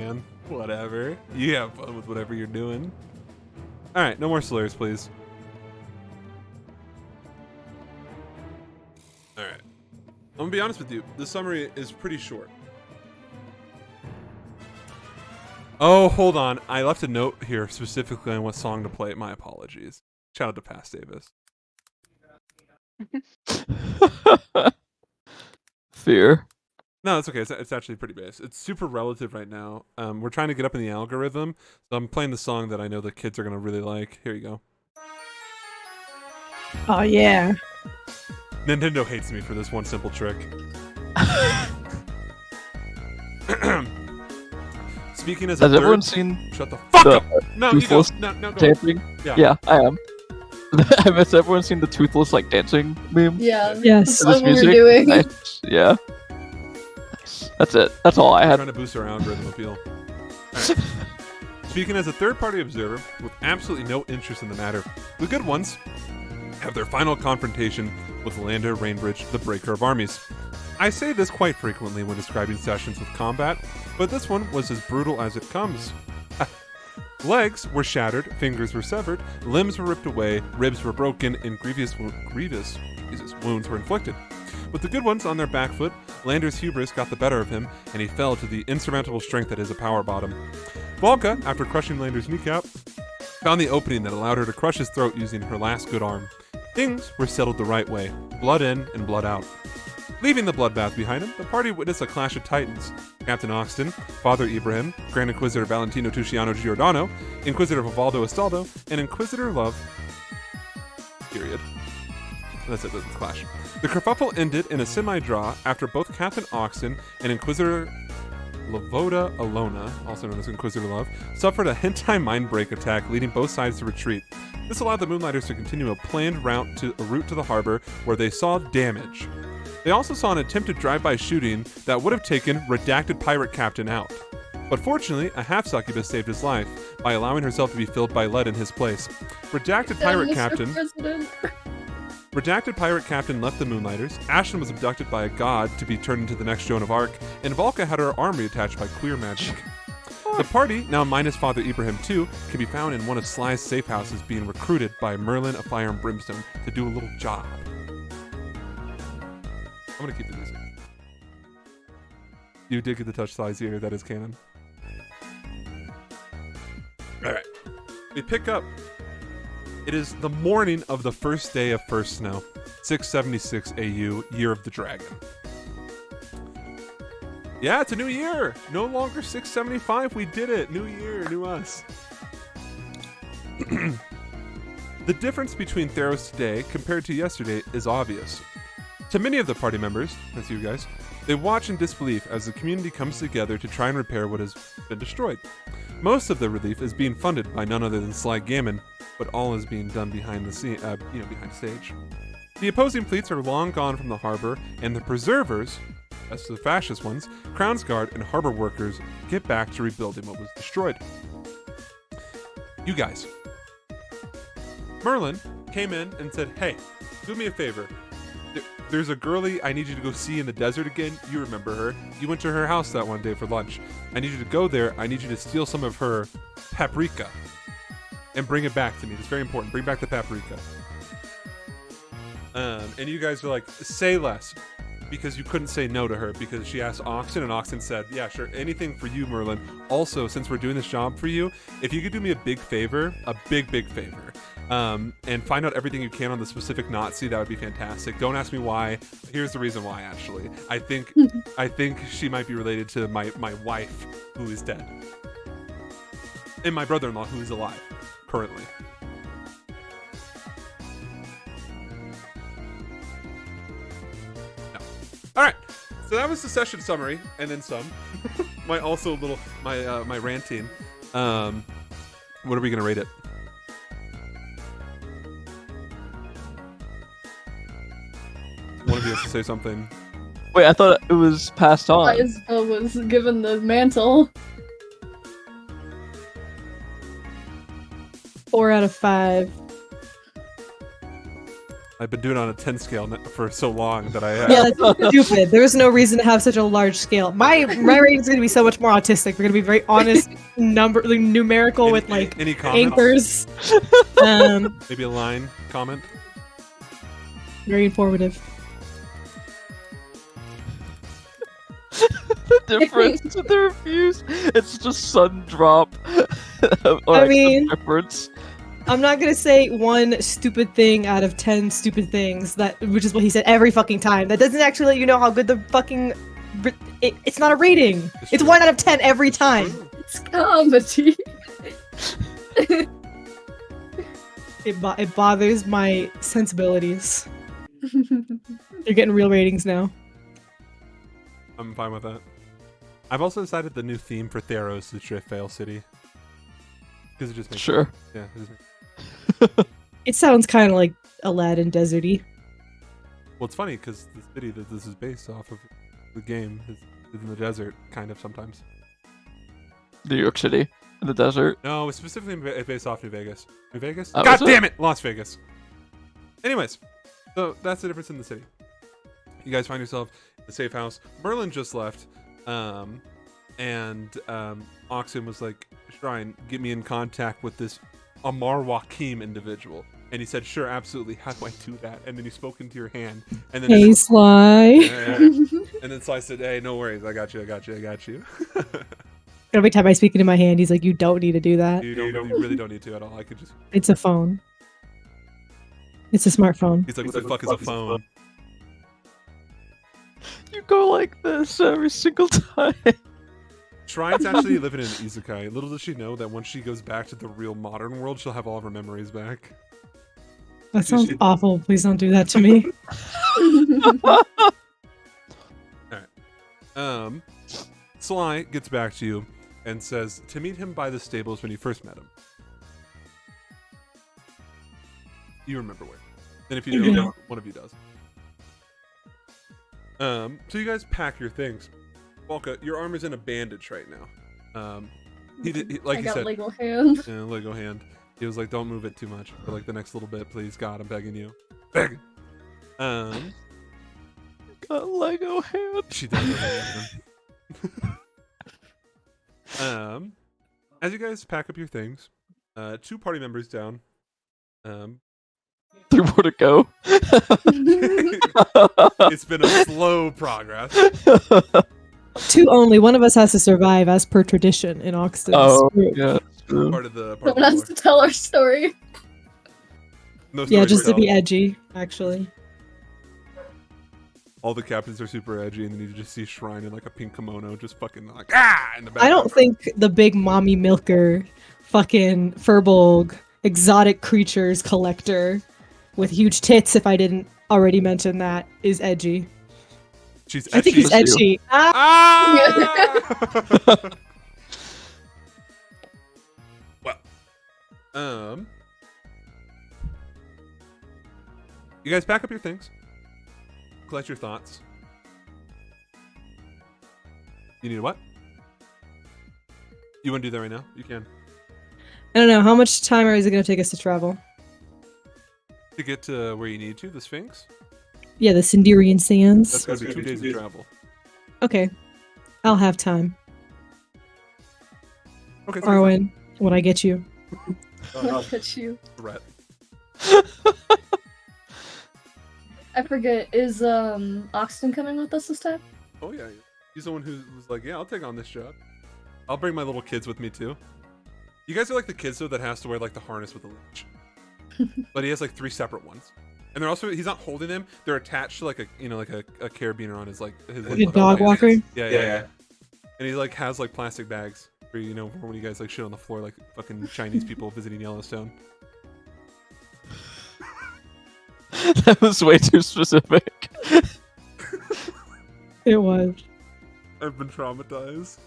man. Whatever. You have fun with whatever you're doing. All right, no more slurs, please. All right. I'm gonna be honest with you. The summary is pretty short. Oh, hold on. I left a note here specifically on what song to play. My apologies. Shout out to Pass Davis. Fear. No, it's okay. It's actually pretty base. It's super relative right now. We're trying to get up in the algorithm, so I'm playing the song that I know the kids are gonna really like. Here you go. Oh yeah. Nintendo hates me for this one simple trick. Speaking as a Has third... everyone seen Shut the fuck the up! No, you go. Toothless No, go. dancing? Yeah. I am. Has everyone seen the Toothless like dancing meme? Yeah. Yes. To That's this what we're music? doing. Nice. Yeah. Nice. That's it. That's all I I'm had. trying to boost our algorithm appeal. Alright. Speaking as a third-party observer with absolutely no interest in the matter, the good ones have their final confrontation with Lander Rainbridge, the Breaker of Armies. I say this quite frequently when describing sessions with combat, but this one was as brutal as it comes. Legs were shattered, fingers were severed, limbs were ripped away, ribs were broken, and grievous wounds were inflicted. With the good ones on their back foot, Lander's hubris got the better of him, and he fell to the insurmountable strength that is a power bottom. Volka, after crushing Lander's kneecap, found the opening that allowed her to crush his throat using her last good arm. Things were settled the right way, blood in and blood out. Leaving the bloodbath behind him, the party witnessed a clash of titans. Captain Oxton, Father Ibrahim, Grand Inquisitor Valentino Tusciano Giordano, Inquisitor Vivaldo Astaldo, and Inquisitor Love. Period. That's it, that's the clash. The kerfuffle ended in a semi-draw after both Captain Oxton and Inquisitor Lavoda Alona, also known as Inquisitor Love, suffered a hentai mind break attack, leading both sides to retreat. This allowed the Moonlighters to continue a planned route to the harbor, where they saw damage. They also saw an attempted drive-by shooting that would have taken Redacted Pirate Captain out. But fortunately, a half-succubus saved his life by allowing herself to be filled by lead in his place. Redacted Pirate Captain left the Moonlighters, Ashton was abducted by a god to be turned into the next Joan of Arc, and Volka had her arm reattached by queer magic. The party, now minus Father Ibrahim too, can be found in one of Sly's safe houses being recruited by Merlin of Fire and Brimstone to do a little job. I'm gonna keep the music. You did get to touch Sly's ear, that is canon. Alright. We pick up. It is the morning of the first day of first snow. 676 AU, Year of the Dragon. Yeah, it's a new year! No longer 675, we did it! New year, new us. The difference between Theros today compared to yesterday is obvious. To many of the party members, that's you guys, they watch in disbelief as the community comes together to try and repair what has been destroyed. Most of the relief is being funded by none other than Sly Gammon, but all is being done behind the scene, behind stage. The opposing fleets are long gone from the harbor, and the preservers, that's the fascist ones, Crownsguard and harbor workers get back to rebuilding what was destroyed. You guys. Merlin came in and said, hey, do me a favor. There's a girlie I need you to go see in the desert again. You remember her. You went to her house that one day for lunch. I need you to go there. I need you to steal some of her paprika and bring it back to me. It's very important. Bring back the paprika. And you guys were like, say less. Because you couldn't say no to her because she asked Oxen, and Oxen said, yeah, sure, anything for you, Merlin. Also, since we're doing this job for you, if you could do me a big favor, a big favor, and find out everything you can on the specific Nazi, that would be fantastic. Don't ask me why. Here's the reason why, actually. I think she might be related to my wife, who is dead. And my brother-in-law, who is alive, currently. All right, so that was the session summary, and then some. my ranting. What are we gonna rate it? One of you has to say something. Wait, I thought it was passed on. Isabel was given the mantle. 4 out of 5. I've been doing it on a 10 scale for so long that I Yeah, that's stupid. There was no reason to have such a large scale. My rating's gonna be so much more autistic. We're gonna be very honest, numerical with like any comments? anchors. Maybe a line comment. Very informative. The difference with the reviews, it's just sun drop. I mean- the difference. I'm not gonna say one stupid thing out of 10 stupid things which is what he said every fucking time. That doesn't actually let you know how good the fucking. It's not a rating. It's true. 1 out of 10 every time. It's comedy. It bothers my sensibilities. You're getting real ratings now. I'm fine with that. I've also decided the new theme for Theros is Drift Fail City. Because it just makes Sure. sense. Yeah, it just makes It sounds kind of like Aladdin deserty. Well, it's funny because the city that this is based off of, the game, is in the desert, kind of sometimes. New York City in the desert. No, it's specifically based off New Vegas. New Vegas? Oh, God is it? damn it! Las Vegas. Anyways, so that's the difference in the city. You guys find yourself in the safe house. Merlin just left, and Oxen was like, Shrine, get me in contact with this Amar Wakim individual. And he said, sure, absolutely. How do I do that? And then he spoke into your hand. And then Hey, Sly. and then Sly said, hey, no worries. I got you. Every time I speak into my hand, he's like, you don't need to do that. You really don't need to at all. I could just... It's a phone. It's a smartphone. He's like, what the fuck is a phone? You go like this every single time. Shrine's actually living in an isekai. Little does she know that once she goes back to the real modern world, she'll have all of her memories back. That sounds awful. Please don't do that to me. Sly gets back to you and says to meet him by the stables when you first met him. You remember where. And if you don't, one of you does. So you guys pack your things. Walka, your arm is in a bandage right now. Like I he got said, Lego hand. yeah, Lego hand. He was like, don't move it too much for like the next little bit, please. God, I'm begging you. Begging. Got Lego hand. She does. As you guys pack up your things, 2 party members down. 3 more to go. It's been a slow progress. 2 only. One of us has to survive as per tradition in Oxton's group. Yeah, true. Part of the Someone has to tell our story. No Yeah, story just to tell. be edgy, actually. All the captains are super edgy, and then you just see Shrine in like a pink kimono, just fucking like in the back. I don't think the big mommy milker, fucking Furbolg, exotic creatures collector with huge tits, if I didn't already mention that, is edgy. She's I think he's That's edgy. Well, you guys pack up your things, collect your thoughts. You need a what? You want to do that right now? You can. I don't know. How much time is it going to take us to travel? To get to where you need to, the Sphinx. Yeah, the Sinderian Sands. That's going to be 2 days of travel. Okay. I'll have time. Okay. Arwen, when I get you. Look at you. Threat. I forget. Is Oxton coming with us this time? Oh yeah, he's the one who was like, yeah, I'll take on this job. I'll bring my little kids with me too. You guys are like the kids though that has to wear like the harness with the leash. But he has like 3 separate ones. And they're also, he's not holding them, they're attached to like a, like a carabiner on his like his Like a dog walker? Yeah. And he like has like plastic bags for for when you guys like shit on the floor like fucking Chinese people visiting Yellowstone. That was way too specific. It was. I've been traumatized.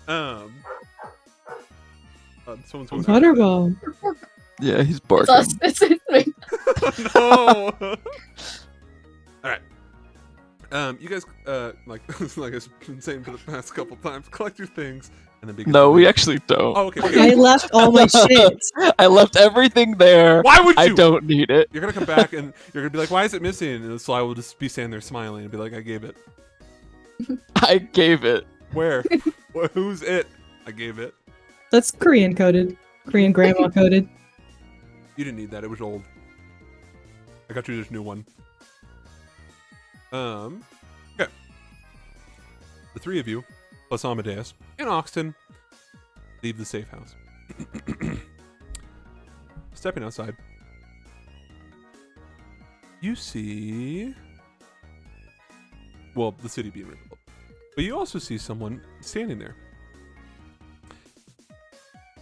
Someone's going Butterball. Yeah, he's It's barking. us. It's me. No. All right. You guys, like I've been saying for the past couple times, collect your things and then begin. No, to we leave. actually don't. Oh, okay. I left all my shit. I left everything there. Why would you? I don't need it. You're gonna come back and you're gonna be like, "Why is it missing?" And Sly will just be standing there smiling and be like, "I gave it." I gave it. Where? Who's it? I gave it. That's Korean coded. Korean grandma coded. You didn't need that. It was old. I got you this new one. Okay. The three of you, plus Amadeus and Oxton, leave the safe house. Stepping outside, you see, well, the city being rebuilt, but you also see someone standing there,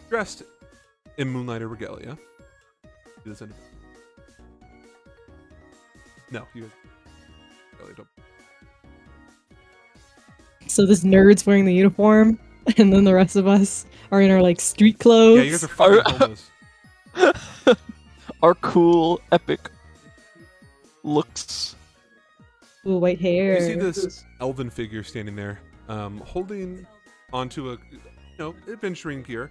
dressed in Moonlighter regalia. Do this end of it. No, you really don't. So this nerd's wearing the uniform, and then the rest of us are in our like street clothes. Yeah, you guys are fucking homeless. Our cool, epic looks. Ooh, white hair. You see this elven figure standing there, holding onto a, adventuring gear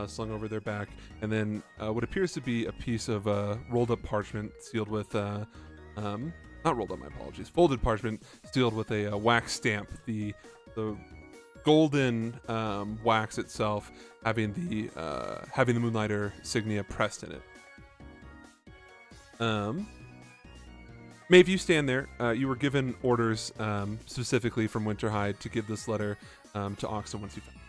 slung over their back, and then what appears to be a piece of rolled up parchment sealed with, not rolled up, my apologies, folded parchment sealed with a wax stamp. The golden wax itself having the Moonlighter insignia pressed in it. Maeve, you stand there. You were given orders specifically from Winterhide to give this letter to Oxen once you found it.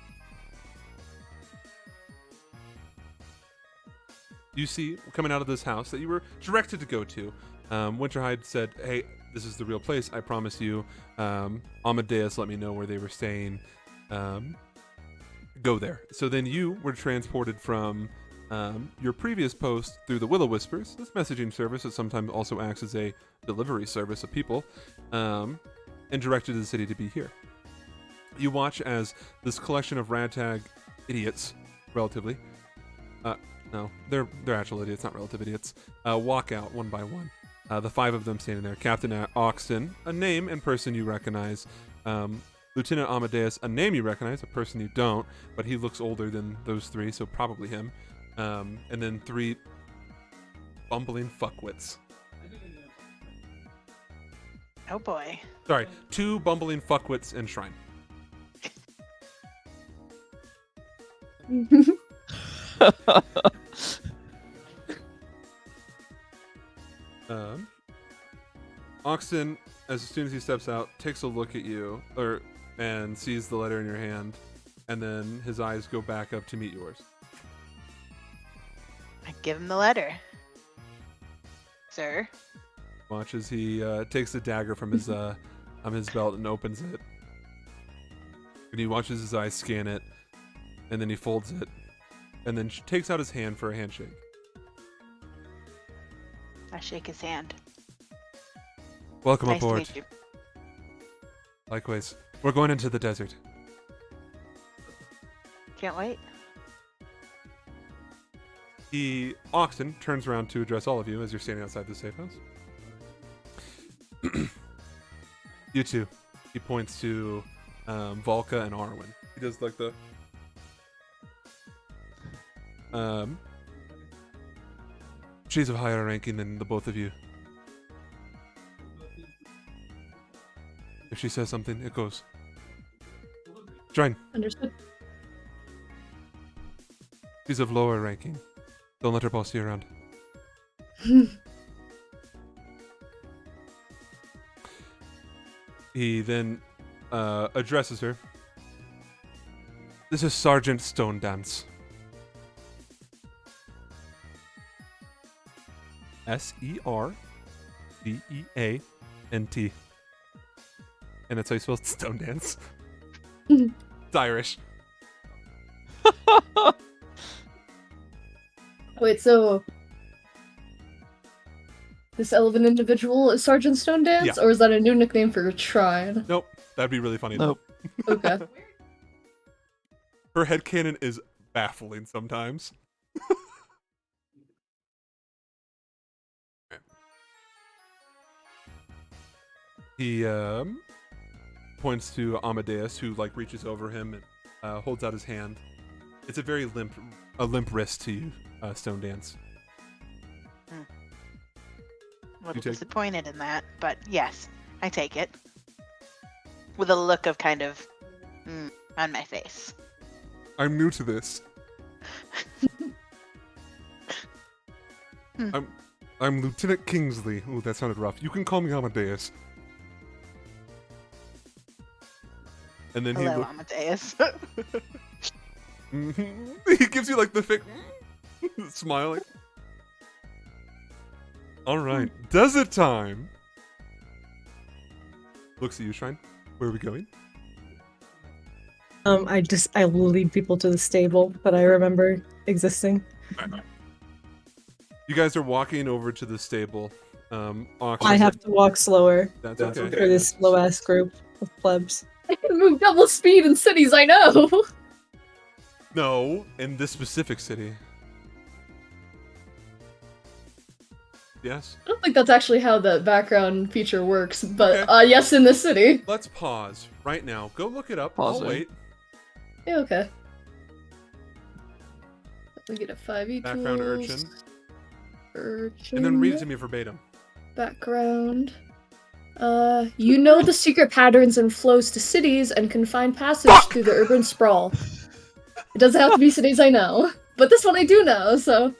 You see, coming out of this house that you were directed to go to, Winterhide said, "Hey, this is the real place. I promise you." Amadeus let me know where they were staying. Go there. So then you were transported from your previous post through the Willow Whispers, this messaging service that sometimes also acts as a delivery service of people, and directed to the city to be here. You watch as this collection of ragtag idiots, relatively, no, they're actual idiots, not relative idiots, walk out one by one. The five of them standing there. Captain Oxton, a name and person you recognize. Lieutenant Amadeus, a name you recognize, a person you don't, but he looks older than those three, so probably him. And then three bumbling fuckwits. Oh boy. Sorry, two bumbling fuckwits and Shrine. Oxton, as soon as he steps out, takes a look at you, and sees the letter in your hand, and then his eyes go back up to meet yours. I give him the letter. Sir. Watch as he takes the dagger from his belt and opens it. And he watches his eyes scan it, and then he folds it, and then takes out his hand for a handshake. I shake his hand. Welcome Nice to aboard. meet you. Likewise. We're going into the desert. Can't wait. Oxton turns around to address all of you as you're standing outside the safe house. You two. He points to Volka and Arwen. He does like the she's of higher ranking than the both of you. If she says something, it goes. Shrine. Understood. She's of lower ranking. Don't let her boss you around. He then addresses her. This is Sergeant Stone Dance. Sergeant. And that's how you spell Stone Dance. It's Irish. Wait, so this elven individual is Sergeant Stone Dance, Yeah. or is that a new nickname for Shrine? Nope. That'd be really funny. Nope. Okay. Her headcanon is baffling sometimes. He points to Amadeus, who like reaches over him and holds out his hand. It's a very limp wrist to you, Stone Dance. A little take- disappointed in that, but yes, I take it. With a look of kind of on my face. I'm new to this. I'm Lieutenant Kingsley. Ooh, that sounded rough. You can call me Amadeus. And then Hello, Amadeus. he gives you like the fake smiling. All right, desert time. Looks at you, Shrine. Where are we going? I will lead people to the stable that I remember existing. You guys are walking over to the stable. Ox, I have to walk slower That's okay. for this slow ass group of plebs. I can move double speed in cities, I know! No, in this specific city. Yes. I don't think that's actually how the background feature works, but Okay. yes, in this city. Let's pause right now. Go look it up. Pause I'll it. wait. Yeah, okay. Let me get a 5e Background tools. urchin. And then read it to me verbatim. Background. You know the secret patterns and flows to cities and can find passage through the urban sprawl. It doesn't have to be cities, I know. But this one I do know, so...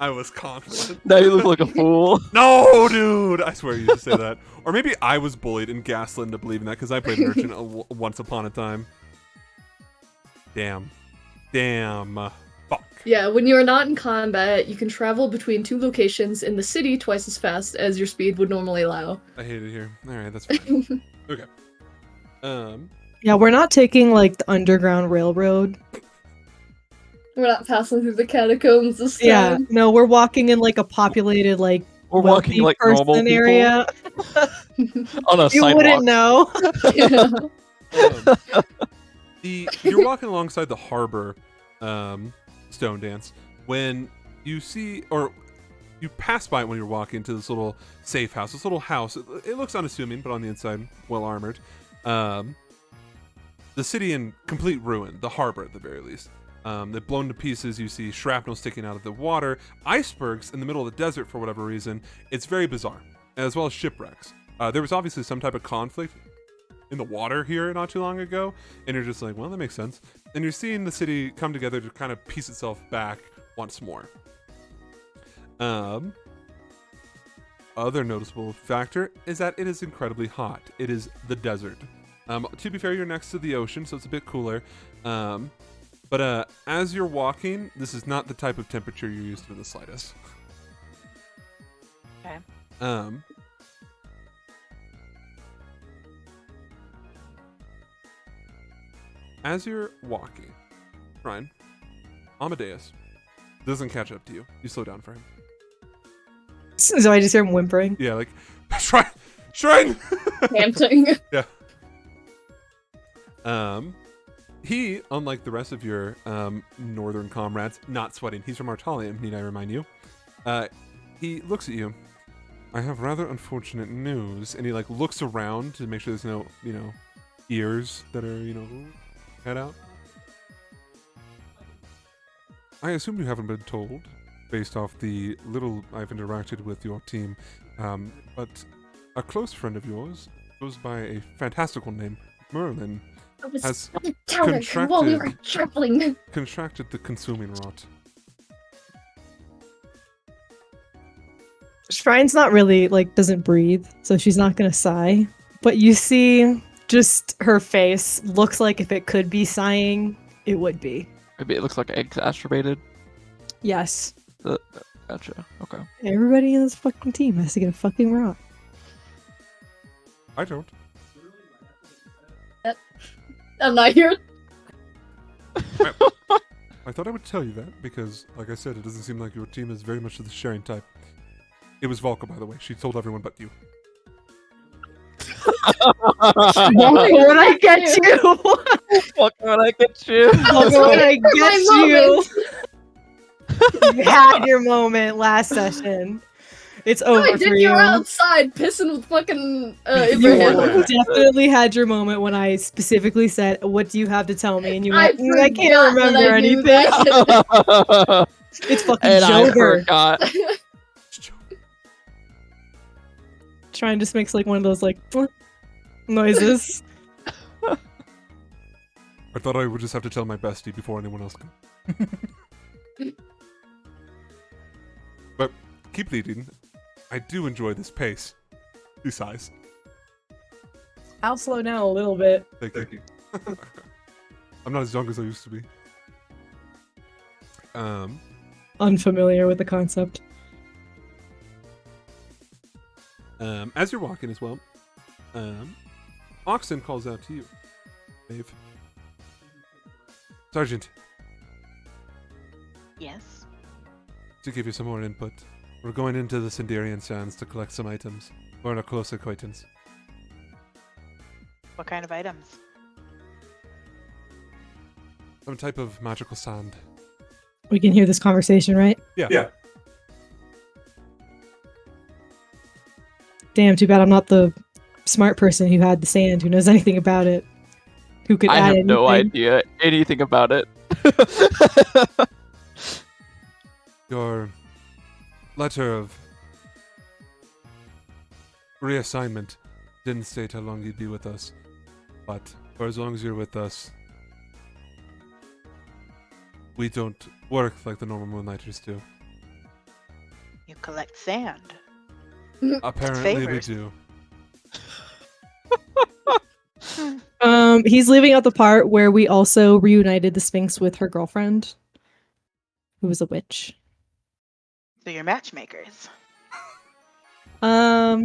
I was confident. Now you look like a fool. No, dude! I swear you just say that. Or maybe I was bullied and gaslit into believing that because I played an urchin once upon a time. Damn. Fuck. Yeah, when you are not in combat, you can travel between 2 locations in the city twice as fast as your speed would normally allow. I hate it here. Alright, that's fine. Okay. Yeah, we're not taking like the underground railroad. We're not passing through the catacombs this time. Yeah, no, we're walking in like a populated like We're walking wealthy like normal person people area. on a You sidewalk. wouldn't know. You're walking alongside the harbor, Stone Dance, when you see, or you pass by it when you're walking to this little safe house. This little house, it looks unassuming, but on the inside, well armored. The city in complete ruin, the harbor at the very least. They've blown to pieces. You see shrapnel sticking out of the water, icebergs in the middle of the desert for whatever reason. It's very bizarre, as well as shipwrecks. There was obviously some type of conflict in the water here not too long ago, and you're just like, well, that makes sense. And you're seeing the city come together to kind of piece itself back once more. Other noticeable factor is that it is incredibly hot. It is the desert. To be fair, you're next to the ocean, so it's a bit cooler. But as you're walking, this is not the type of temperature you're used to in the slightest. Okay. As you're walking, Ryan, Amadeus doesn't catch up to you. You slow down for him. So I just hear him whimpering. Yeah, like, Shrine! Panting. Yeah. He, unlike the rest of your northern comrades, not sweating. He's from Artalium, need I remind you. He looks at you. I have rather unfortunate news. And he, like, looks around to make sure there's no, ears that are, head out. I assume you haven't been told, based off the little I've interacted with your team, but a close friend of yours goes by a fantastical name, Merlin, I was has on the tower while we were traveling. contracted the consuming rot. Shrine's not really like doesn't breathe, so she's not gonna sigh. But you see, just her face looks like if it could be sighing, it would be. Maybe it looks like exacerbated. Yes. Gotcha. Okay. Everybody in this fucking team has to get a fucking rot. I don't. I'm not here. I thought I would tell you that because, like I said, it doesn't seem like your team is very much of the sharing type. It was Volka, by the way. She told everyone but you. When I get you, Fuck when I get you. when I My get you, moment. you had your moment last session. It's No, over I for did. you. You were outside pissing with fucking You Abraham. were. You definitely had your moment when I specifically said, "What do you have to tell me?" And you I went, "I can't forgot that remember I knew anything." that. It's fucking And I Jover. forgot. Trying just makes like one of those like noises. I thought I would just have to tell my bestie before anyone else could. But keep leading. I do enjoy this pace. He sighs. I'll slow down a little bit. Thank you. I'm not as young as I used to be. Unfamiliar with the concept. As you're walking as well, Oxen calls out to you, Dave. Sergeant, Yes. to give you some more input, we're going into the Sindarian Sands to collect some items for a close acquaintance. What kind of items? Some type of magical sand. We can hear this conversation, right? Yeah. Damn, too bad I'm not the smart person who had the sand, who knows anything about it. Who could I add have no anything. idea anything about it. Your letter of reassignment didn't state how long you'd be with us, but for as long as you're with us, we don't work like the normal Moonlighters do. You collect sand. Apparently we favors. do. He's leaving out the part where we also reunited the Sphinx with her girlfriend, who was a witch. So you're matchmakers. I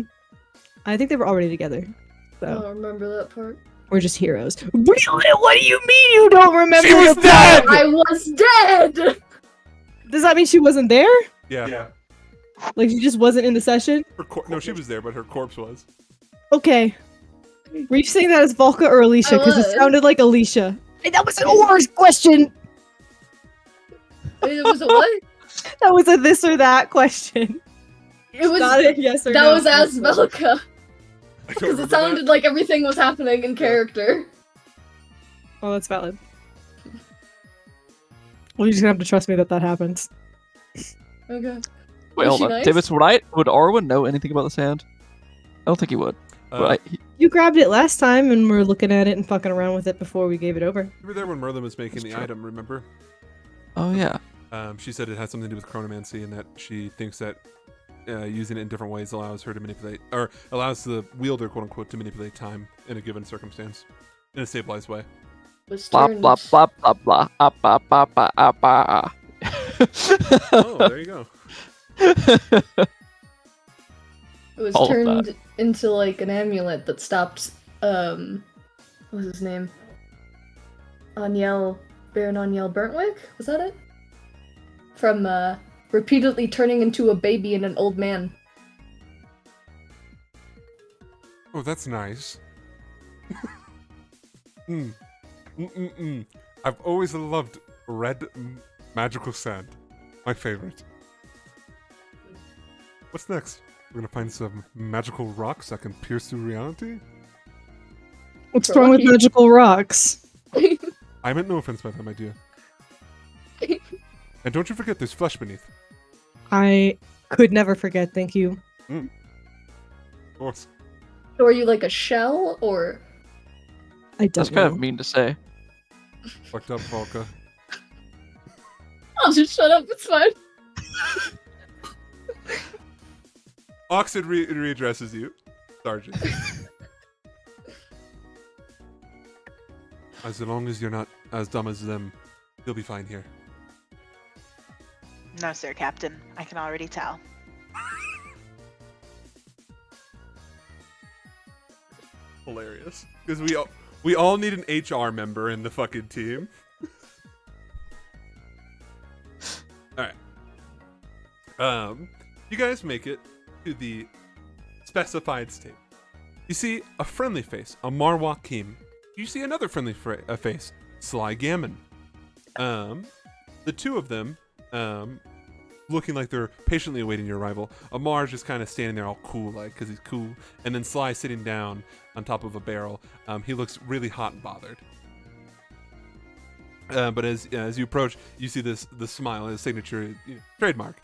think they were already together. I So don't remember that part. we're just heroes. Really? What do you mean you don't remember? She was the dead! part? I was dead! Does that mean she wasn't there? Yeah. Like she just wasn't in the session? No, she was there, but her corpse was. Okay. Were you saying that as Volka or Alicia? Because it was. sounded like Alicia. Hey, that was an or question. It was a what? That was a this or that question. It was. Not a yes or That no. was as Velka. I don't Because remember it sounded like everything was happening in character. Oh, that's valid. Well, you're just gonna have to trust me that that happens. Okay. Wait, Was hold she on. nice? Davis, would Arwen know anything about the sand? I don't think he would. that. But You grabbed it last time and we're looking at it and fucking around with it before we gave it over. You were there when Merlin was making the That's true. item, remember? oh yeah. She said it had something to do with chronomancy and that she thinks that using it in different ways allows her to manipulate, or allows the wielder, quote unquote, to manipulate time in a given circumstance in a stabilized way. Was Blah turned. blah blah blah blah. Ah, bah, bah, bah, ah, bah. Oh, there you go. It was All of turned into like an amulet that stopped. What was his name? Baron Aniel Burntwick? Was that it? From repeatedly turning into a baby and an old man. Oh, that's nice. mm. Mm-mm-mm. I've always loved red magical sand. My favorite. What's next? We're gonna find some magical rocks that can pierce through reality? What's For wrong with lucky. magical rocks? I meant no offense by that, my dear. And don't you forget there's flesh beneath. I could never forget, thank you. Of course. So are you like a shell or? I don't That's know. kind of mean to say. Fucked up, Volka. I'll just shut up. It's fine. Oxid readdresses you, Sergeant. As long as you're not as dumb as them, you'll be fine here. No, sir, Captain. I can already tell. Hilarious. Because we all need an HR member in the fucking team. Alright. You guys make it to the specified state. You see a friendly face, a Marwak Keem. You see another friendly face, Sly Gammon. The two of them looking like they're patiently awaiting your arrival. Amar's just kind of standing there all cool, like, because he's cool. And then Sly sitting down on top of a barrel. He looks really hot and bothered. But as you approach, you see the smile, his signature trademark,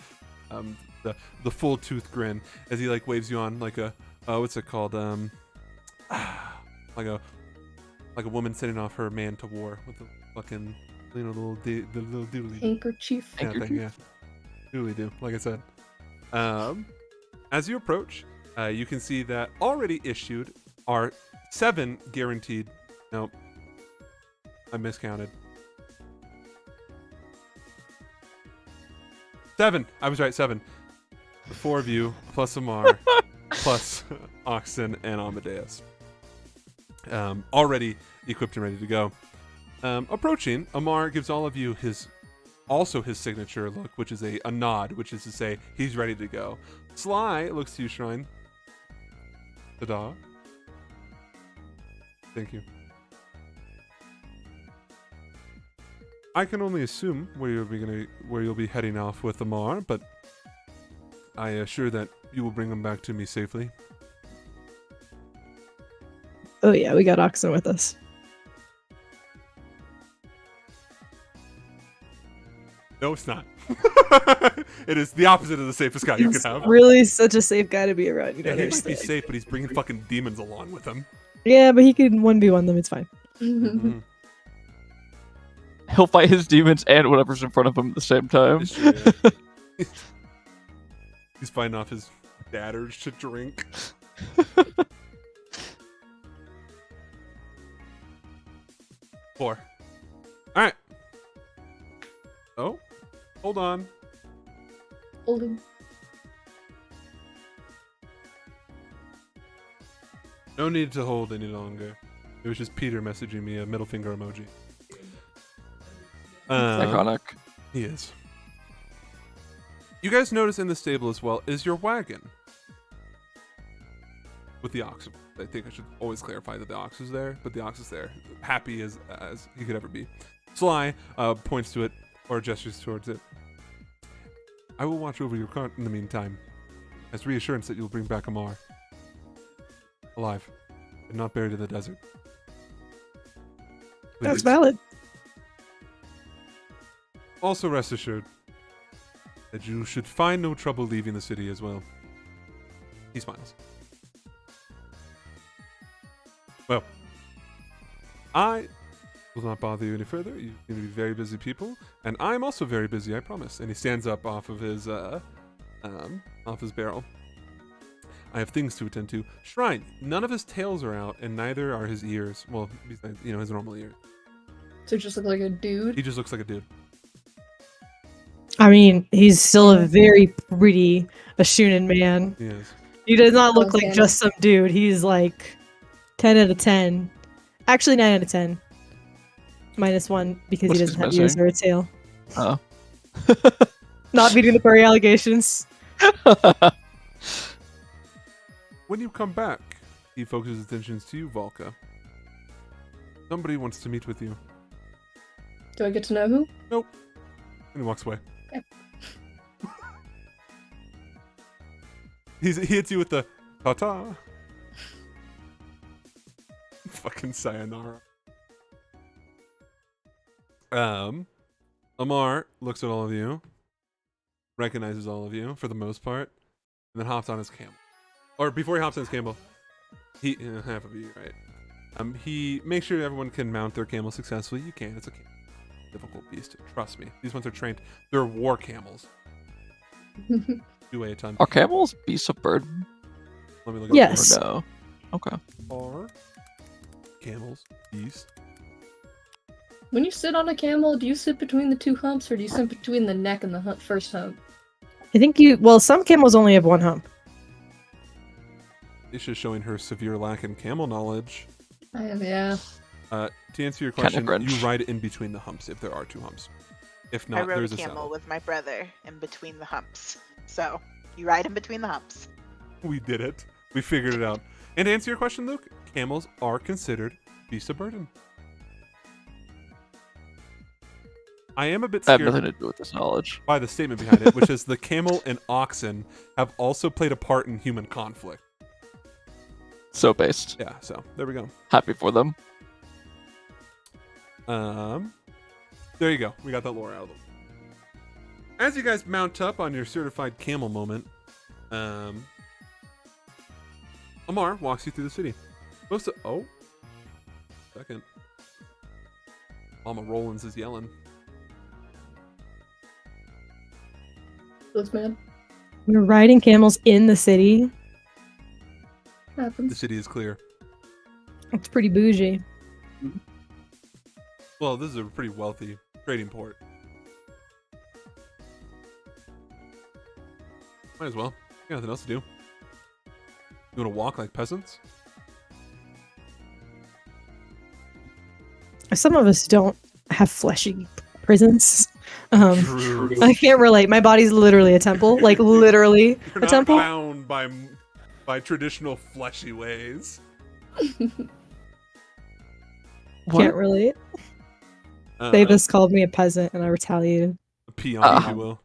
the full tooth grin as he like waves you on like a what's it called like a woman sending off her man to war with the fucking the little doodly Handkerchief. yeah doodly do, like I said. As you approach, you can see that already issued are 7 guaranteed. Nope, I miscounted. 7. I was right. 7. The 4 of you plus Amar plus Oxen and Amadeus. Already equipped and ready to go. Approaching, Amar gives all of you his signature look, which is a nod, which is to say he's ready to go. Sly looks to you, Shrine. Ta-da. Thank you. I can only assume where you'll be heading off with Amar, but I assure that you will bring him back to me safely. Oh yeah, we got Oxen with us. No, it's not. It is the opposite of the safest guy you could have. Really, such a safe guy to be around. You Yeah, don't he might be understand. safe, but he's bringing fucking demons along with him. Yeah, but he can 1v1 them. It's fine. Mhm. He'll fight his demons and whatever's in front of him at the same time. It's true, yeah. He's fighting off his dad urge to drink. 4. All right. Oh, hold on. Holding. No need to hold any longer. It was just Peter messaging me a middle finger emoji. Iconic. He is. You guys notice in the stable as well is your wagon with the ox. I think I should always clarify that the ox is there, but the ox is there, happy as he could ever be. Sly points to it or gestures towards it. I will watch over your cart in the meantime, as reassurance that you'll bring back Amar alive and not buried in the desert. That's Please. valid. Also rest assured that you should find no trouble leaving the city as well. He smiles. Well, I will not bother you any further. You're going to be very busy people, and I'm also very busy, I promise. And he stands up off of his barrel. I have things to attend to. Shrine, none of his tails are out, and neither are his ears. Well, besides, his normal ears. So just look like a dude. He just looks like a dude. I mean, he's still a very pretty Ashunan man. He is. He does not look like Okay. just some dude. He's like 10 out of 10. Actually, 9 out of 10. -1 because What's he his doesn't have ears missing? or a tail. Oh. Not meeting the furry allegations. When you come back, he focuses his attentions to you, Volka. Somebody wants to meet with you. Do I get to know who? And he walks away. Okay. He hits you with the ta-ta. Fucking sayonara. Amar looks at all of you, recognizes all of you for the most part, and then hops on his camel. Or before he hops on his camel, half of you, right? He makes sure everyone can mount their camel successfully. You can. It's a difficult beast. Trust me. These ones are trained. They're war camels. Do weigh a ton. Are camels beasts of burden? Let me look at Yes. Or no? Okay. Are camels beast? When you sit on a camel, do you sit between the two humps, or do you sit between the neck and the first hump? I think some camels only have one hump. It's just showing her severe lack in camel knowledge. I have, yeah. To answer your Kinda question, Grinch. you ride in between the humps if there are 2 humps. If I not, rode there's a a camel saddle. with my brother in between the humps. So you ride in between the humps. We did it. We figured it out. And to answer your question, Luke, camels are considered beasts of burden. I am a bit I have scared nothing to do with this knowledge. by the statement behind it, which is the camel and oxen have also played a part in human conflict. So based. Yeah, so there we go. Happy for them. There you go. We got that lore out of them. As you guys mount up on your certified camel moment, Amar walks you through the city. Most of, oh, second. Mama Rollins is yelling. Those man. We're riding camels in the city. The Happens. city is clear. It's pretty bougie. Well, this is a pretty wealthy trading port. Might as well. Got nothing else to do. You want to walk like peasants? Some of us don't have fleshy prisons. True. I can't relate. My body's literally a temple. Like literally You're a not temple. bound by traditional fleshy ways. Can't relate. They just called me a peasant and I retaliated. A peon, if you will.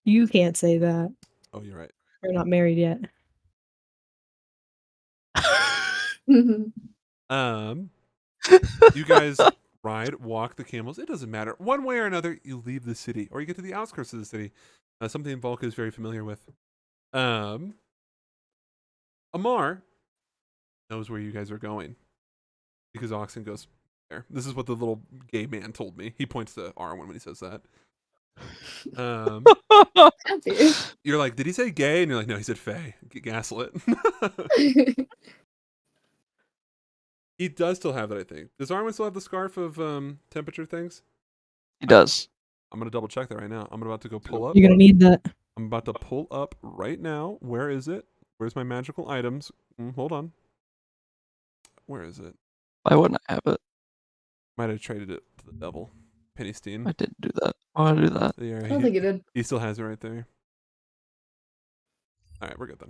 You can't say that. Oh, you're right. We're not married yet. You guys walk the camels. It doesn't matter. One way or another, you leave the city, or you get to the outskirts of the city. Something Volka is very familiar with. Amar knows where you guys are going because Oxen goes there. This is what the little gay man told me. He points to Arwen when he says that. Happy. You're like, did he say gay? And you're like, no, he said fey. Gaslit. He does still have that, I think. Does Arwen still have the scarf of temperature things? He does. I'm gonna double check that right now. I'm about to go pull up. You're gonna need that. I'm about to pull up right now. Where is it? Where's my magical items? Hold on. Where is it? Why wouldn't I have it? Might have traded it to the devil. Pennystein. I didn't do that. Why would I do that? Yeah, I don't think you did. he still has it right there. All right, we're good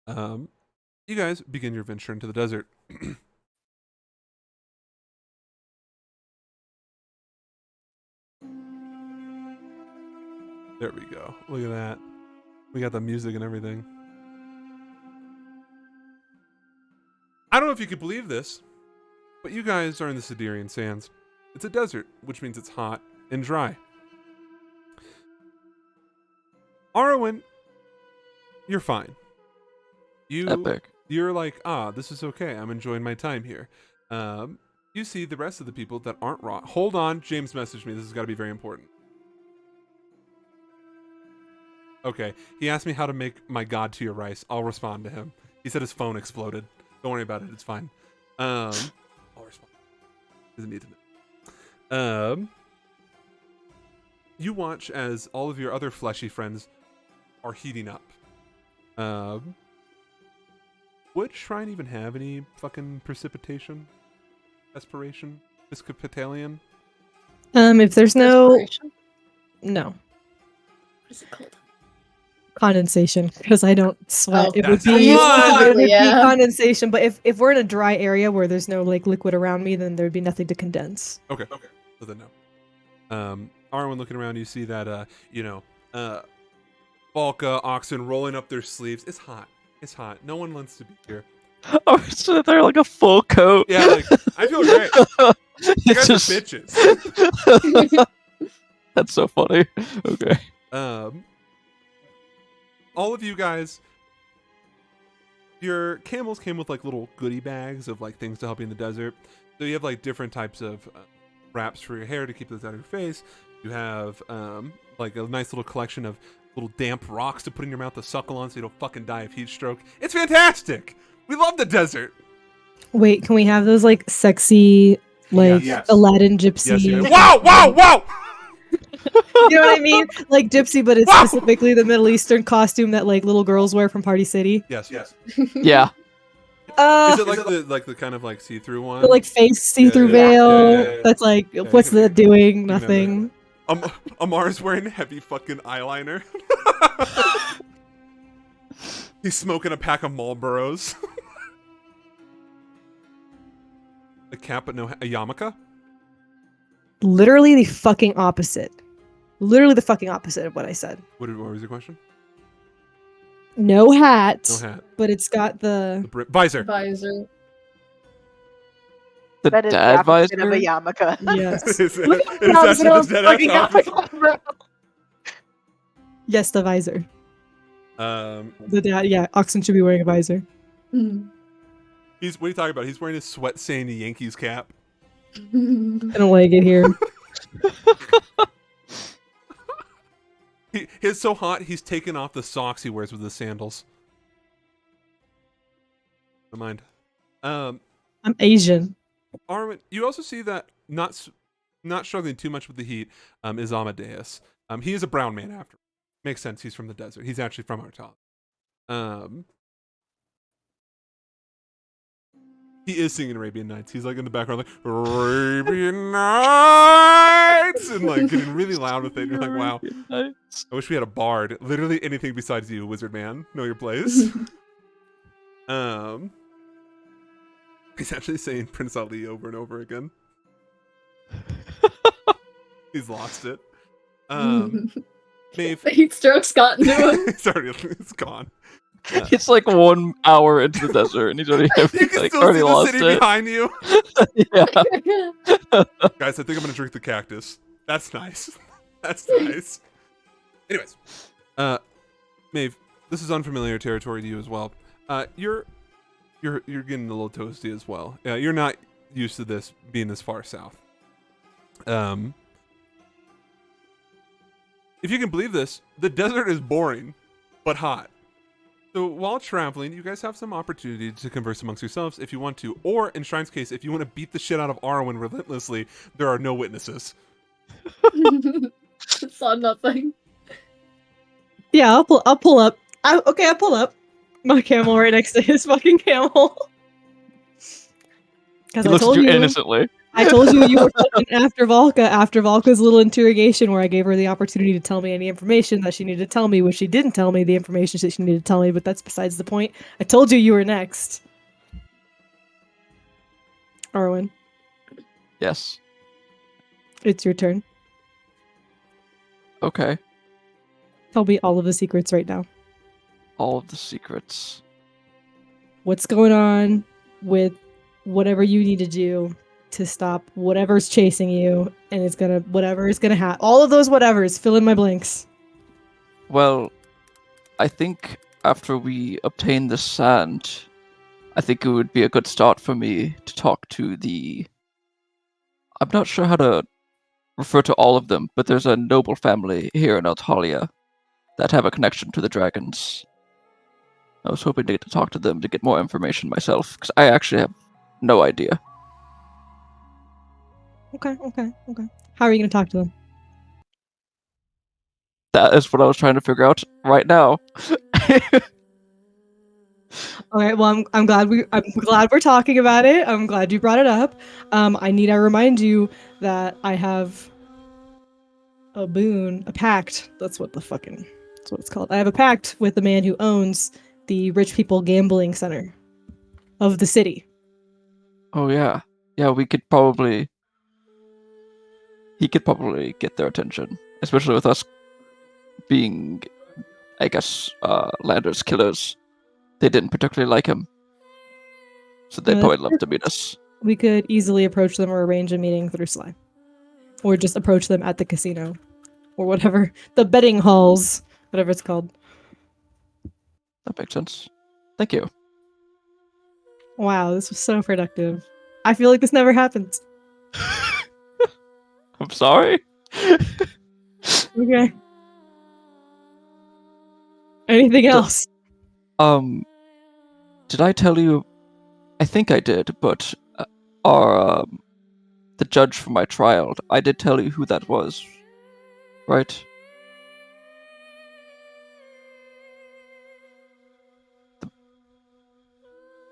then. You guys begin your venture into the desert. There we go. Look at that. We got the music and everything. I don't know if you could believe this, but you guys are in the Siderian Sands. It's a desert, which means it's hot and dry. Arwen, you're fine. Epic. You're like, this is okay. I'm enjoying my time here. You see the rest of the people that aren't raw. Hold on, James messaged me. This has got to be very important. Okay, he asked me how to make my god tier rice. I'll respond to him. He said his phone exploded. Don't worry about it. It's fine. I'll respond. Doesn't need to know. You watch as all of your other fleshy friends are heating up. Would Shrine even have any fucking precipitation? Aspiration? Episcopalian? If there's no Desperation? no What is it called? condensation, because I don't sweat, Oh, it would that's be fun! it would be Yeah. condensation. But if we're in a dry area where there's no like liquid around me, then there'd be nothing to condense. Okay. So then no. Arwen, looking around, you see that Valka, Oxen rolling up their sleeves. It's hot. It's hot. No one wants to be here. Oh, so they're like a full coat. Yeah, like I feel great. You guys It's are just- bitches. That's so funny. Okay. All of you guys, your camels came with like little goodie bags of like things to help you in the desert. So you have like different types of wraps for your hair to keep those out of your face. You have like a nice little collection of little damp rocks to put in your mouth to suckle on so you don't fucking die of heat stroke. It's fantastic. We love the desert. Wait, can we have those like sexy like Yes. Aladdin gypsy? Yes, yes. Wow! You know what I mean? Like gypsy, but it's specifically the Middle Eastern costume that like little girls wear from Party City. Yes. Yeah. Is it like the kind of like see-through one? The like face see-through Yeah. veil. Yeah. That's like, Yeah, what's you that can- doing? can have Nothing. Amar's wearing heavy fucking eyeliner. He's smoking a pack of Marlboros. A cap, but no a yarmulke. literally the fucking opposite. Literally the fucking opposite of what I said. What was your question? No hat. No hat. But it's got the Visor. Visor. The That is the dad opposite of a visor? yarmulke. yes. Is Look it- at is the opposite that of the dead fucking ass yarmulke. Yes, the visor. The dad, yeah, Oxen should be wearing a visor. Mm. What are you talking about? He's wearing his sweat stained Yankees cap. I don't like it here. It's so hot, he's taken off the socks he wears with his sandals. Never mind. I'm Asian. Arwen, you also see that not struggling too much with the heat is Amadeus. He is a brown man after. Makes sense. He's from the desert. He's actually from Artal. He is singing Arabian Nights. He's like in the background, like Arabian Nights, and like getting really loud with it. And you're like, wow, I wish we had a bard. Literally anything besides you, Wizard Man. Know your place. He's actually saying Prince Ali over and over again. He's lost it. Maeve, The heat stroke's gotten to him. it's gone. It's like 1 hour into the desert, and he's already, You can like, still already see the lost city it. behind you. Yeah. Guys, I think I'm gonna drink the cactus. That's nice. That's nice. Anyways, Maeve, this is unfamiliar territory to you as well. You're getting a little toasty as well. You're not used to this being this far south. If you can believe this, the desert is boring, but hot. So while traveling, you guys have some opportunity to converse amongst yourselves if you want to, or in Shrine's case, if you want to beat the shit out of Arwen relentlessly, there are no witnesses. Saw nothing. Yeah, I'll pull up. I'll pull up my camel right next to his fucking camel. Because He I looks at told you you, innocently. I told you were fucking after Valka's little interrogation where I gave her the opportunity to tell me any information that she needed to tell me, which she didn't tell me the information that she needed to tell me, but that's besides the point. I told you were next. Arwen, Yes. it's your turn. Okay. Tell me all of the secrets right now. All of the secrets. What's going on with whatever you need to do to stop whatever's chasing you, and whatever is gonna happen. All of those whatevers, fill in my blanks. Well, I think after we obtain the sand, I think it would be a good start for me to talk to I'm not sure how to refer to all of them, but there's a noble family here in Altalia that have a connection to the dragons. I was hoping to get to talk to them to get more information myself, because I actually have no idea. Okay. How are you gonna talk to them? That is what I was trying to figure out right now. Okay, well, I'm glad we're talking about it. I'm glad you brought it up. I remind you that I have a boon, a pact. That's what it's called. I have a pact with the man who owns the rich people gambling center of the city. Oh yeah. Yeah, he could probably get their attention. Especially with us being, I guess, Lander's killers. They didn't particularly like him. So they'd No, probably love to meet us. We could easily approach them or arrange a meeting through Sly. Or just approach them at the casino. Or whatever. The betting halls. Whatever it's called. That makes sense. Thank you. Wow, this was so productive. I feel like this never happens. I'm sorry. Okay. Anything else? Did I tell you? I think I did, but the judge for my trial, I did tell you who that was, right?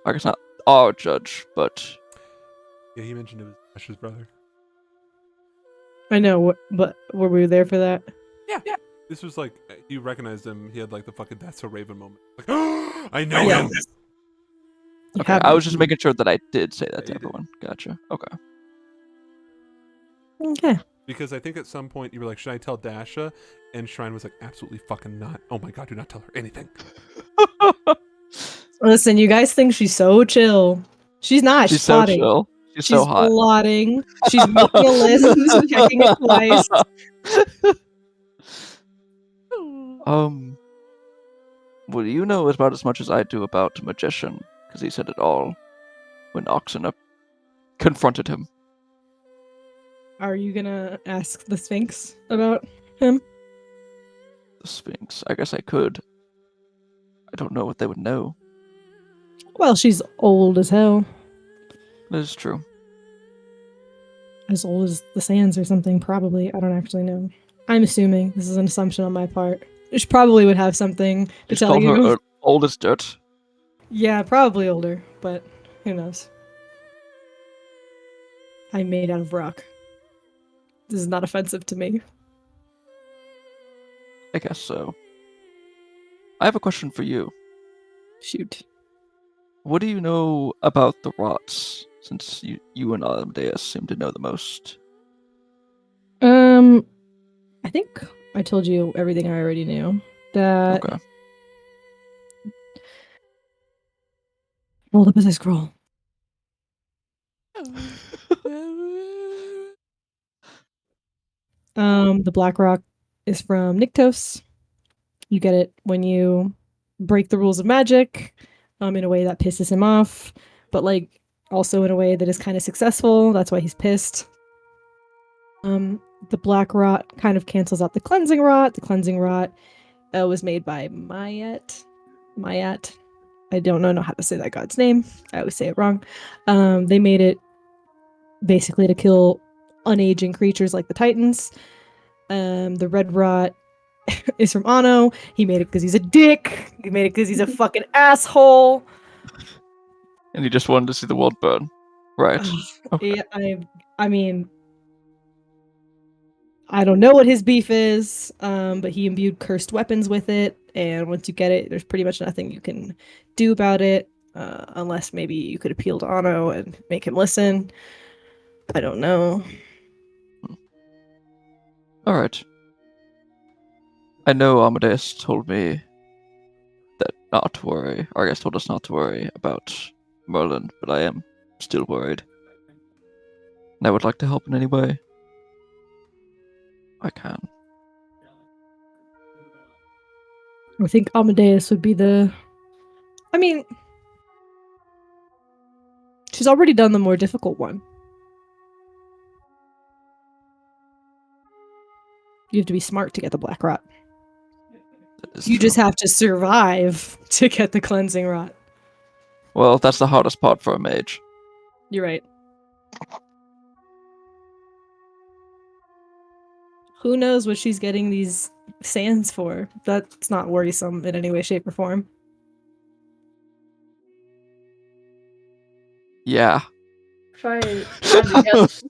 I guess not our judge, but Yeah, he mentioned it was Ash's brother. I know, but were we there for that? Yeah. This was like, you recognized him. He had like the fucking That's So Raven moment. Like, I know him. Yes. okay. I was just making sure that I did say that to Yeah, you did. everyone. Gotcha. Okay. Okay. Because I think at some point you were like, should I tell Dasha? And Shrine was like, absolutely fucking not. Oh my god, do not tell her anything. Listen, you guys think she's so chill. She's not. She's She's so plotting. chill. She's She's so hot. plotting. She's making a list. She's checking it twice. Well, you know about as much as I do about Magician, because he said it all when Oxena confronted him. Are you gonna ask the Sphinx about him? The Sphinx. I guess I could. I don't know what they would know. Well, she's old as hell. That is true. As old as the sands or something, probably. I don't actually know. I'm assuming. This is an assumption on my part. She probably would have something to Just tell call you. her old as dirt. Yeah, probably older, but who knows? I'm made out of rock. This is not offensive to me. I guess so. I have a question for you. Shoot. What do you know about the rots? Since you and Amadeus seem to know the most. I think I told you everything I already knew. That Okay. rolled up as I scroll. The black rock is from Nyctos. You get it when you break the rules of magic, in a way that pisses him off, but like also in a way that is kind of successful. That's why he's pissed. The black rot kind of cancels out the cleansing rot. The cleansing rot was made by Mayat. I don't know how to say that god's name. I always say it wrong. They made it basically to kill unaging creatures like the Titans. The red rot is from Ano. He made it because he's a dick. He made it because he's a fucking asshole. And you just wanted to see the world burn. Right. Okay. Yeah, I mean, I don't know what his beef is, but he imbued cursed weapons with it, and once you get it, there's pretty much nothing you can do about it, unless maybe you could appeal to Ano and make him listen. I don't know. Alright. I know Amadeus told me that not to worry, or I guess told us not to worry about Merlin, but I am still worried. And I would like to help in any way I can. I think Amadeus would be the. I mean, she's already done the more difficult one. You have to be smart to get the black rot. That is You true. just have to survive to get the cleansing rot. Well, that's the hardest part for a mage. You're right. Who knows what she's getting these sands for? That's not worrisome in any way, shape, or form. Yeah. If I had to guess,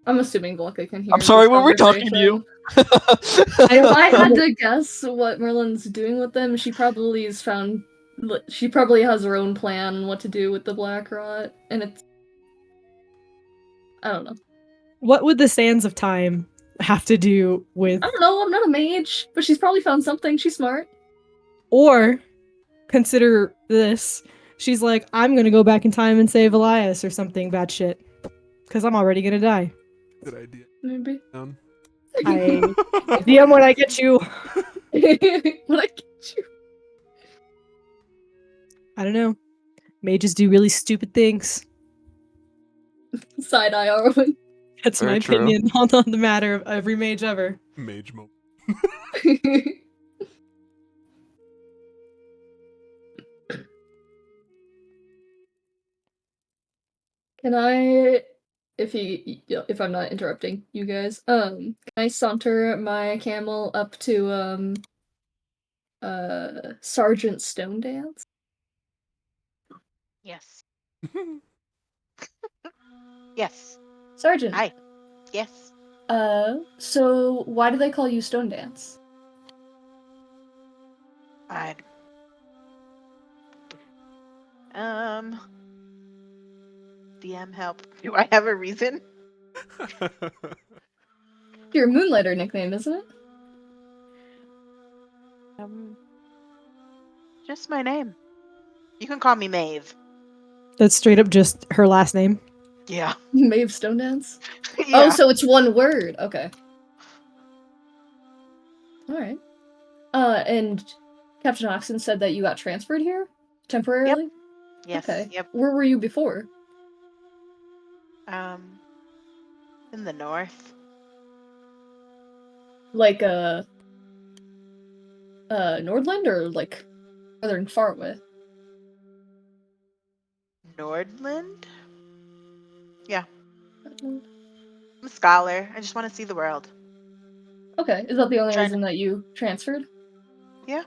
I'm assuming Volka can hear. I'm sorry, this were we talking to you? conversation. If I had to guess what Merlin's doing with them, she probably has found. She probably has her own plan on what to do with the black rot, and it's. I don't know. What would the sands of time have to do with, I don't know. I'm not a mage, but she's probably found something. She's smart. or consider this? She's like, I'm gonna go back in time and save Elias or something bad shit, because I'm already gonna die. Good idea. Maybe. I DM when I get you. When I get you. I don't know. Mages do really stupid things. Side eye Arwen. That's Very my true. opinion on the matter of every mage ever. Mage mode. Can I, if I'm not interrupting you guys, can I saunter my camel up to Sergeant Stone Dance? Yes. Yes. Sergeant. Hi. Yes. So why do they call you Stone Dance? I. DM help. Do I have a reason? Your Moonlighter nickname, isn't it? Just my name. You can call me Maeve. That's straight up just her last name. Yeah. Maeve Stone Dance? Yeah. Oh, so it's one word. Okay. Alright. And Captain Oxen said that you got transferred here? Temporarily? Yes. Okay. Yep. Where were you before? In the north. Like, Nordland or, like, further and far away? Nordland? Yeah. I'm a scholar. I just want to see the world. Okay. Is that the only Trying reason that you transferred? Yeah.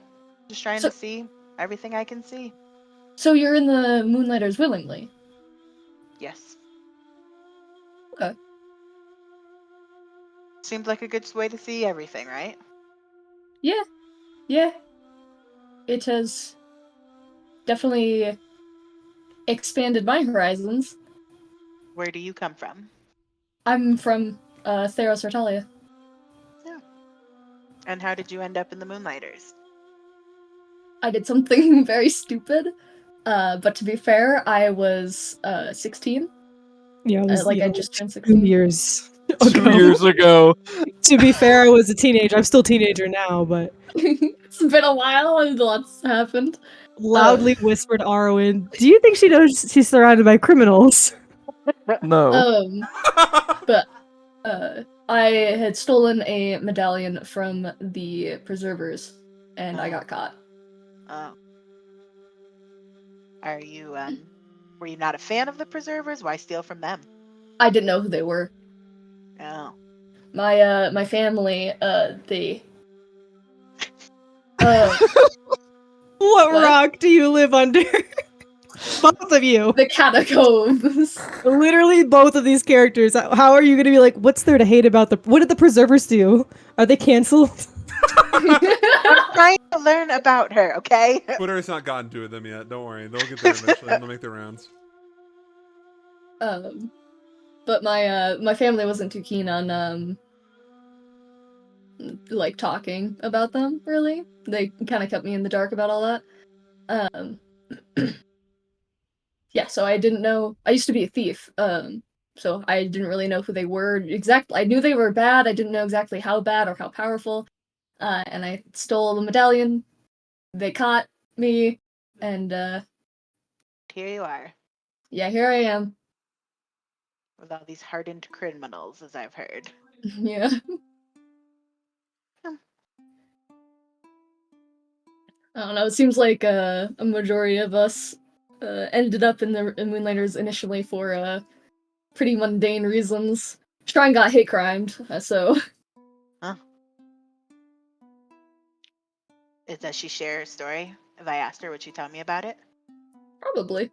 Just trying So- to see everything I can see. So you're in the Moonlighters willingly? Yes. Okay. Seems like a good way to see everything, right? Yeah. Yeah. It has definitely expanded my horizons. Where do you come from? I'm from, Theros Artalia. And how did you end up in the Moonlighters? I did something very stupid. But to be fair, I was 16. Yeah, it was Like, yeah, I it was just turned 2 16. years 2 ago. years ago. To be fair, I was a teenager. I'm still a teenager now, but It's been a while and lots happened. loudly whispered Arwen, "Do you think she knows she's surrounded by criminals?" No. But I had stolen a medallion from the preservers, and I got caught. Oh. Are you, were you not a fan of the preservers? Why steal from them? I didn't know who they were. Oh. My family, they uh What What? rock do you live under? Both of you. the catacombs. Literally both of these characters. How are you going to be like, what's there to hate about the... What did the preservers do? Are they canceled? I'm trying to learn about her, okay? Twitter has not gotten to them yet. Don't worry. They'll get there eventually. They'll make their rounds. But my family wasn't too keen on like talking about them, really. They kind of kept me in the dark about all that. Yeah, so I didn't know. I used to be a thief, so I didn't really know who they were exactly. I knew they were bad. I didn't know exactly how bad or how powerful. And I stole the medallion. They caught me, and Here you are, yeah, here I am. with all these hardened criminals, as I've heard. Yeah. I don't know. It seems like a majority of us ended up in the Moonlighters initially for pretty mundane reasons. Shrine got hate crimed, so Does she share her story? If I asked her, would she tell me about it? probably.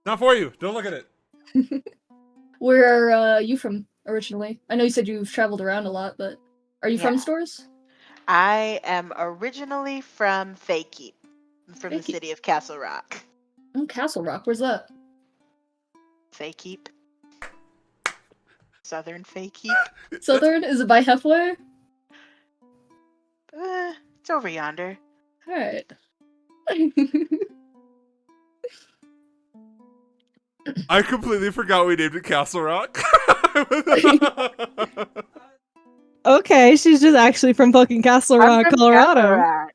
Not for you. Don't look at it. Where are you from originally? I know you said you've traveled around a lot, but are you from Yeah. Stores? I am originally from Faykeep, from the Faykeep. city of Castle Rock. Oh, Castle Rock. Where's that? Faykeep. Southern Faykeep. Southern? Is it by Hefway? It's over yonder. Alright. I completely forgot we named it Castle Rock. Okay, she's just actually from fucking Castle I'm Rock, from Colorado.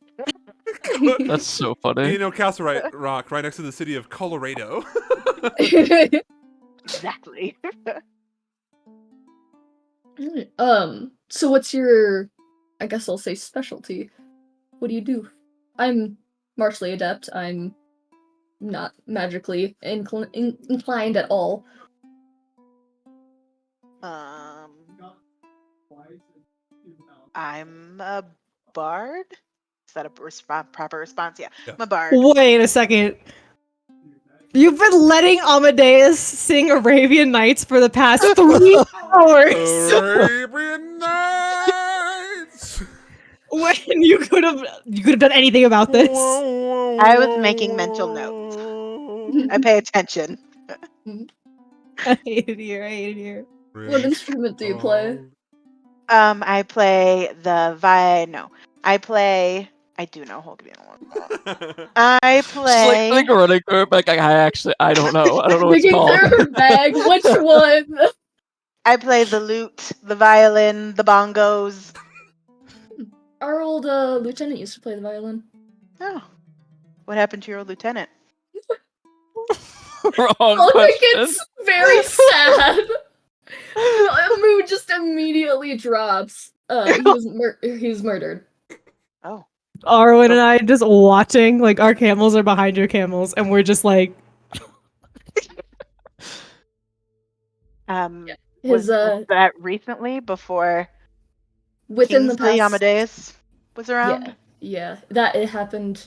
Castle Rock. That's so funny. You know, Castle Rock, right next to the city of Colorado. Exactly. So what's your, I guess I'll say, specialty? What do you do? I'm martially adept. I'm not magically inclined at all. I'm a bard. Is that a proper response? Yeah, Yeah. I'm a bard. Wait a second. You've been letting Amadeus sing Arabian Nights for the past 3 hours. Arabian Nights. When you could have done anything about this. I was making mental notes. I pay attention. I hate it here. I hate it here. What instrument do you play? I play the no. I do know. Hold on. I She's play. like running through it, like I don't know. I don't know what it's Digging called. through her bag. Which one? I play the lute, the violin, the bongos. Our old lieutenant used to play the violin. Oh, what happened to your old lieutenant? Wrong Ulrich question. gets very sad. The mood just immediately drops. He was murdered. Oh, Arwen and I just watching, like our camels are behind your camels, and we're just like, um, His was that recently before within the Kingsley past. Amadeus was around? Yeah. That it happened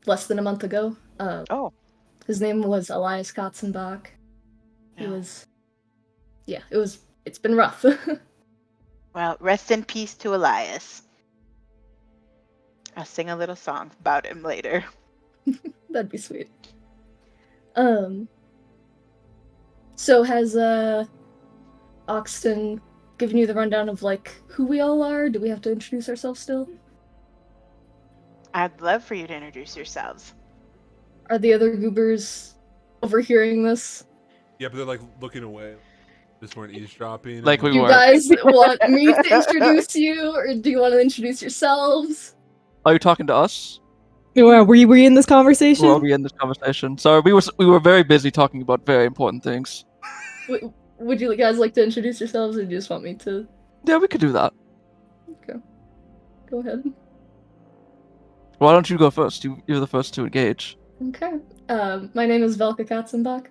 less than a month ago. Oh, His name was Elias Katzenbach. He Yeah. was. Yeah, it's been rough. well, rest in peace to Elias. I'll sing a little song about him later. That'd be sweet. So has Oxton given you the rundown of like who we all are? Do we have to introduce ourselves still? I'd love for you to introduce yourselves. Are the other goobers overhearing this? Yeah, but they're like looking away. Just weren't eavesdropping. Like we You were. guys want me to introduce you, or do you want to introduce yourselves? Are you talking to us? were you in this We're conversation? already in this conversation. Sorry, we were very busy talking about very important things. Would you guys like to introduce yourselves, or do you just want me to? Yeah, we could do that. Okay, go ahead. Why don't you go first? You're the first to engage. Okay. My name is Velka Katzenbach.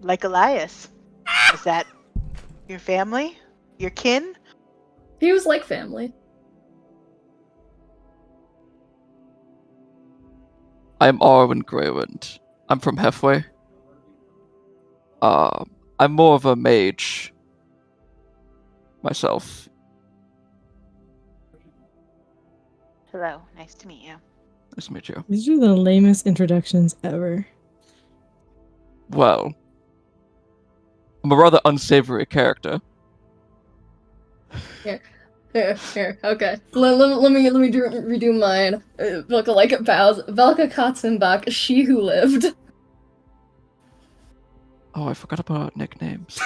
Like Elias. Is that your family? Your kin? He was like family. I'm Arwen Greywind. I'm from Hefway. I'm more of a mage myself. Hello, nice to meet you. Nice to meet you. These are the lamest introductions ever. Well, I'm a rather unsavory character. Here, okay. Let me redo mine. Velka like it bows. Velka Katzenbach, she who lived. Oh, I forgot about nicknames.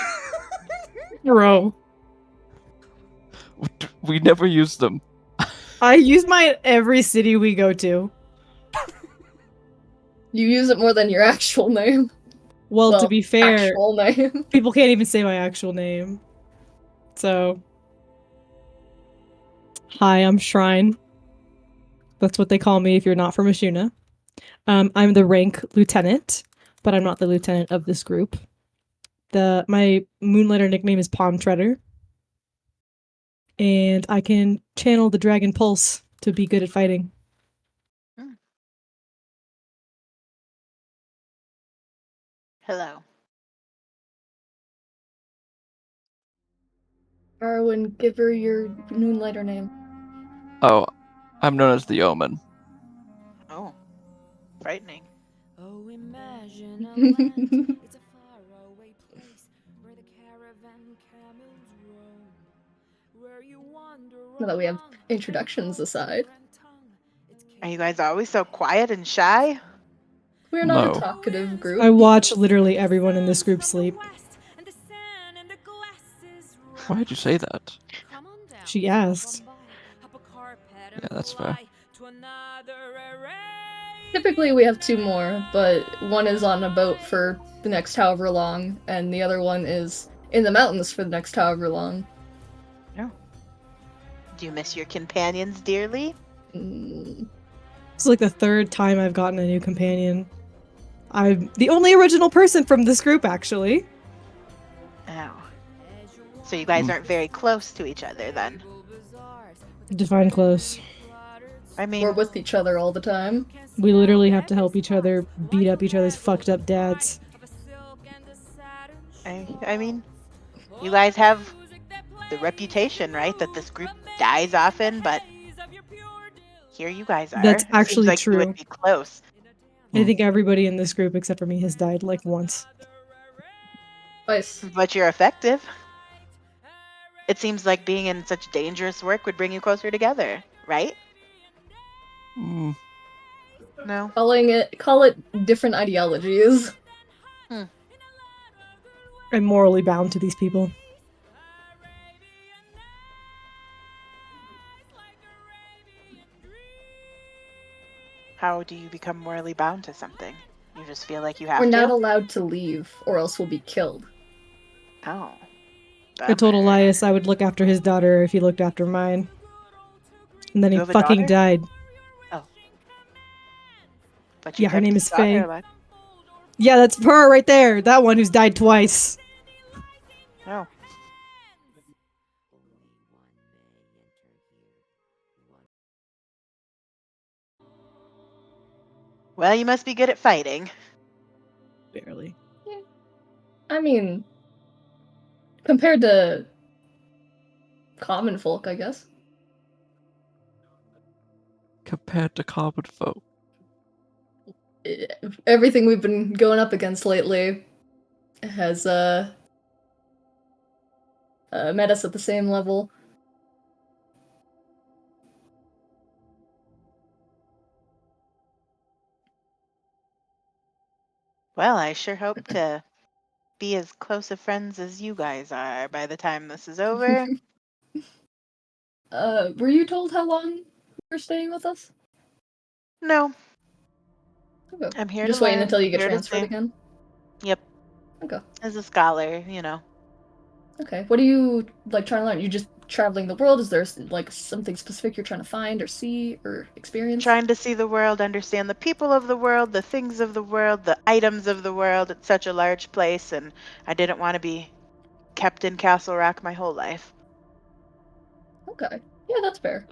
Bro. We never used them. I use mine every city we go to. You use it more than your actual name. Well, to be fair, actual name. people can't even say my actual name. So, hi, I'm Shrine. That's what they call me if you're not from Ashuna. I'm the rank lieutenant, but I'm not the lieutenant of this group. My Moonlighter nickname is Palm Treader. And I can channel the Dragon Pulse to be good at fighting. Hello. Arwen, give her your Moonlighter name. Oh, I'm known as the Omen. Oh, frightening. Oh, imagine a land. It's a faraway place where the caravan camels roam. Where you wander Now that we have along introductions aside. Are you guys always so quiet and shy? We're not No. a talkative group. I watch literally everyone in this group sleep. Why did you say that? She asked. Yeah, that's fair. Typically we have two more, but one is on a boat for the next however long, and the other one is in the mountains for the next however long. Do you miss your companions dearly? It's like the third time I've gotten a new companion. I'm the only original person from this group, actually. Oh. So you guys aren't very close to each other then? Define close. I mean, We're with each other all the time. We literally have to help each other beat up each other's fucked up dads. I mean, you guys have the reputation, right, that this group dies often, but here you guys are. That's It actually seems like true. You would be close. I think everybody in this group except for me has died like once. Nice. But you're effective. It seems like being in such dangerous work would bring you closer together, right? Mm, No. Call it different ideologies. I'm morally bound to these people. How do you become morally bound to something? You just feel like you have We're not to? allowed to leave, or else we'll be killed. Oh. I told bummer. Elias I would look after his daughter if he looked after mine. And then You he have a fucking daughter? died. Oh. But you Yeah, her kept name his is daughter Faye. alive. Yeah, that's her right there. That one who's died twice. Oh. Well, you must be good at fighting. Barely. I mean, compared to common folk, I guess. compared to common folk. Everything we've been going up against lately has met us at the same level. Well, I sure hope to be as close of friends as you guys are by the time this is over. Were you told how long you were staying with us? No, Okay. I'm here Just to waiting learn. until you get Here to transferred see. again? Yep, Okay. as a scholar, you know. Okay. What are you like trying to learn? You just traveling the world? Is there like something specific you're trying to find or see or experience? Trying to see the world, understand the people of the world, the things of the world, the items of the world. It's such a large place, and I didn't want to be kept in Castle Rock my whole life. Okay. Yeah, that's fair.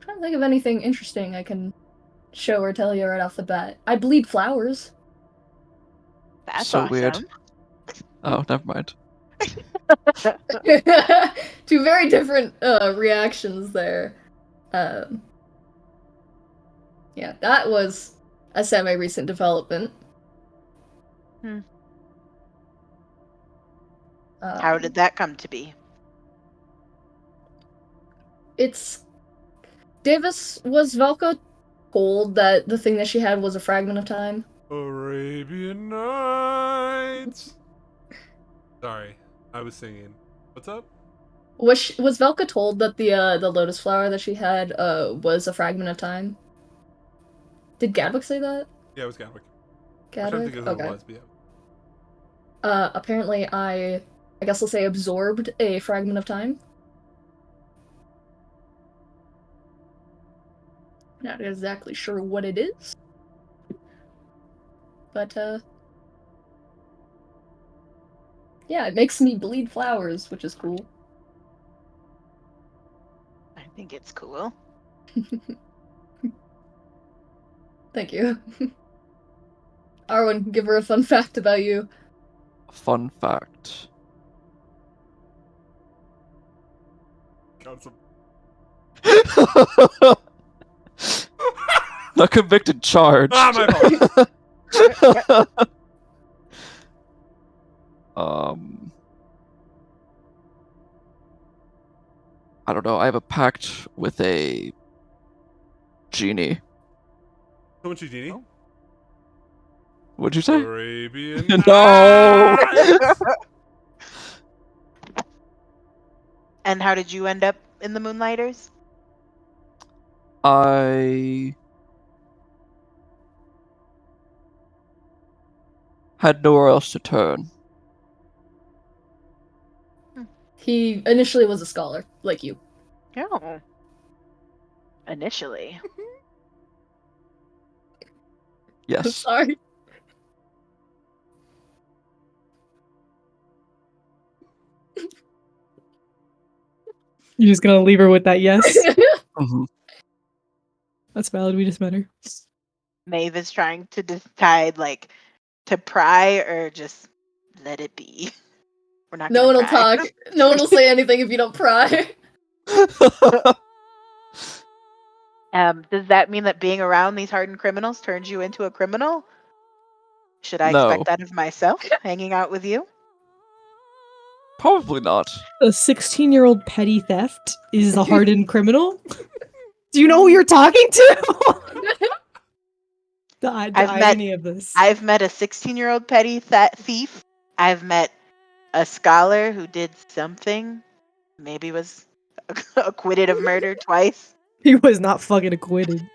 Trying to think of anything interesting I can show or tell you right off the bat. I bleed flowers. That's So weird. awesome. Oh, never mind. Two very different reactions there. Um, yeah, that was a semi-recent development. Hmm. Um, How did that come to be? It's Davis, was Velka told that the thing that she had was a fragment of time? Arabian Nights. Sorry, I was singing. What's up? Was Velka told that the lotus flower that she had was a fragment of time? Did Gadwick say that? Yeah, it was Gatwick. I'm trying to Gadwick? think of who Okay. it was, but yeah. Apparently I guess I'll say absorbed a fragment of time. Not exactly sure what it is. But yeah, it makes me bleed flowers, which is cool. I think it's cool. Thank you. Arwen, give her a fun fact about you. Fun fact. Got some. Not convicted, charged. Ah, my fault. I don't know. I have a pact with a genie. Someone shoot Genie. Oh. What'd you say? Arabian No! Nights! And how did you end up in the Moonlighters? I had nowhere else to turn. He initially was a scholar, like you. Oh. Initially. Yes. Sorry. You're just gonna leave her with that yes? Mhm. That's valid. We just met her. Maeve is trying to decide, like, to pry or just let it be. We're not No gonna one will pry. talk. No one will say anything if you don't pry. Does that mean that being around these hardened criminals turns you into a criminal? Should I No. expect that of myself, hanging out with you? Probably not. A 16-year-old petty theft is a hardened criminal? Do you know who you're talking to? The irony of this. I've met a 16-year-old petty thief. I've met a scholar who did something, maybe was acquitted of murder twice. He was not fucking acquitted.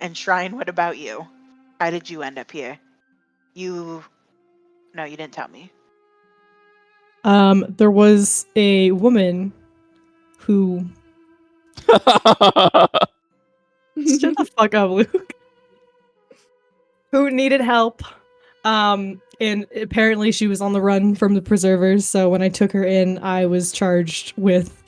And Shrine, what about you? How did you end up here? No, you didn't tell me. There was a woman who shut the fuck up, Luke. Who needed help. And apparently she was on the run from the preservers, so when I took her in, I was charged with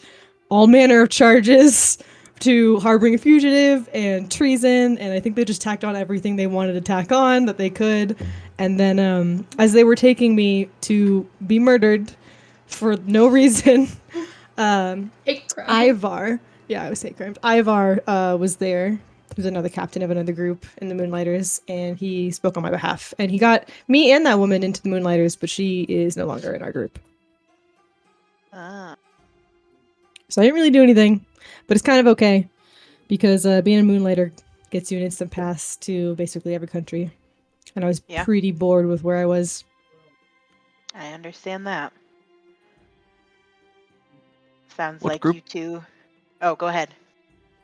all manner of charges to harboring a fugitive and treason, and I think they just tacked on everything they wanted to tack on that they could. And then as they were taking me to be murdered for no reason, Hate crime. Ivar, yeah, I was hate crimes. Ivar was there. He was another captain of another group in the Moonlighters, and he spoke on my behalf. And he got me and that woman into the Moonlighters, but she is no longer in our group. Ah. So I didn't really do anything, but it's kind of okay because being a Moonlighter gets you an instant pass to basically every country. And I was pretty bored with where I was. I understand that. Sounds What like group? you two. Oh, go ahead.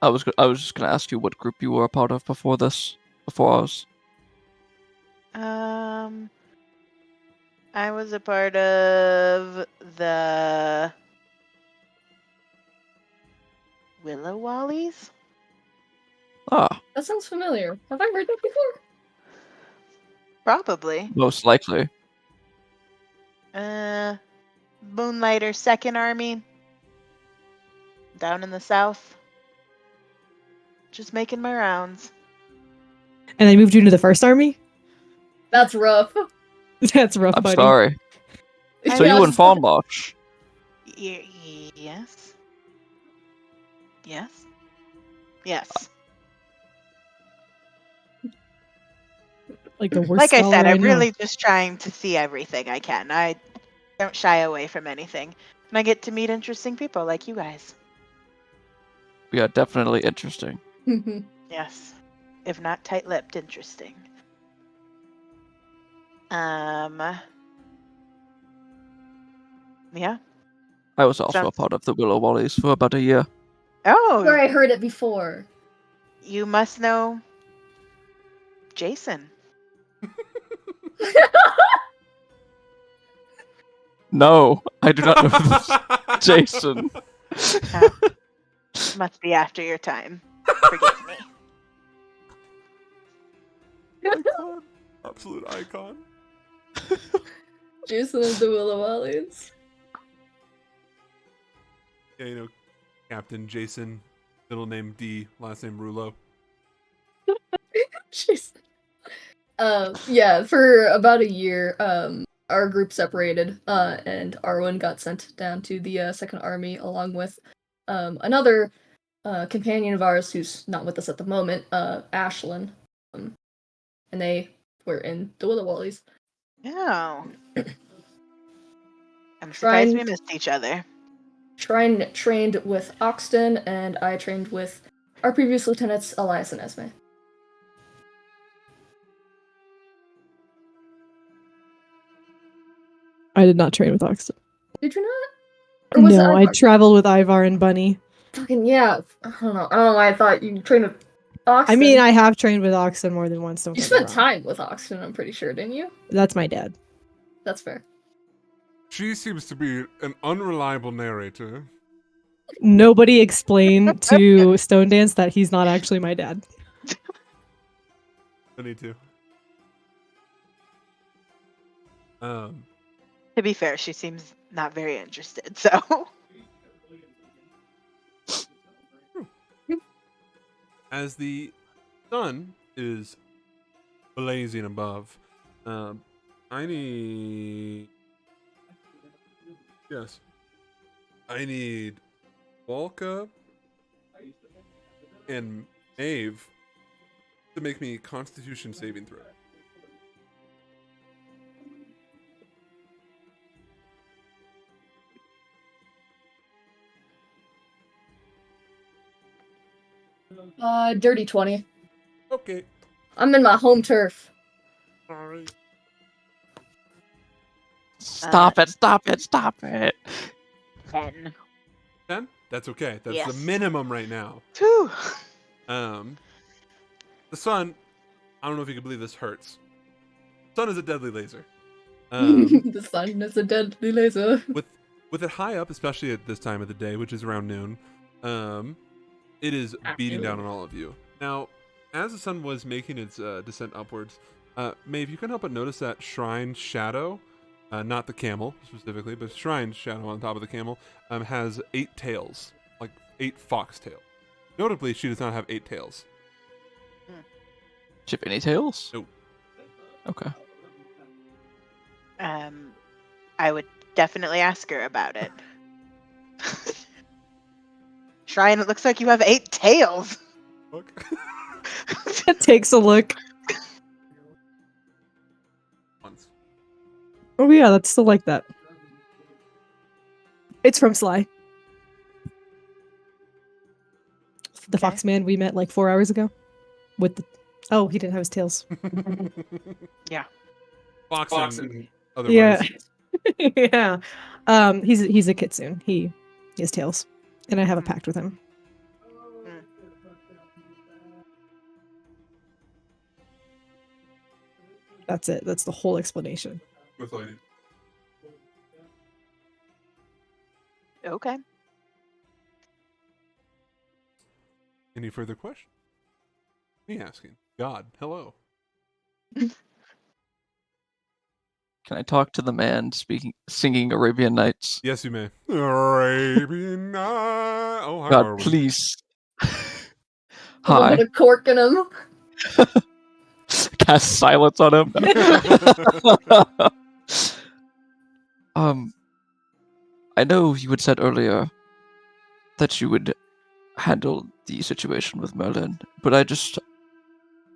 I was just gonna ask you what group you were a part of before ours. I was a part of the Willow Wallies. Ah, That sounds familiar. Have I heard that before? Probably. most likely. Moonlighter Second Army. Down in the south. Just making my rounds. And they moved you into the first army? That's rough. That's rough, I'm buddy. sorry. So you were in Fawn March. Yes. Yes. Yes. Like the worst Like I scholar said, I'm know. really just trying to see everything I can. I don't shy away from anything. And I get to meet interesting people like you guys. We are definitely interesting. Yes. If not tight-lipped, interesting. Yeah. I was also a part of the Willow Wallies for about a year. Oh, Where I heard it before. you must know Jason. No, I do not know Jason. Must be after your time. Forgive me. Icon. Absolute icon. Jason of the Willow Wallies. Yeah, you know, Captain Jason, middle name D, last name Rulo. Jeez. Yeah, for about a year, our group separated, and Arwen got sent down to the Second Army along with another companion of ours who's not with us at the moment, Ashlyn. And they were in the Willow Wallies. Oh. I'm surprised we Shrine- missed each other. Shrine trained with Oxton, and I trained with our previous lieutenants, Elias and Esme. I did not train with Oxton. Did you not? Or was it No, I Ivar? traveled with Ivar and Bunny. Fucking yeah. I don't know why I thought you trained with Oxton. I mean, I have trained with Oxton more than once. Don't You get me spent wrong. time with Oxton, I'm pretty sure, didn't you? That's my dad. That's fair. She seems to be an unreliable narrator. Nobody explained to Stone Dance that he's not actually my dad. I need to. To be fair, she seems not very interested, so. As the sun is blazing above. I need. Yes. I need Volka and Maeve to make me Constitution saving throw. Dirty 20. Okay. I'm in my home turf. All right. Stop it! Stop it! Stop it! 10. 10? That's okay. That's the Yes. minimum right now. Whew. The sun, I don't know if you can believe this hurts. Sun is a deadly laser. The sun is a deadly laser. With it high up, especially at this time of the day, which is around noon, it is beating down on all of you. Now, as the sun was making its descent upwards, Maeve, you can help but notice that shrine shadow, not the camel specifically, but shrine shadow on top of the camel, has 8 tails, like 8 fox tails. Notably, she does not have 8 tails. Do you have any tails? No. Okay. I would definitely ask her about it. Shrine, it looks like you have 8 tails. Look. It takes a look. Once. Oh yeah, that's still like that. It's from Sly. The Okay. fox man we met like 4 hours ago. With the Oh, he didn't have his tails. Yeah. Fox and otherwise. Yeah. Yeah. He's a kitsune. He has tails. And I have a pact with him. Mm. That's it. That's the whole explanation. With lighting. Okay. Any further questions? Me asking. God, hello. Can I talk to the man singing Arabian Nights? Yes, you may. Arabian Night. Oh, hi, God, Arwen. please. Someone Hi. put a cork in him. Cast silence on him. I know you had said earlier that you would handle the situation with Merlin, but I just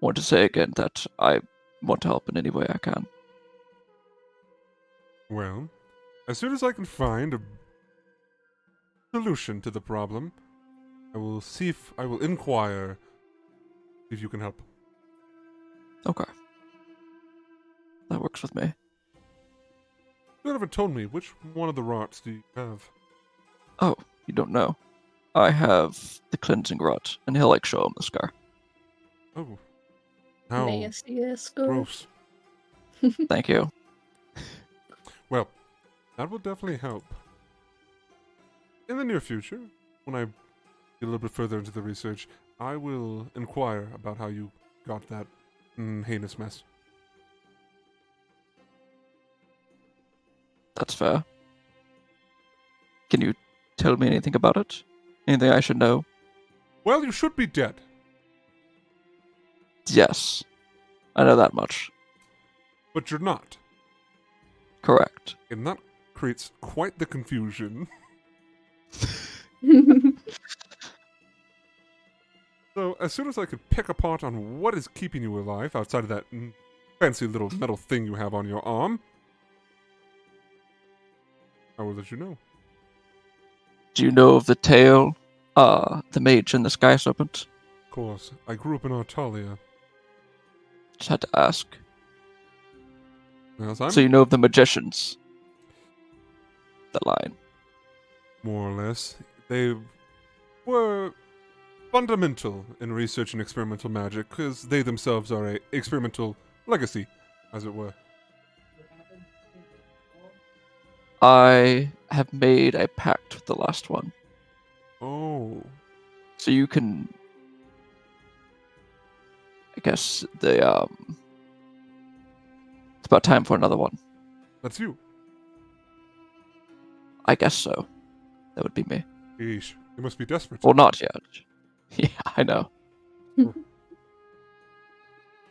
want to say again that I want to help in any way I can. Well, as soon as I can find a solution to the problem, I will see if I will inquire if you can help. Okay. That works with me. You haven't told me which one of the rots do you have. Oh, you don't know. I have the cleansing rot, and he'll show him the scar. Oh, how Nasty ass girl. gross. Thank you. Well, that will definitely help. In the near future, when I get a little bit further into the research, I will inquire about how you got that heinous mess. That's fair. Can you tell me anything about it? Anything I should know? Well, you should be dead. Yes. I know that much. But you're not. Correct. And that creates quite the confusion. So, as soon as I could pick apart on what is keeping you alive outside of that fancy little metal thing you have on your arm, I will let you know. Do you know of the tale, the mage and the sky serpent? Of course, I grew up in Artalia. Just had to ask. As I'm So you know of the magicians? The line. more or less, they were fundamental in research and experimental magic, because they themselves are a experimental legacy, as it were. I have made a pact with the last one. Oh, So you can... I guess it's about time for another one. that's you. I guess so. That would be me. Eesh, you must be desperate. Well, not yet. Yeah, I know.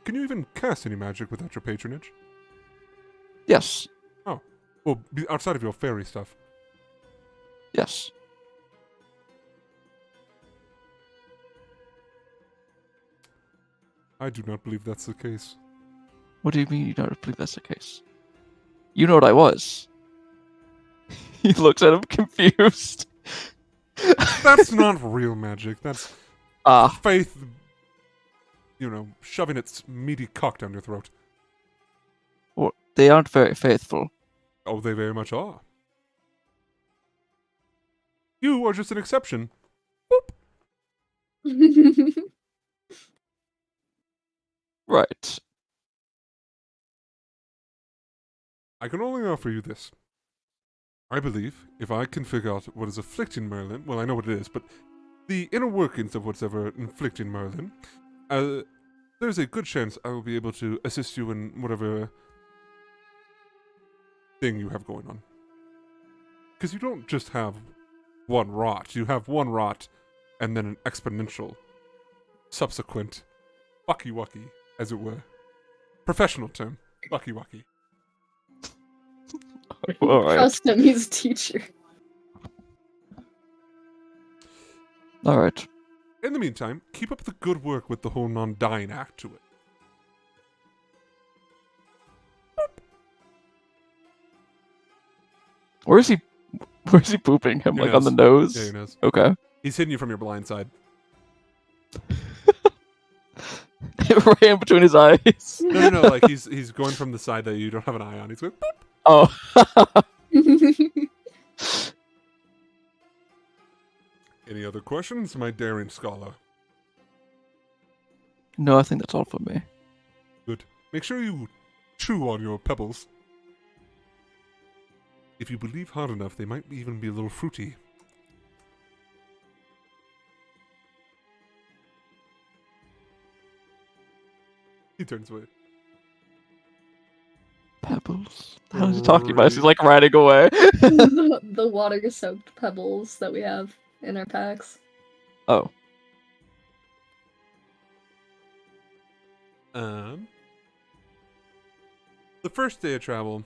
can you even cast any magic without your patronage? Yes. Well, outside of your fairy stuff. Yes. I do not believe that's the case. What do you mean you don't believe that's the case? You know what I was. He looks at him confused. That's not real magic. That's Ah, faith, shoving its meaty cock down your throat. well, they aren't very faithful. Oh, they very much are. You are just an exception. Right. I can only offer you this. I believe if I can figure out what is afflicting Merlin, well, I know what it is, but the inner workings of what's ever inflicting Merlin, there's a good chance I will be able to assist you in whatever thing you have going on. Because you don't just have one rot. You have one rot and then an exponential subsequent bucky-wucky, as it were. Professional term, bucky-wucky. Alright. Trust him, he's a teacher. Alright. In the meantime, keep up the good work with the whole non-dying act to it. Where's he pooping him? Your Like on the nose. nose? Yeah, your nose. Okay. He's hitting you from your blind side. Right in between his eyes. No, like he's going from the side that you don't have an eye on. He's going, boop. Oh. Any other questions, my daring scholar? No, I think that's all for me. Good. Make sure you chew on your pebbles. If you believe hard enough, they might even be a little fruity. He turns away. Pebbles. What the hell is he talking about? She's like riding away. The water-soaked pebbles that we have in our packs. Oh. The first day of travel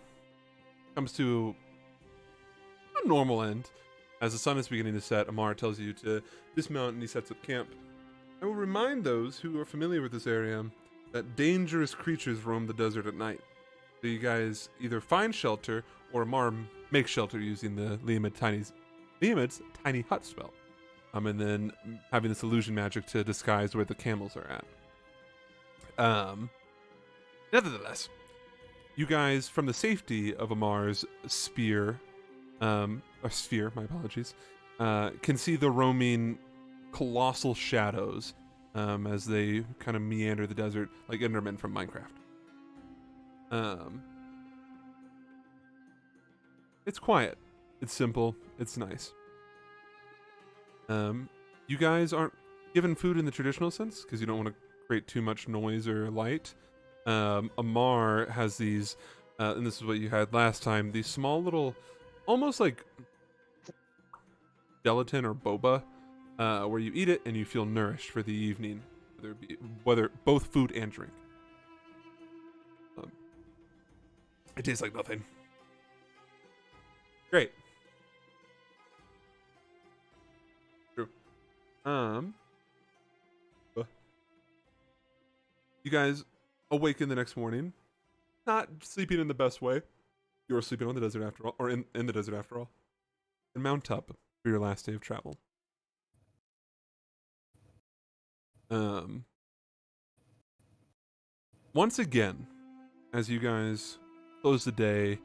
comes to a normal end. As the sun is beginning to set, Amar tells you to dismount and he sets up camp. I will remind those who are familiar with this area that dangerous creatures roam the desert at night. So you guys either find shelter or Amar makes shelter using the Liamid's tiny hut spell. And then having this illusion magic to disguise where the camels are at. Nevertheless, you guys, from the safety of Amar's sphere, my apologies, can see the roaming colossal shadows as they kind of meander the desert like Endermen from Minecraft. It's quiet. It's simple. It's nice. You guys aren't given food in the traditional sense because you don't want to create too much noise or light. Amar has these, and this is what you had last time, these small little, almost like gelatin or boba, where you eat it and you feel nourished for the evening, whether both food and drink. It tastes like nothing. Great. True. You guys awaken the next morning, not sleeping in the best way. You're sleeping on the desert after all, or in the desert after all, and mount up for your last day of travel. Once again, as you guys close the day,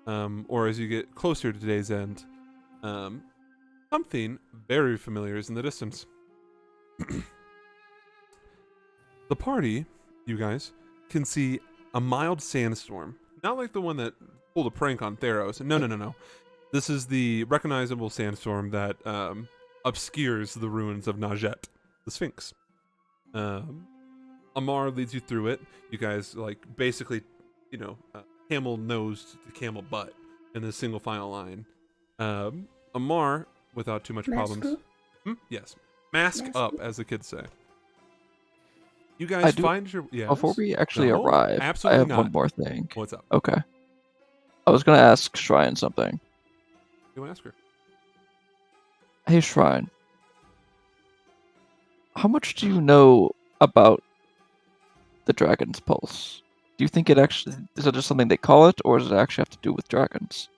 or as you get closer to today's end, something very familiar is in the distance. The party, you guys, can see a mild sandstorm. Not like the one that pulled a prank on Theros. No. This is the recognizable sandstorm that obscures the ruins of Najet, the Sphinx. Amar leads you through it. You guys, basically, camel nose to camel butt in this single file line. Amar, without too much problems. Yes. Mask up, as the kids say. You guys do- find your yes. Before we actually No, arrive, absolutely I have not. one more thing. What's up? Okay. I was gonna ask Shrine something. You ask her. Hey Shrine, how much do you know about the Dragon's Pulse? Do you think it actually is it just something they call it, or does it actually have to do with dragons?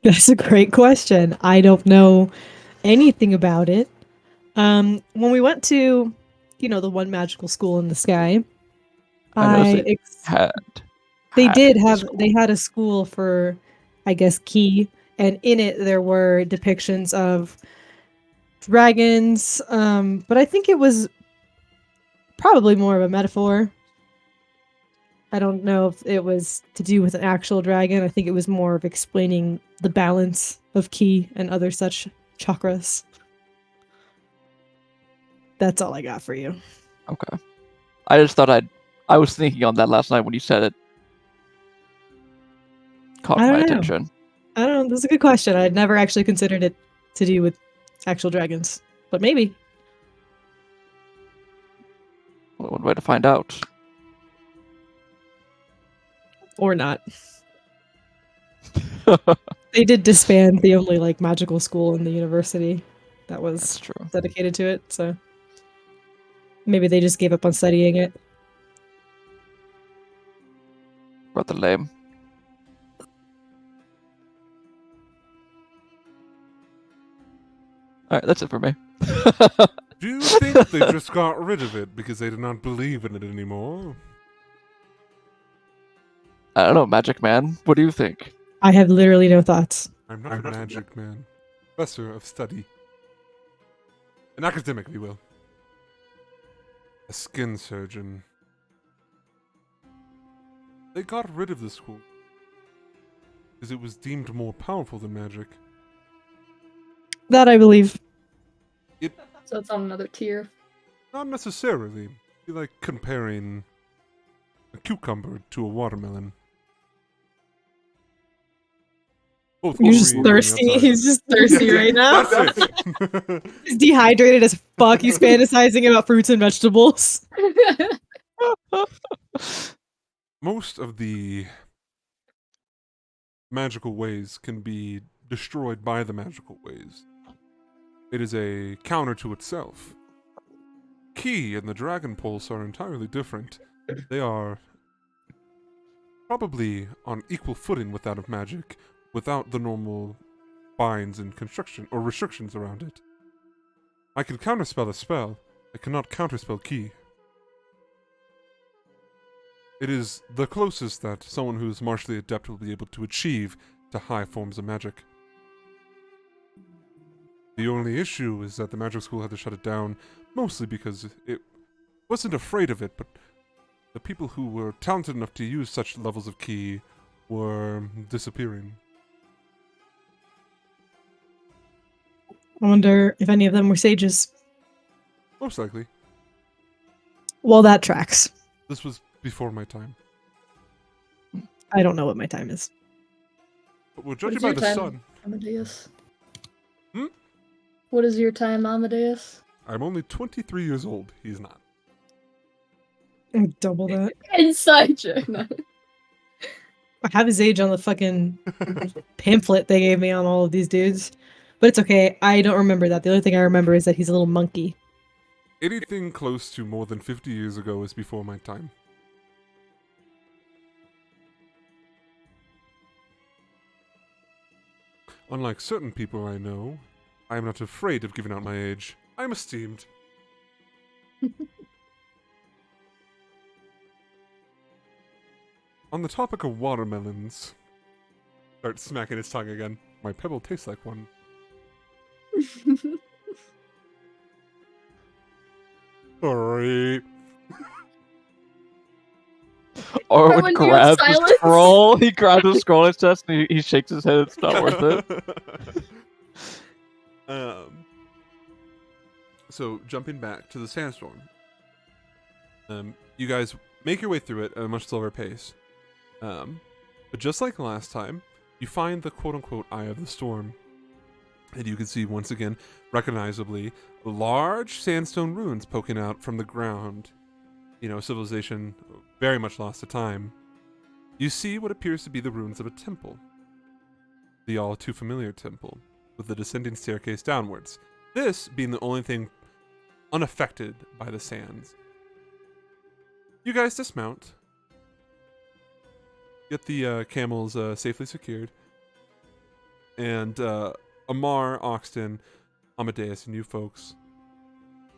That's a great question. I don't know anything about it. When we went to, the one magical school in the sky, I noticed Had they did a have school. they had a school for, I guess, key, and in it there were depictions of dragons. But I think it was probably more of a metaphor. I don't know if it was to do with an actual dragon. I think it was more of explaining the balance of ki and other such chakras. That's all I got for you. Okay. I just thought I was thinking on that last night when you said it. Caught I my don't know. attention. I don't know. That's a good question. I'd never actually considered it to do with actual dragons, but maybe. One way to find out. Or not. They did disband the only magical school in the university that That's was true. dedicated to it, so maybe they just gave up on studying it. Rather lame. Alright, that's it for me. Do you think they just got rid of it because they did not believe in it anymore? I don't know, Magic Man. What do you think? I have literally no thoughts. I'm not a magic man. Professor of study. An academic, if you will. A skin surgeon. They got rid of the school because it was deemed more powerful than magic. That I believe. So it's on another tier. Not necessarily. It'd be like comparing a cucumber to a watermelon. Both You're just green on the thirsty. outside. He's just thirsty Yeah, right now. That's it. He's dehydrated as fuck. He's fantasizing about fruits and vegetables. Most of the magical ways can be destroyed by the magical ways. It is a counter to itself. Ki and the Dragon Pulse are entirely different. They are probably on equal footing with that of magic, without the normal binds and construction or restrictions around it. I can counterspell a spell. I cannot counterspell Ki. It is the closest that someone who is martially adept will be able to achieve to high forms of magic. The only issue is that the magic school had to shut it down, mostly because it wasn't afraid of it, but the people who were talented enough to use such levels of Ki were disappearing. I wonder if any of them were sages. Most likely. Well, that tracks. This was before my time. I don't know what my time is. But we'll What judge is you by your the time, sun. Amadeus? Hmm? What is your time, Amadeus? I'm only 23 years old. He's not. Double that. Inside joke. No. I have his age on the fucking pamphlet they gave me on all of these dudes. But it's okay. I don't remember that. The only thing I remember is that he's a little monkey. Anything close to more than 50 years ago is before my time. Unlike certain people I know, I am not afraid of giving out my age. I am esteemed. On the topic of watermelons, start smacking his tongue again. My pebble tastes like one. Sorry. Or Rowan, would do you have grab the silence? scroll. He grabs the scroll in his chest and he shakes his head. It's not worth it. So jumping back to the sandstorm, you guys make your way through it at a much slower pace. But just like last time, you find the quote-unquote eye of the storm. And you can see once again, recognizably, large sandstone ruins poking out from the ground. You know, civilization very much lost to time. You see what appears to be the ruins of a temple. The all too familiar temple, with the descending staircase downwards. This being the only thing unaffected by the sands. You guys dismount. Get the camels safely secured. And Amar, Oxton, Amadeus, and you folks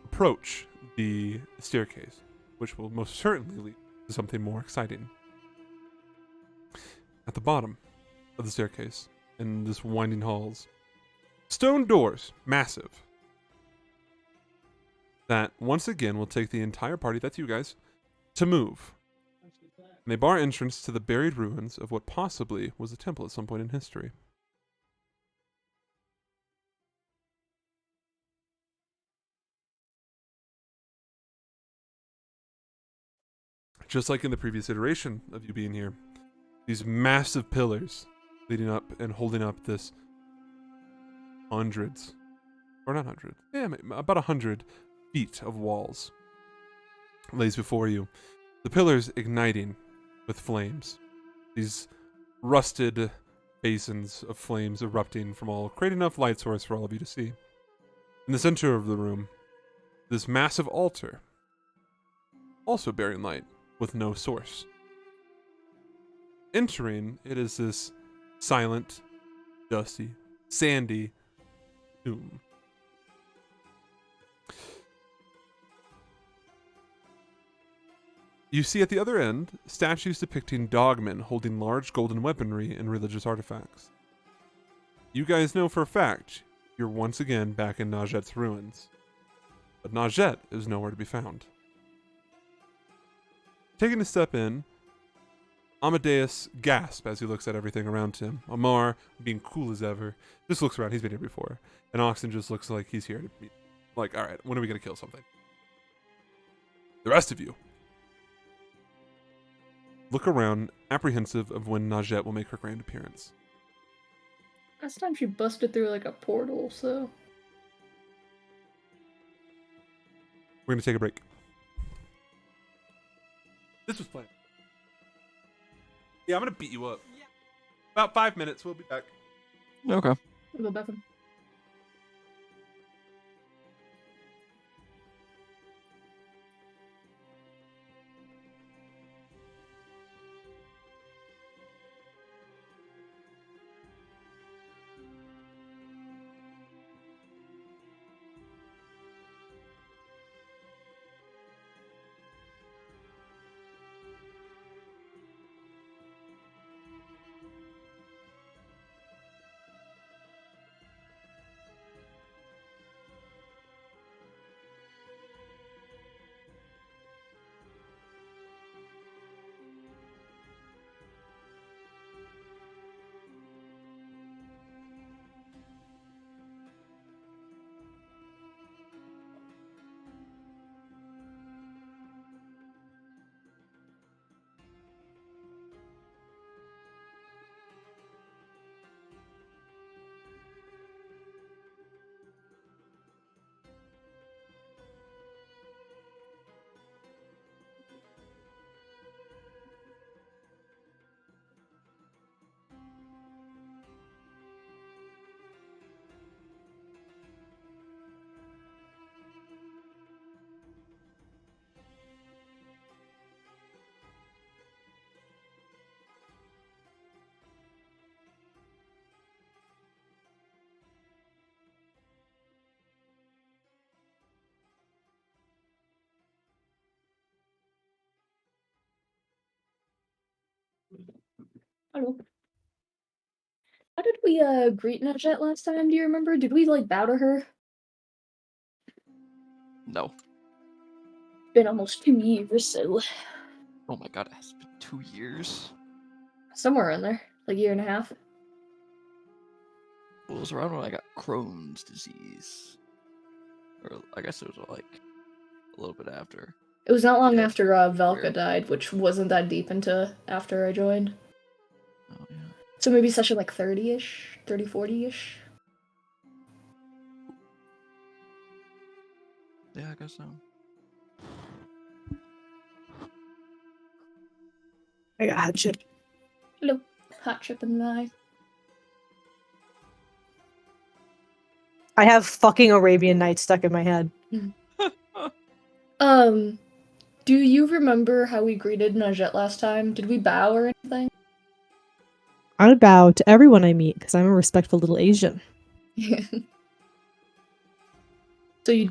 approach the staircase, which will most certainly lead to something more exciting. At the bottom of the staircase, in this winding halls, stone doors, massive, that once again will take the entire party, that's you guys, to move. And they bar entrance to the buried ruins of what possibly was a temple at some point in history. Just like in the previous iteration of you being here, these massive pillars leading up and holding up this hundreds, or not hundreds, yeah, about 100 feet of walls lays before you. The pillars igniting with flames. These rusted basins of flames erupting from all, creating enough light source for all of you to see. In the center of the room, this massive altar, also bearing light, with no source. Entering, it is this silent, dusty, sandy tomb. You see at the other end statues depicting dogmen holding large golden weaponry and religious artifacts. You guys know for a fact you're once again back in Najet's ruins, but Najet is nowhere to be found. Taking a step in, Amadeus gasps as he looks at everything around him. Amar, being cool as ever, just looks around. He's been here before. And Oxen just looks like he's here to be like, all right, when are we going to kill something? The rest of you look around, apprehensive of when Najet will make her grand appearance. Last time she busted through like a portal, so. We're going to take a break. This was planned. Yeah, I'm going to beat you up. About 5 minutes, we'll be back. Okay. We'll go back in. Hello. How did we greet Najet last time? Do you remember? Did we like bow to her? No. Been almost 2 years, so Oh my god, it has been 2 years. somewhere in there, like 1.5 years. Well, it was around when I got Crohn's disease. Or I guess it was like a little bit after. It was not long Yeah, after Velka weird. died, which wasn't that deep into after I joined. Oh yeah. So maybe session like 30-ish, 30, 40-ish. Yeah, I guess so. I got hot chip. Hello, hot chip in the eye. I have fucking Arabian Nights stuck in my head. Do you remember how we greeted Najette last time? Did we bow or anything? I would bow to everyone I meet because I'm a respectful little Asian. So you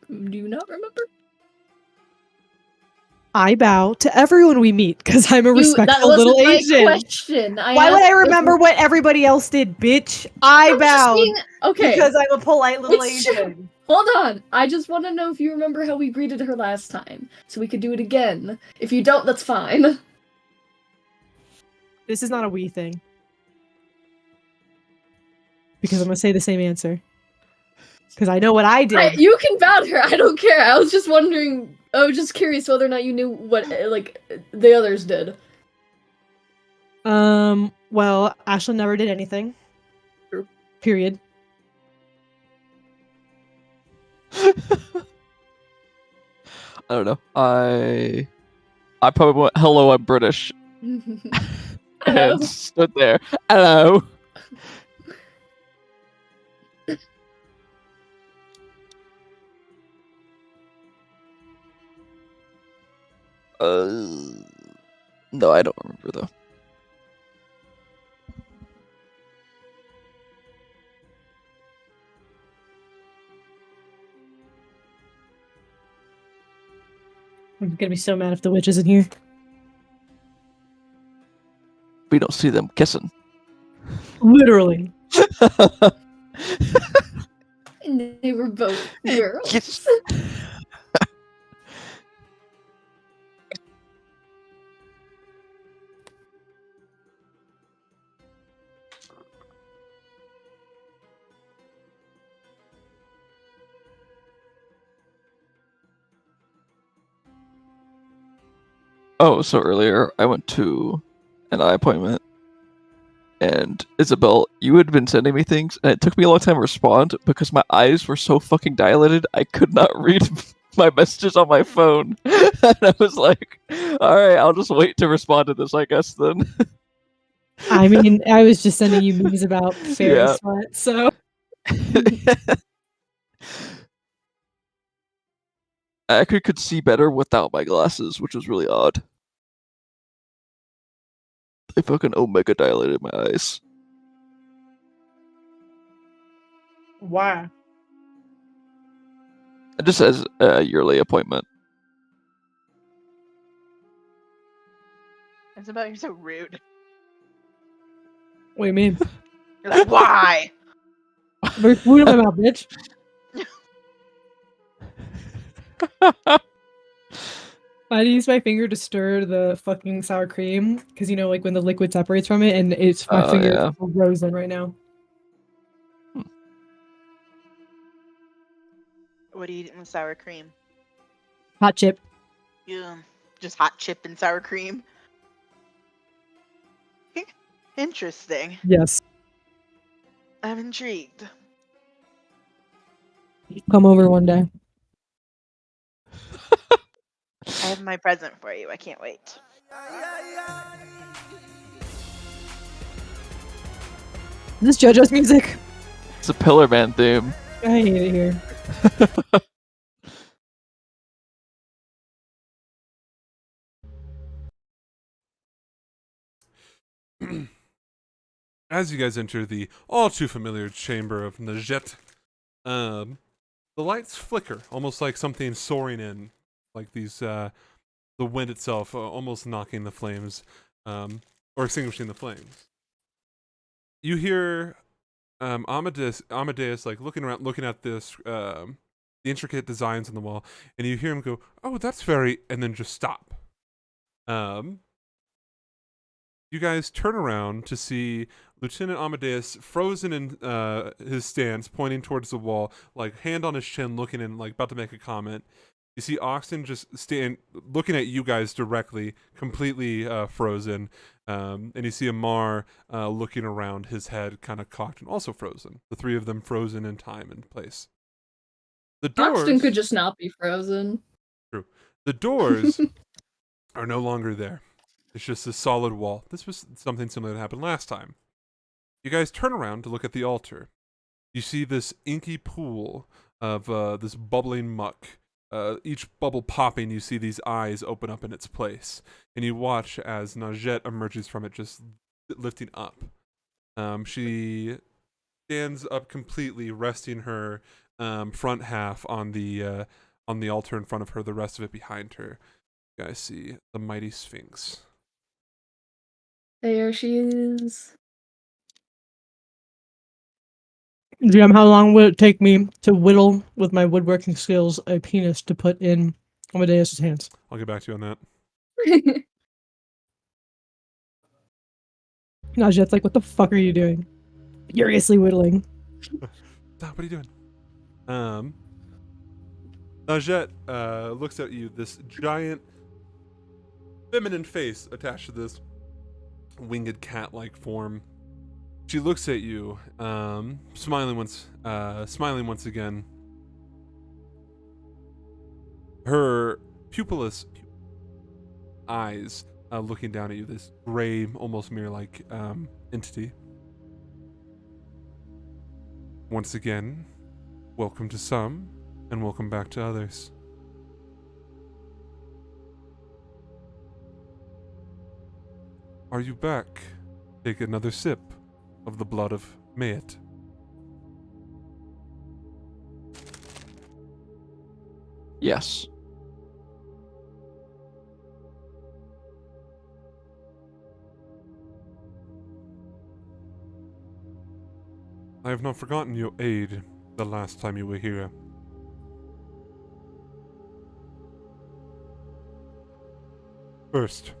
do you not remember? I bow to everyone we meet because I'm a That respectful wasn't little my Asian. question. Why would I remember what everybody else did, bitch? I I'm just bowed being okay. because I'm a polite little It's Asian. Hold on. I just want to know if you remember how we greeted her last time, so we could do it again. If you don't, that's fine. This is not a we thing. Because I'm gonna say the same answer. Because I know what I did. You can bow to her. I don't care. I was just wondering. I was just curious whether or not you knew what like the others did. Well, Ashlyn never did anything. True. Period. I don't know. I probably went, hello, I'm British. Hello. And stood there. Hello. No, I don't remember though. I'm gonna be so mad if the witch isn't here. We don't see them kissing. Literally. And they were both girls. Yes. Oh, so earlier I went to an eye appointment, and Isabel, you had been sending me things, and it took me a long time to respond because my eyes were so fucking dilated I could not read my messages on my phone. And I was like, alright, I'll just wait to respond to this, I guess, then. I mean, I was just sending you memes about fairy Yeah. sweat, so I could see better without my glasses, which was really odd. They fucking omega dilated my eyes. wow. It just says yearly appointment. It's about you're so rude. What do you mean? You're like, why? There's food in my mouth, bitch. I use my finger to stir the fucking sour cream because you know, like when the liquid separates from it, and it's my finger Yeah. is frozen right now. What do you eat with sour cream? Hot chip. Yeah, just hot chip and sour cream. Interesting. Yes. I'm intrigued. Come over one day. I have my present for you. I can't wait. Is this JoJo's music? It's a Pillar Man theme. I hate it here. As you guys enter the all too familiar chamber of Najette, the lights flicker, almost like something soaring in, like these, the wind itself, almost knocking the flames, or extinguishing the flames. You hear Amadeus like looking around, looking at this, the intricate designs on the wall, and you hear him go, "Oh, that's very," and then just stop. You guys turn around to see Lieutenant Amadeus frozen in his stance, pointing towards the wall, like hand on his chin, looking in, like about to make a comment. You see Oxton just looking at you guys directly, completely frozen, and you see Amar looking around, his head kind of cocked and also frozen. The three of them frozen in time and place. The Paxton doors. could just not be frozen. True. The doors are no longer there. It's just a solid wall. This was something similar that happened last time. You guys turn around to look at the altar. You see this inky pool of this bubbling muck. Each bubble popping, you see these eyes open up in its place. And you watch as Najette emerges from it, just lifting up. She stands up completely, resting her front half on the altar in front of her, the rest of it behind her. You guys see the mighty Sphinx. There she is. GM, how long would it take me to whittle with my woodworking skills a penis to put in Amadeus' hands? I'll get back to you on that. Najette's like, what the fuck are you doing? Furiously whittling. Stop, what are you doing? Najette looks at you, this giant feminine face attached to this winged cat-like form. She looks at you, smiling once again. Her pupilless eyes looking down at you, this gray, almost mirror-like entity. Once again, welcome to some, and welcome back to others. Are you back? Take another sip of the blood of Mayet. Yes. I have not forgotten your aid the last time you were here. First,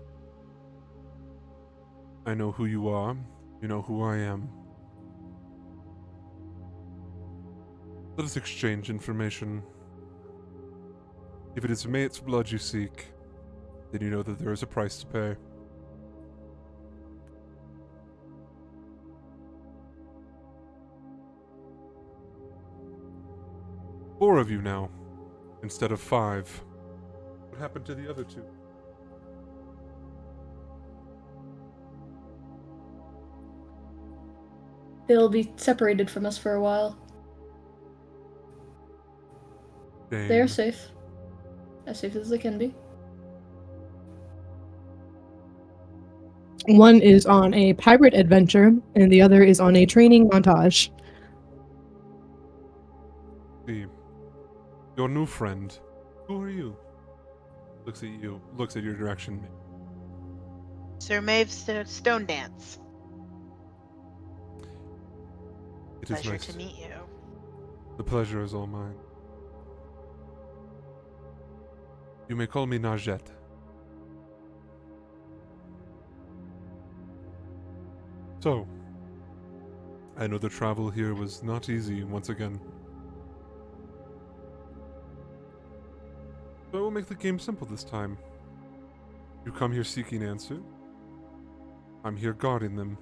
I know who you are. You know who I am. Let us exchange information. If it is Mayet's blood you seek, then you know that there is a price to pay. Four of you now, instead of 5. What happened to the other 2? They'll be separated from us for a while. Shame. They're safe. As safe as they can be. One is on a pirate adventure, and the other is on a training montage. See, your new friend. Who are you? Looks at you. Looks at your direction. Sir Maeve Stone Dance. It is Pleasure nice. to meet you. The pleasure is all mine. You may call me Najette. So, I know the travel here was not easy once again. So I will make the game simple this time. You come here seeking answer. I'm here guarding them.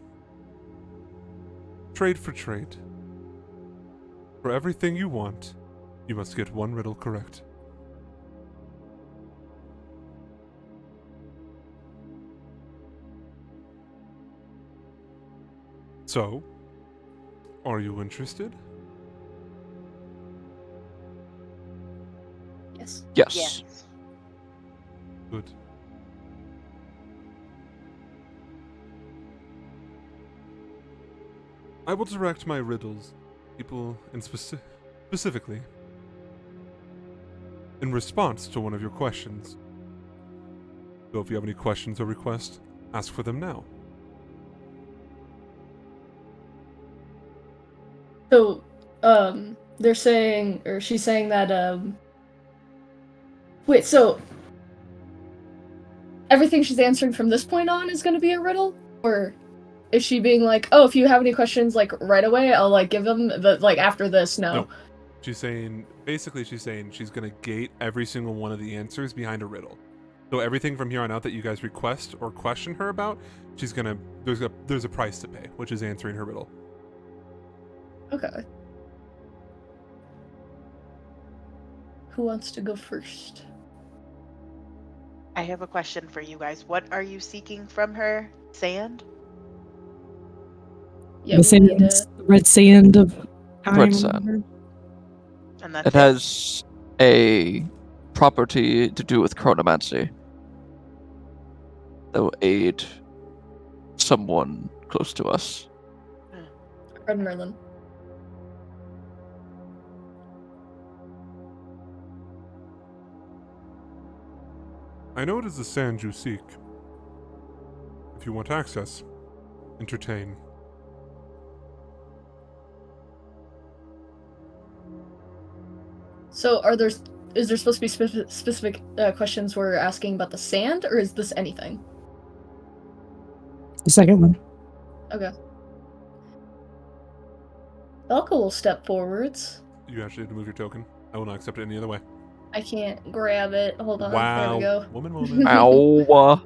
Trade for trade. For everything you want, you must get one riddle correct. So, are you interested? Yes. Yes. Yes. Good. I will direct my riddles, people in specifically, in response to one of your questions. So if you have any questions or requests, ask for them now. So, they're saying, or she's saying that, wait, so everything she's answering from this point on is gonna be a riddle? Or is she being like, oh, if you have any questions, like, right away, I'll, like, give them, but, like, after this, no. No. She's saying she's gonna gate every single one of the answers behind a riddle. So everything from here on out that you guys request or question her about, she's gonna, there's a price to pay, which is answering her riddle. Okay. Who wants to go first? I have a question for you guys. What are you seeking from her? Sand? Yeah, the we need sand, to. the red sand of time. Red or sand. whatever. And that's It has a property to do with chronomancy that will aid someone close to us. Red Merlin. I know it is the sand you seek. If you want access, entertain. So, is there supposed to be specific questions we're asking about the sand, or is this anything? The second one. Okay. Elka will step forwards. You actually have to move your token. I will not accept it any other way. I can't grab it. Hold on. Wow. There we go. Woman, woman. Ow.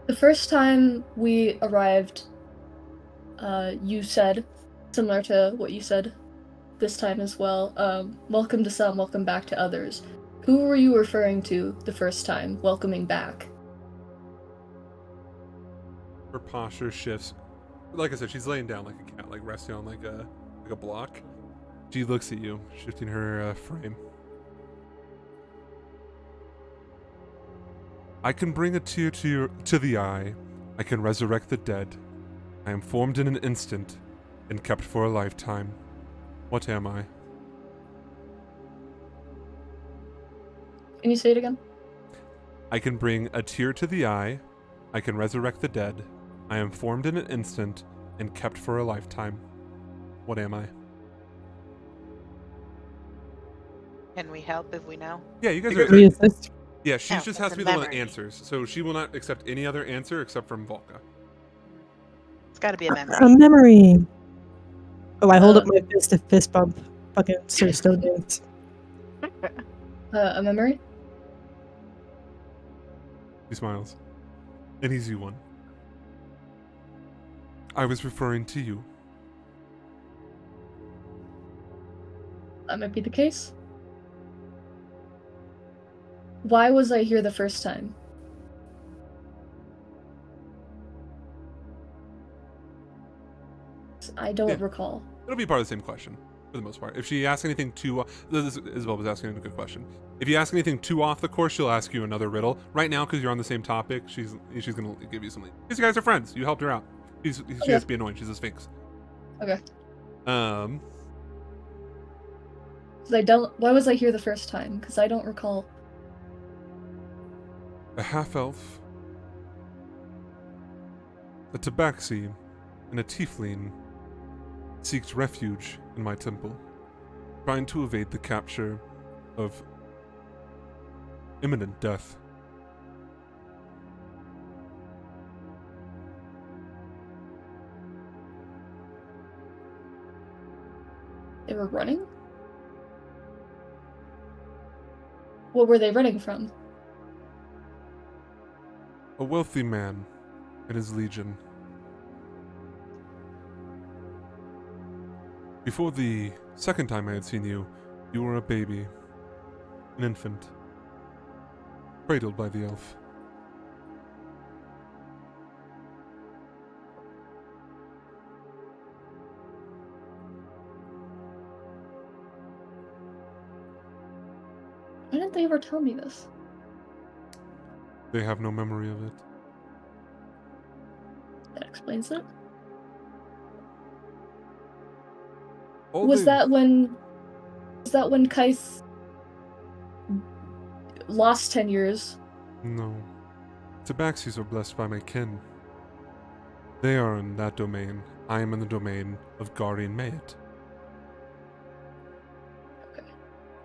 The first time we arrived, you said, similar to what you said this time as well, welcome to some, welcome back to others. Who were you referring to the first time, welcoming back? Her posture shifts. Like I said, she's laying down like a cat, like resting on like a block. She looks at you, shifting her frame. I can bring a tear to the eye. I can resurrect the dead. I am formed in an instant and kept for a lifetime. What am I? Can you say it again? I can bring a tear to the eye. I can resurrect the dead. I am formed in an instant and kept for a lifetime. What am I? Can we help if we know? Yeah, you guys Can are. we assist? Yeah, she Oh, just that's has to a be the one that memory. answers. So she will not accept any other answer except from Volka. It's got to be a memory. A memory. Oh, I hold Uh, up my fist to fist bump. Fucking Sir Stone Dance. A memory? He smiles. An easy one. I was referring to you. That might be the case. Why was I here the first time? I don't Yeah. recall. It'll be part of the same question, for the most part. If she asks anything too... Isabel was asking a good question. If you ask anything too off the course, she'll ask you another riddle. Right now, because you're on the same topic, she's going to give you something. Because you guys are friends. You helped her out. She has to be annoying. She's a sphinx. Okay. Um, 'Cause I don't. Why was I here the first time? Because I don't recall. a half-elf, a tabaxi, and a tiefling seeked refuge in my temple, trying to evade the capture of imminent death. They were running? What were they running from? A wealthy man and his legion. Before the second time I had seen you, you were a baby, an infant, cradled by the elf. Why didn't they ever tell me this? They have no memory of it. That explains it. All Was they- that when Kaith lost 10 years? No. Tabaxis are blessed by my kin. They are in that domain. I am in the domain of Guardian Mayet.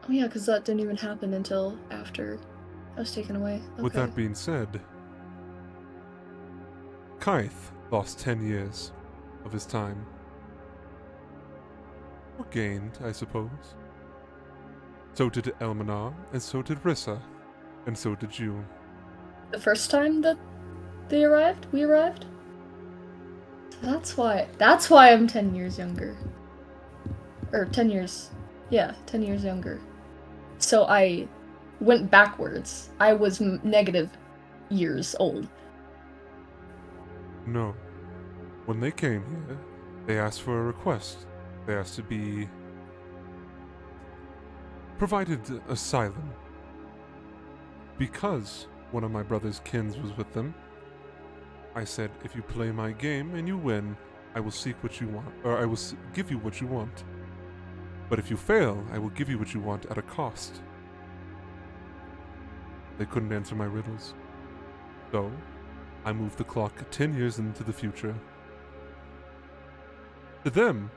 Oh yeah, because that didn't even happen until after I was taken away. Okay. With that being said, Kaith lost 10 years of his time. Or gained, I suppose. So did Elminar, and so did Rissa, and so did you. The first time that we arrived? So that's why I'm 10 years younger. or 10 years. Yeah, 10 years younger. So I went backwards. I was negative years old. No. When they came here, they asked for a request. They asked to be provided asylum. Because one of my brother's kins was with them, I said, if you play my game and you win, I will seek what you want, or I will give you what you want. But if you fail, I will give you what you want at a cost. They couldn't answer my riddles. So, I moved the clock 10 years into the future. To them,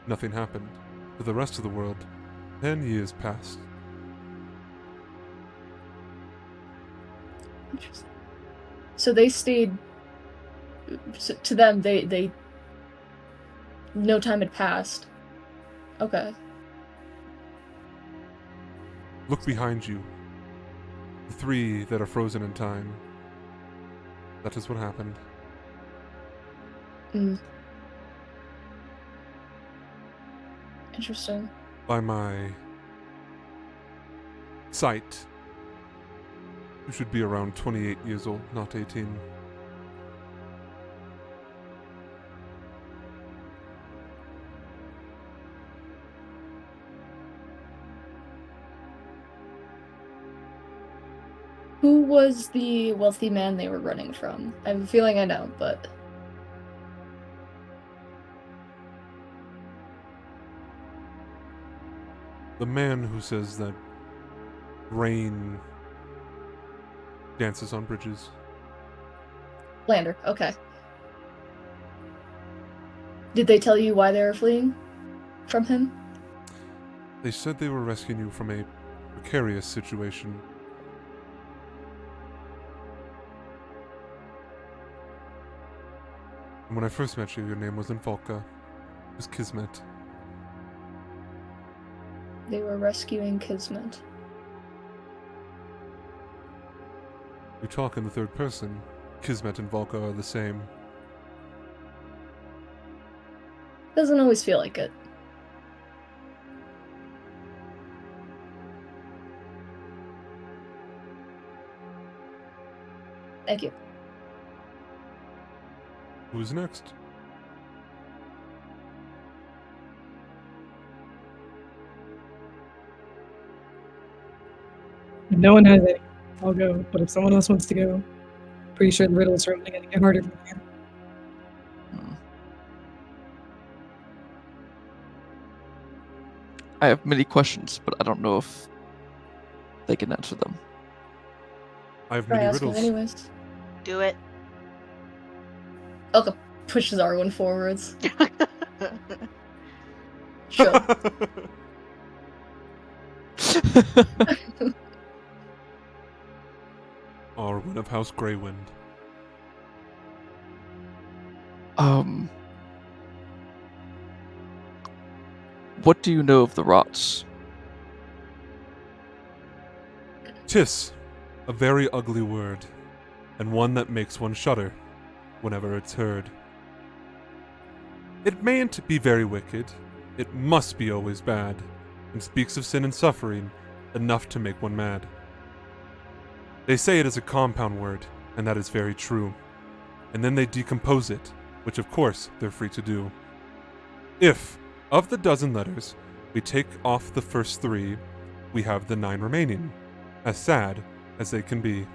nothing happened. To the rest of the world, 10 years passed. Interesting. So they stayed. So to them, they. No time had passed. Okay. Look behind you. The three that are frozen in time. That is what happened. Interesting. By my sight, you should be around 28 years old, not 18. Who was the wealthy man they were running from? I have a feeling I know, but... The man who says that rain dances on bridges. Lander, okay. Did they tell you why they were fleeing from him? They said they were rescuing you from a precarious situation. And when I first met you, your name wasn't Volka. It was Kismet. They were rescuing Kismet. You talk in the third person. Kismet and Volka are the same. Doesn't always feel like it. Thank you. Who's next? If no one has any, I'll go. But if someone else wants to go, pretty sure the riddles are only going to get harder from here. I have many questions, but I don't know if they can answer them. I have Try many asking riddles. anyways. Do it. Elka pushes Arwen forwards. Sure. Arwen of House Greywind. What do you know of the rots? Tis, a very ugly word, and one that makes one shudder whenever it's heard. It mayn't be very wicked, it must be always bad, and speaks of sin and suffering enough to make one mad. They say it is a compound word, and that is very true, and then they decompose it, which of course they're free to do. If, of the dozen letters, we take off the first three, we have the 9 remaining, as sad as they can be.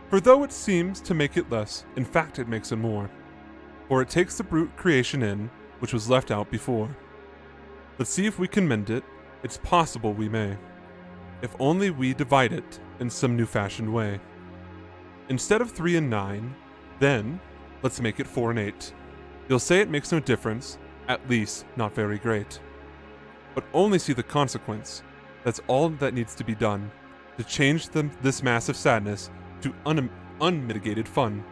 For though it seems to make it less, in fact it makes it more, for it takes the brute creation in, which was left out before. Let's see if we can mend it, it's possible we may, if only we divide it in some new-fashioned way. Instead of 3 and 9, then, let's make it 4 and 8. You'll say it makes no difference, at least not very great. But only see the consequence. That's all that needs to be done, to change this mass of sadness to unmitigated fun.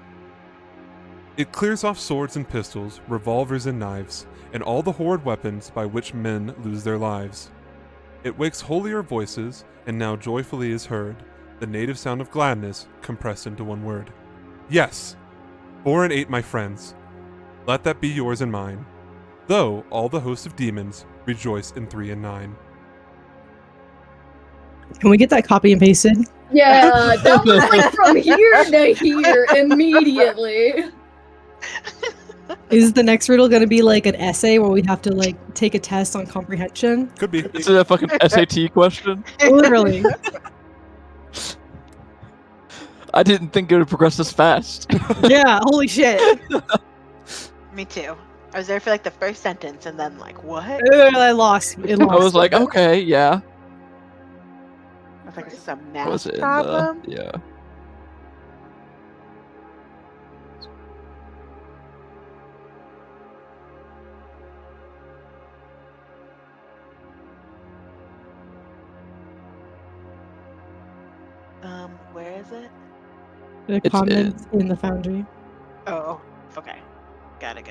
It clears off swords and pistols, revolvers and knives, and all the horrid weapons by which men lose their lives. It wakes holier voices, and now joyfully is heard the native sound of gladness compressed into one word. Yes, 4 and 8, my friends. Let that be yours and mine. though all the hosts of demons rejoice in 3 and 9. Can we get that copy and pasted? Yeah, that was like from here to here immediately. Is the next riddle going to be like an essay where we have to like take a test on comprehension? Could be. Is it a fucking SAT question? Literally. I didn't think it would progress this fast. Yeah, holy shit. Me too. I was there for like the first sentence and then like, what? I lost. It lost. I was like, okay, yeah. I was like, is this a What was math it in problem? the? Yeah. Where is it? The It's comments in the foundry. Oh, okay. Got it.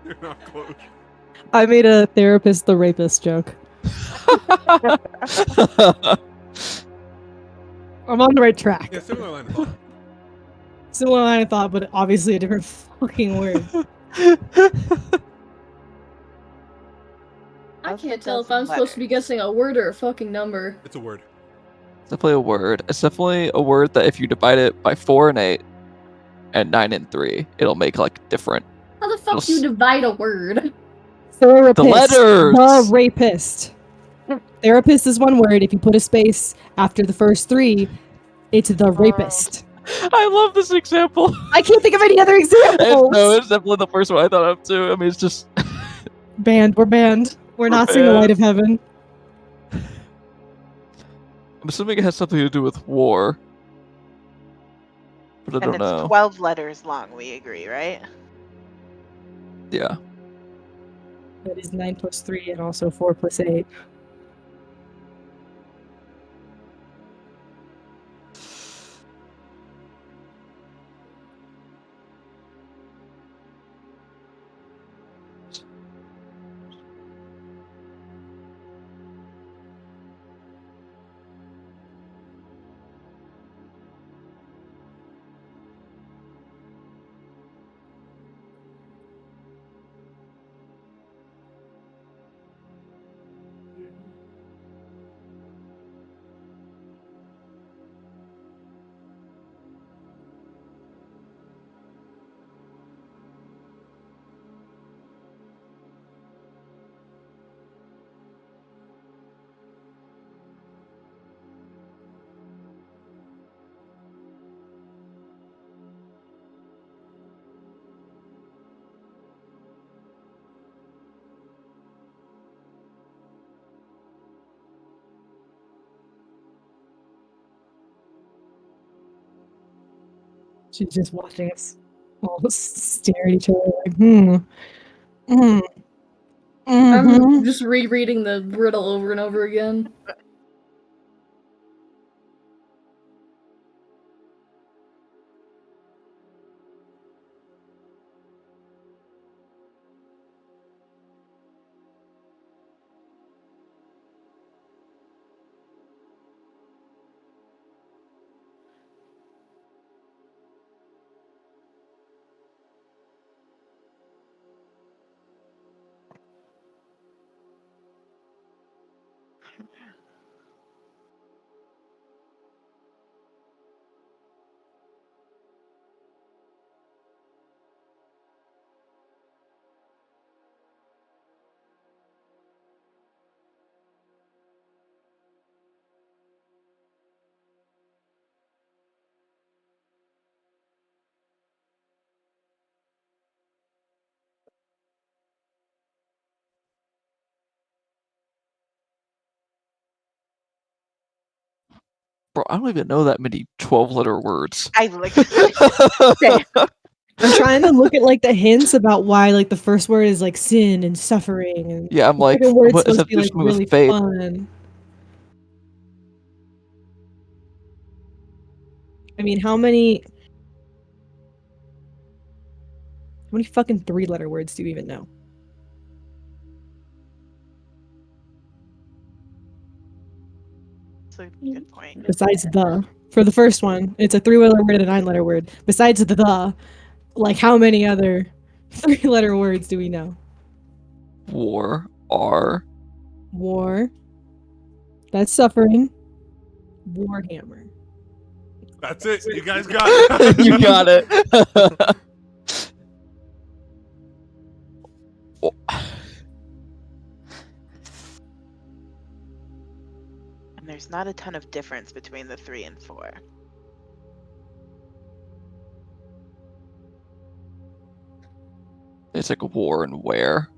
You're not close. I made a therapist the rapist joke. I'm on the right track. Yeah, similar line of thought. Similar line of thought, but obviously a different fucking word. I How's can't the tell if dozen I'm supposed to be letters? guessing a word or a fucking number. It's a word. It's definitely a word. It's definitely a word that if you divide it by 4 and 8 and 9 and 3, it'll make like different. How the fuck do you It'll divide a word? Therapist. The letters! The rapist. Therapist is one word. If you put a space after the first 3, it's the rapist. I love this example. I can't think of any other examples. No, it's definitely the first one I thought of too. I mean, it's just Banned. We're banned. We're not seeing the banned. light of heaven. I'm assuming it has something to do with war, but I And don't it's know. 12 letters long, we agree, right? Yeah. That is 9 plus 3 and also 4 plus 8. She's just watching us all stare at each other like, I'm mhm. just rereading the riddle over and over again. Bro, I don't even know that many 12-letter words. I like. I'm trying to look at like the hints about why like the first word is like sin and suffering, and Yeah, I'm the like, second word's what is supposed that to be like just with really faith? fun. I mean, how many fucking 3-letter words do you even know? That's a good point. Besides the. For the first one, it's a 3-letter word and a 9-letter word. Besides the, like how many other 3-letter words do we know? War, R. War. That's suffering. Warhammer. That's it. You guys got it. You got it. Oh, And there's not a ton of difference between the 3 and 4. it's like war and where.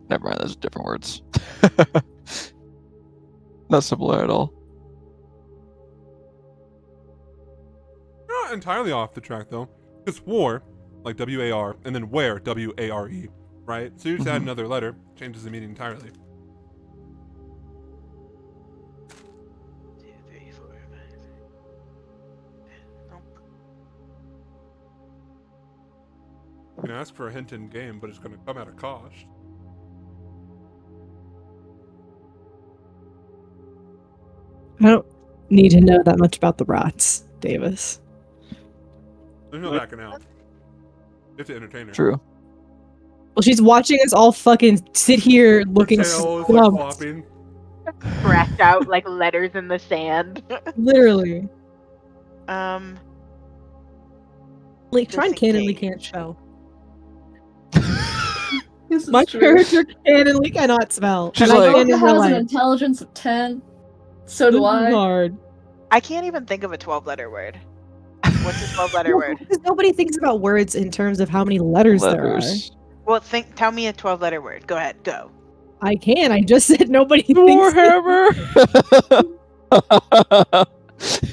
Never mind, those are different words. Not similar at all. Not entirely off the track though. Because war, like W-A-R, and then where, W-A-R-E, right? So you just add Mhm. another letter, changes the meaning entirely. 2, 3, 4, 5. Nope. You can ask for a hint in game, but it's going to come at a cost. I don't need to know that much about the rots, Davis. There's no backing out. You have to entertain her. True. Well, she's watching us all fucking sit here Her looking tail is like slumped. flopping. Scratch out like letters in the sand. Literally. Like, trying canonically can't Disengage. spell. This is My true. character canonically cannot spell. She's and I like- can't Boca in real has an life. intelligence of 10. So This do is I. hard. I can't even think of a 12-letter word. What's a 12-letter word? Because nobody thinks about words in terms of how many letters Letters. Well, tell me a 12-letter word. Go ahead, go. there are. I can. I just said nobody thinks. Warhammer.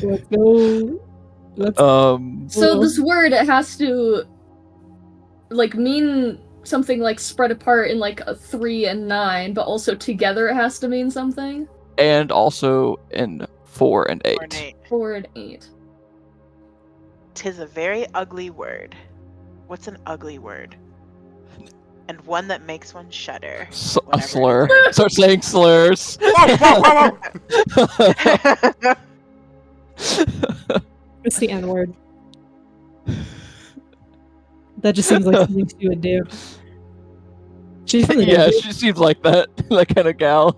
Let's go. Let's So go. this word, it has to like mean something like spread apart in like a 3 and 9, but also together it has to mean something. And also in 4 and 8. 4 and 8. 4 and 8. 'Tis a very ugly word. What's an ugly word? And one that makes one shudder. A whenever it slur. occurs. Start saying slurs. Whoa, whoa, whoa, whoa. It's the N word. That just seems like something she would do. She's from the Yeah, desert. she seems like that. That kind of gal.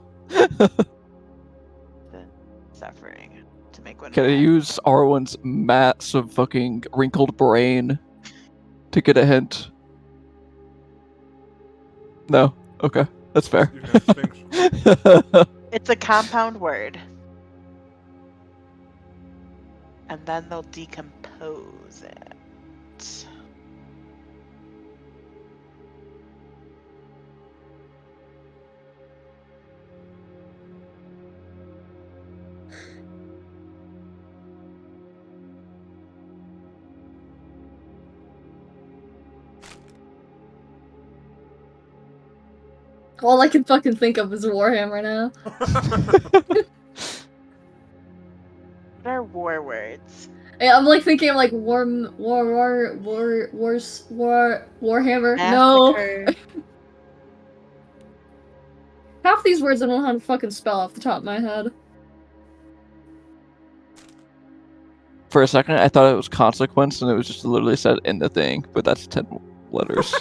Suffering. To make one Can I mad. use Arwen's massive fucking wrinkled brain to get a hint? No? Okay. That's fair. You guys think It's a compound word. And then they'll decompose it. All I can fucking think of is Warhammer now. What are war words? Yeah, I'm like thinking like Warhammer. No. Massacre. Half these words I don't know how to fucking spell off the top of my head. For a second, I thought it was consequence, and it was just literally said in the thing, but that's 10 letters.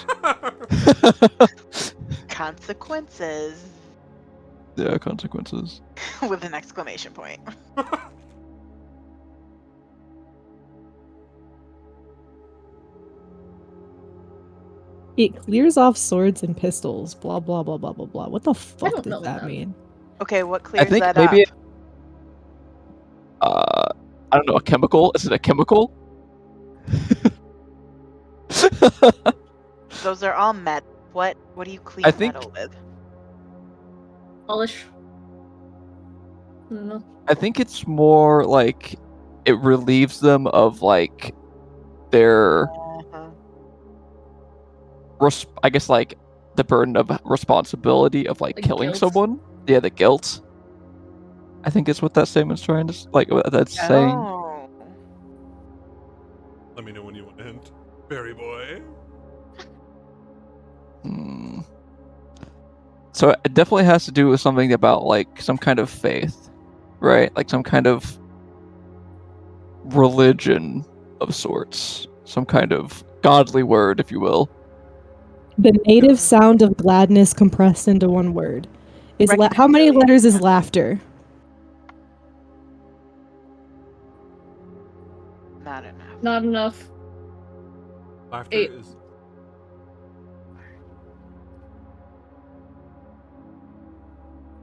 Consequences. Yeah, consequences. With an exclamation point. It clears off swords and pistols. Blah blah blah blah blah blah. What the fuck don't know does that that. mean? Okay, what I clears think that maybe up? I don't know, a chemical? Is it a chemical? Those are all met. What do you clean I think- metal with? Polish. I don't know. I think it's more like it relieves them of like their Uh-huh. I guess like the burden of responsibility of like Like killing guilt. someone. Yeah, the guilt. I think is what that statement's trying to like. What that's saying. Oh. Let me know when you want to hint. Berry boy. Hmm. So it definitely has to do with something about like some kind of faith, right? Like some kind of religion of sorts, some kind of godly word, if you will. The native sound of gladness compressed into one word. How many letters is laughter? Not enough. Not enough. Laughter 8. is.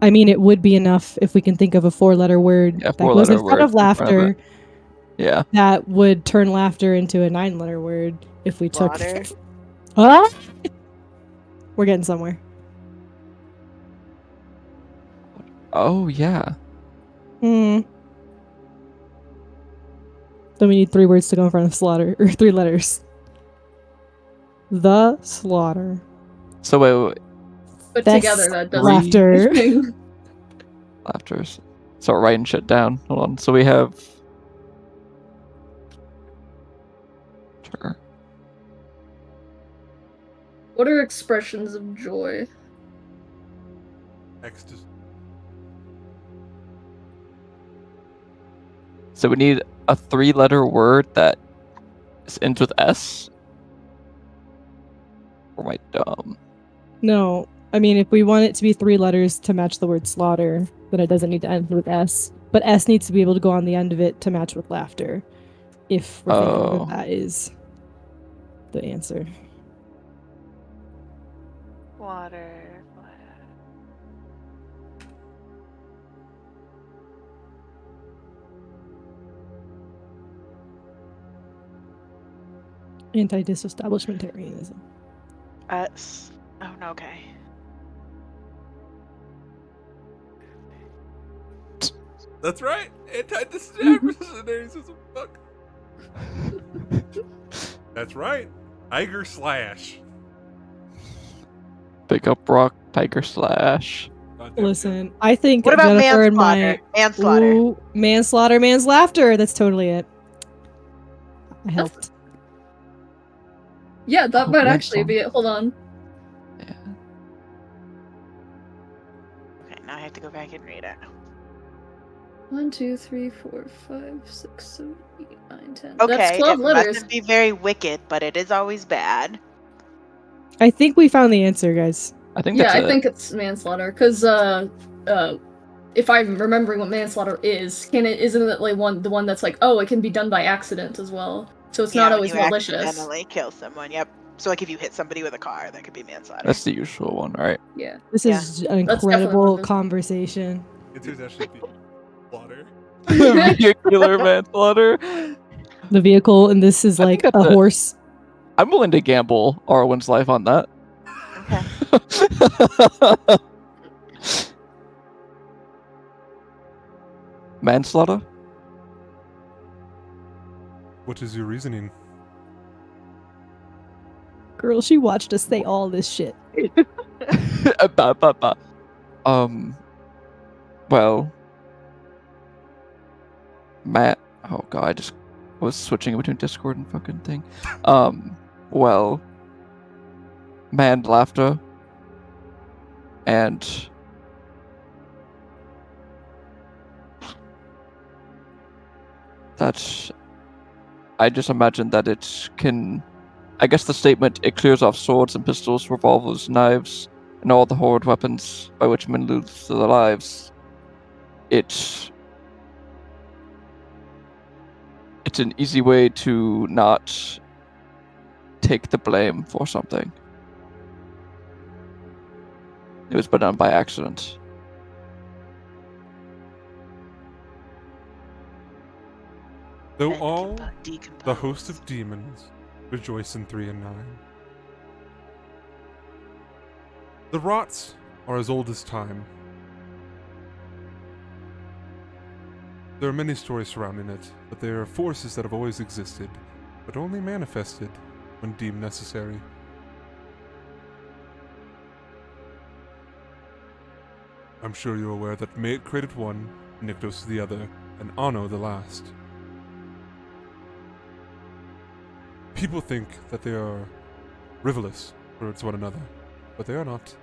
I mean, it would be enough if we can think of a 4-letter word Yeah, that goes 4-letter in front word of in front of laughter it. Yeah. that would turn laughter into a 9-letter word if we took. Water. Ah! We're getting somewhere. Oh yeah. Hmm. So we need 3 words to go in front of slaughter, or 3 letters. The slaughter. So wait. Put That's together, that doesn't laughter. Laughter's. So writing shit down. Hold on. So we have. Sure. What are expressions of joy? Ecstasy. So we need a 3-letter word that ends with S. Or am I dumb? No. I mean, if we want it to be 3 letters to match the word slaughter, then it doesn't need to end with S. But S needs to be able to go on the end of it to match with laughter. If we're thinking that that is the answer. Water. Anti-disestablishmentarianism. Oh no. Okay. That's right. Anti-disestablishmentarianism. Fuck. That's right. Tiger slash. Pick up rock, tiger slash. God damn it. Listen, I think What about Jennifer and manslaughter? my Manslaughter. Ooh, manslaughter, man's laughter. That's totally it. I helped. Yeah, that Oh, might yeah, actually be it. Hold on. Yeah. Okay, now I have to go back and read it. 1, 2, 3, 4, 5, 6, 7, 8, 9, 10. Okay, That's 12 it letters. mustn't be very wicked, but it is always bad. I think we found the answer, guys. I think Yeah, that's I it. think it's manslaughter. Because, if I'm remembering what manslaughter isn't it like the one that's like, oh, it can be done by accident as well. So it's not When always you malicious. accidentally kill someone. Yep. So like if you hit somebody with a car, that could be manslaughter. That's the usual one, right? Yeah. This Yeah. is an That's definitely one incredible of those. conversation. Answer's actually water. Vehicular manslaughter. The vehicle, and this is I think like that's a it. horse. I'm willing to gamble Arwen's life on that. Okay. Manslaughter? What is your reasoning? Girl, she watched us say all this shit. Well, Matt. Oh god, I just was switching between Discord and fucking thing. Well, man, laughter, and that's. I just imagine that it can. I guess the statement it clears off swords and pistols, revolvers, knives, and all the horrid weapons by which men lose their lives. It's an easy way to not take the blame for something. It was done by accident. Though And all decompose. the host of demons rejoice in 3 and 9. The rots are as old as time. There are many stories surrounding it, but they are forces that have always existed, but only manifested when deemed necessary. I'm sure you're aware that Mate created one, Nyktos the other, and Anno the last. People think that they are rivalrous towards one another, but they are not.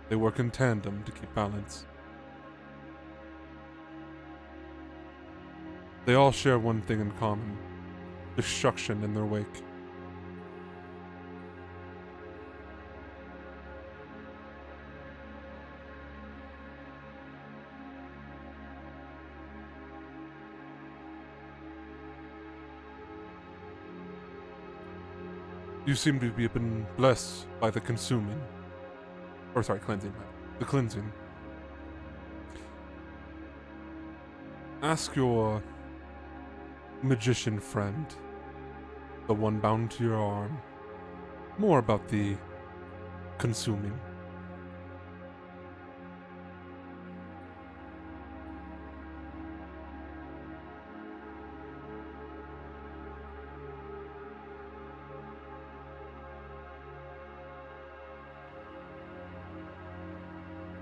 They work in tandem to keep balance. They all share one thing in common: destruction in their wake. You seem to have been blessed by the consuming. Cleansing. The cleansing. Ask your magician friend, the one bound to your arm, more about the consuming.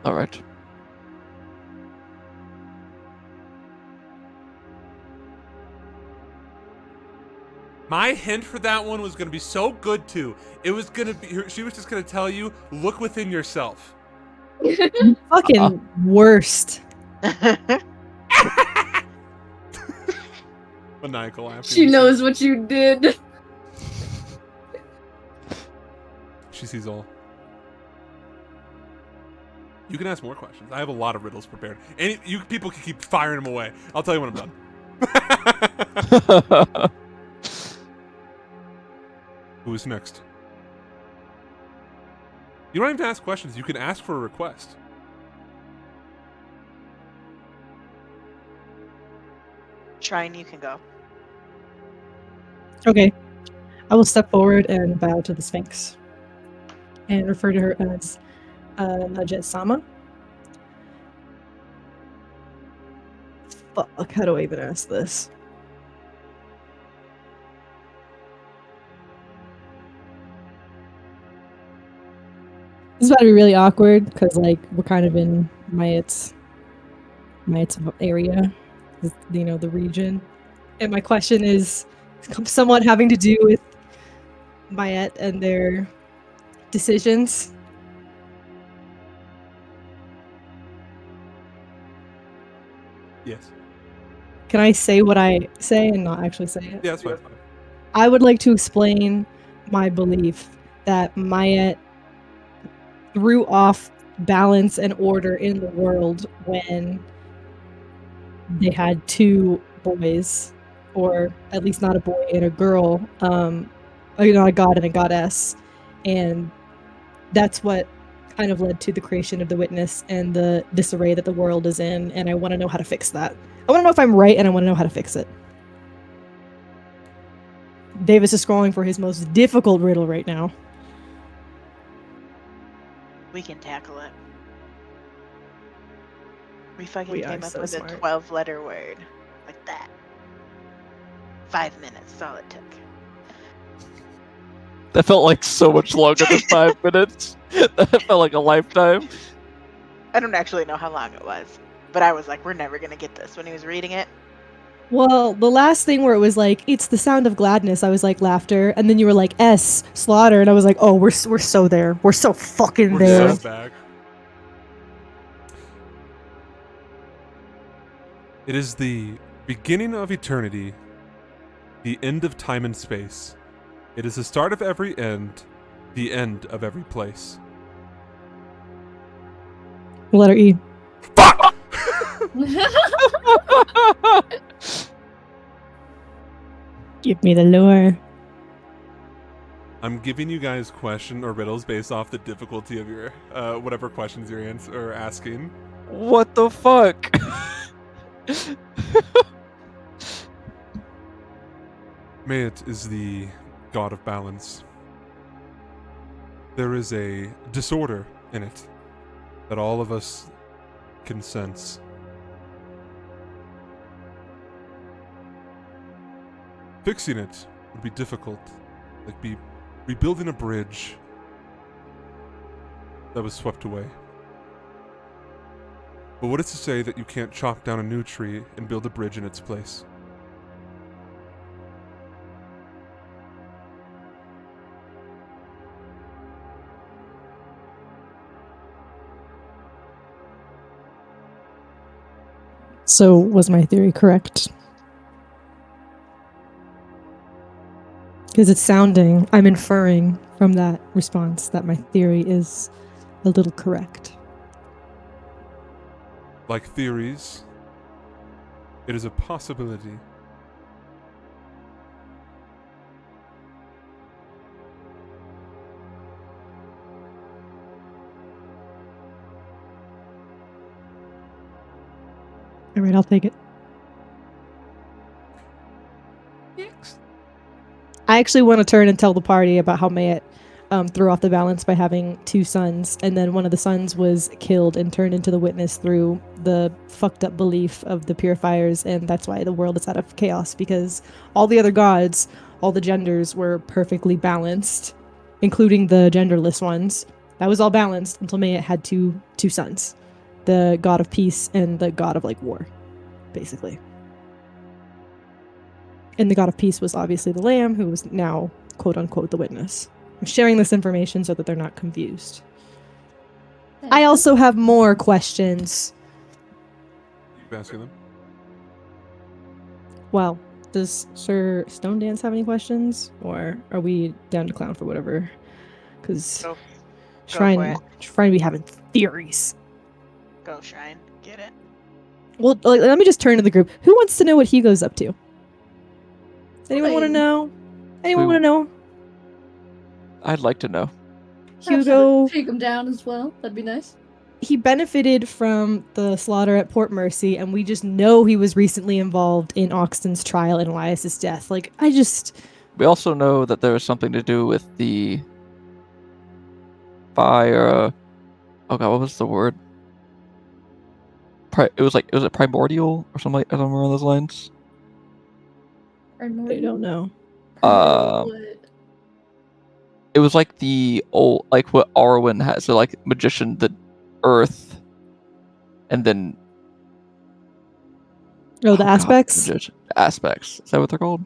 All right. My hint for that one was going to be so good too. It was going to be, she was just going to tell you, look within yourself. Fucking worst. Maniacal laughter. She knows what you did. She sees all. You can ask more questions. I have a lot of riddles prepared. And you people can keep firing them away. I'll tell you when I'm done. Who is next? You don't even have to ask questions. You can ask for a request. Shrine, you can go. Okay. I will step forward and bow to the Sphinx and refer to her as Najet Sama. Fuck, how do I even ask this? This is about to be really awkward because, like, we're kind of in Mayet's area, you know, the region. And my question is somewhat having to do with Mayet and their decisions. Yes. Can I say what I say and not actually say it? Yeah, that's fine. I would like to explain my belief that Mayet threw off balance and order in the world when they had two boys, or at least not a boy and a girl, not a god and a goddess, and that's what kind of led to the creation of the witness and the disarray that the world is in. And I want to know how to fix that. I want to know if I'm right, and I want to know how to fix it. Davis is scrolling for his most difficult riddle right now. We can tackle it. We fucking We are came up so with smart. a 12-letter word. Like that. 5 minutes, that's all it took. That felt like so much longer than 5 minutes. That felt like a lifetime. I don't actually know how long it was. But I was like, we're never gonna get this when he was reading it. Well, the last thing where it was like, it's the sound of gladness, I was like, laughter. And then you were like, S, slaughter. And I was like, oh, we're so there. We're so fucking We're there. so back. It is the beginning of eternity, the end of time and space. It is the start of every end, the end of every place. Letter E. Fuck! Give me the lure. I'm giving you guys question or riddles based off the difficulty of your whatever questions you're asking. What the fuck? Mayet is the god of balance. There is a disorder in it that all of us can sense. Fixing it would be difficult. Like be rebuilding a bridge that was swept away. But what is to say that you can't chop down a new tree and build a bridge in its place? So was my theory correct? Because I'm inferring from that response that my theory is a little correct. Like theories, it is a possibility. All right, I'll take it. I actually want to turn and tell the party about how Mayet threw off the balance by having two sons, and then one of the sons was killed and turned into the witness through the fucked up belief of the purifiers, and that's why the world is out of chaos, because all the other gods, all the genders were perfectly balanced, including the genderless ones. That was all balanced until Mayet had two sons, the god of peace and the god of like war, basically. And the god of peace was obviously the lamb, who was now, quote unquote, the witness. I'm sharing this information so that they're not confused. I also have more questions. Keep asking them. Well, does Sir Stone Dance have any questions? Or are we down to clown for whatever? Because Go for Shrine be having theories. Go, Shrine. Get it. Well, let me just turn to the group. Who wants to know what Hugo's up to? Does anyone want to know? Anyone want to know? I'd like to know. Hugo, take him down as well. That'd be nice. he benefited from the slaughter at Port Mercy, and we just know he was recently involved in Oxton's trial and Elias's death. Like, We also know that there was something to do with the fire. Oh god, what was the word? Was it primordial or something along those lines? I don't know. It was like the old, like what Arwen has, so like magician, the earth, and then the aspects. Aspects. Is that what they're called?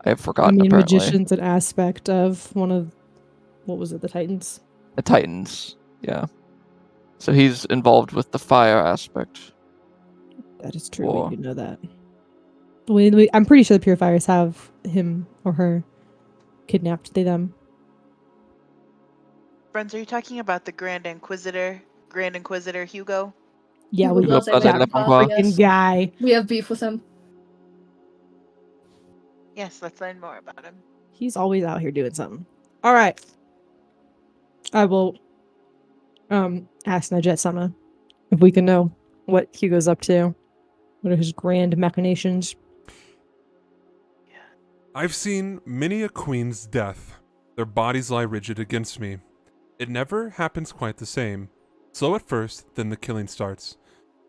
I have I forgotten. mean, Apparently, magician's an aspect of one of what was it? The Titans. the Titans. Yeah. So he's involved with the fire aspect. That is true. We do know that. I'm pretty sure the purifiers have him or her kidnapped. Them. Friends, are you talking about the Grand Inquisitor Hugo? Yeah, Hugo Blaze, I like him, freaking guy. We have beef with him. Yes, let's learn more about him. He's always out here doing something. All right. I will ask Najet Sama if we can know what Hugo's up to. What are his grand machinations? I've seen many a queen's death. Their bodies lie rigid against me. It never happens quite the same. Slow at first, then the killing starts.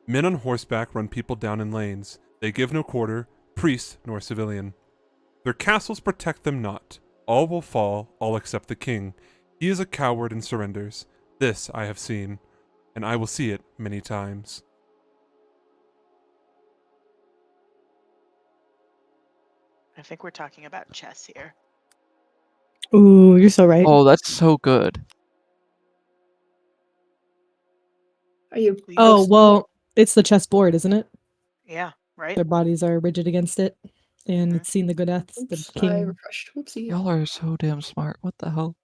Men on horseback run people down in lanes. They give no quarter, priest nor civilian. Their castles protect them not. All will fall, all except the king. He is a coward and surrenders. This I have seen, and I will see it many times. I think we're talking about chess here. Ooh, you're so right. Oh, that's so good. Are you? Oh, well, it's the chessboard, isn't it? Yeah, right? Their bodies are rigid against it, and it's seen the good deaths. Oops, The king. I refreshed. Whoopsie. Y'all are so damn smart. What the hell?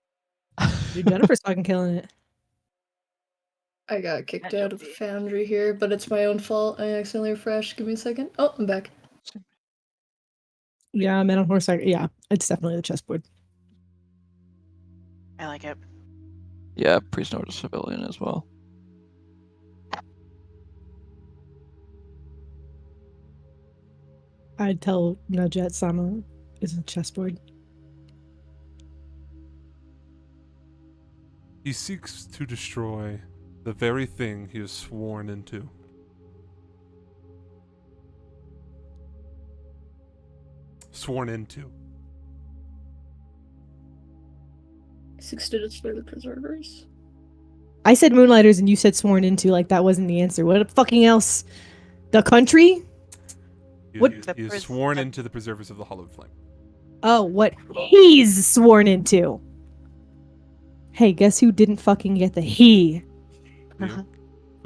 Dude, Jennifer's fucking killing it. I got kicked out of the foundry here, but it's my own fault. I accidentally refreshed. Give me a second. Oh, I'm back. Yeah, men on horseback. Yeah, it's definitely the chessboard. I like it. Yeah, priest nor civilian as well. I'd tell Najet Sama is a chessboard. He seeks to destroy the very thing he is sworn into. sworn into? Seeks to destroy the preservers. I said Moonlighters and you said sworn into, like that wasn't the answer. What fucking else? The country? What- He is sworn into the preservers of the Hollowed Flame. Oh, what he's sworn into. Hey, guess who didn't fucking get the he? You?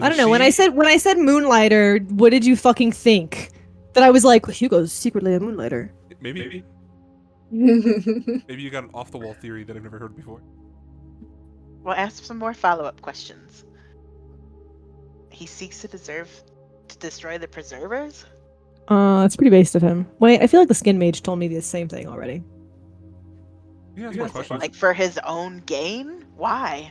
I don't know. When I said Moonlighter, what did you fucking think? That I was like, Hugo's secretly a Moonlighter. Maybe you got an off the wall theory that I've never heard before. We'll ask some more follow-up questions. He seeks to destroy the preservers? It's pretty based of him. Wait, I feel like the Skin Mage told me the same thing already. You ask more questions. Like for his own gain? Why?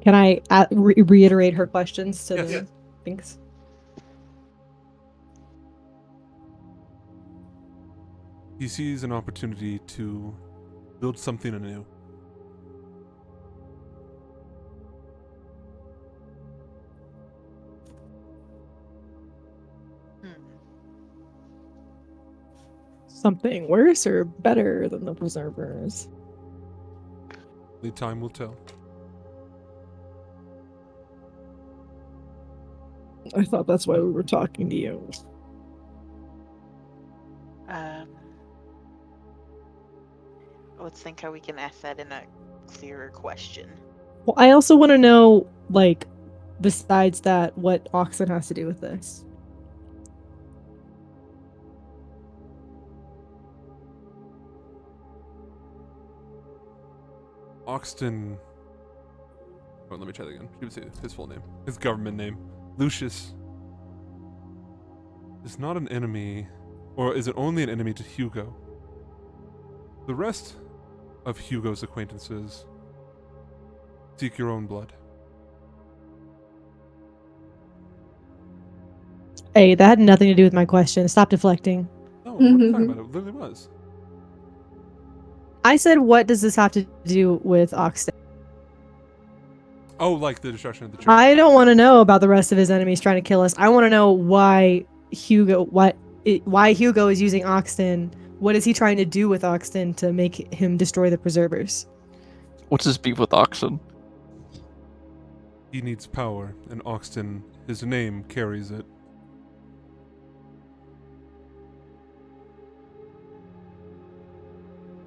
Can I reiterate her questions to Yes. the things? He sees an opportunity to build something anew. Something worse or better than the Preservers? Only time will tell. I thought that's why we were talking to you. Let's think how we can ask that in a clearer question. Well, I also want to know, like, besides that, what Oxen has to do with this. Oxton. Oh, let me try that again. He would say his full name. His government name. Lucius. Is not an enemy. Or is it only an enemy to Hugo? The rest of Hugo's acquaintances seek your own blood. Hey, that had nothing to do with my question. Stop deflecting. No, what are you talking about? It literally was. I said, what does this have to do with Oxton? Oh, like the destruction of the church. I don't want to know about the rest of his enemies trying to kill us. I want to know why Hugo is using Oxton. What is he trying to do with Oxton to make him destroy the Preservers? What's his beef with Oxen? He needs power, and Oxton, his name carries it.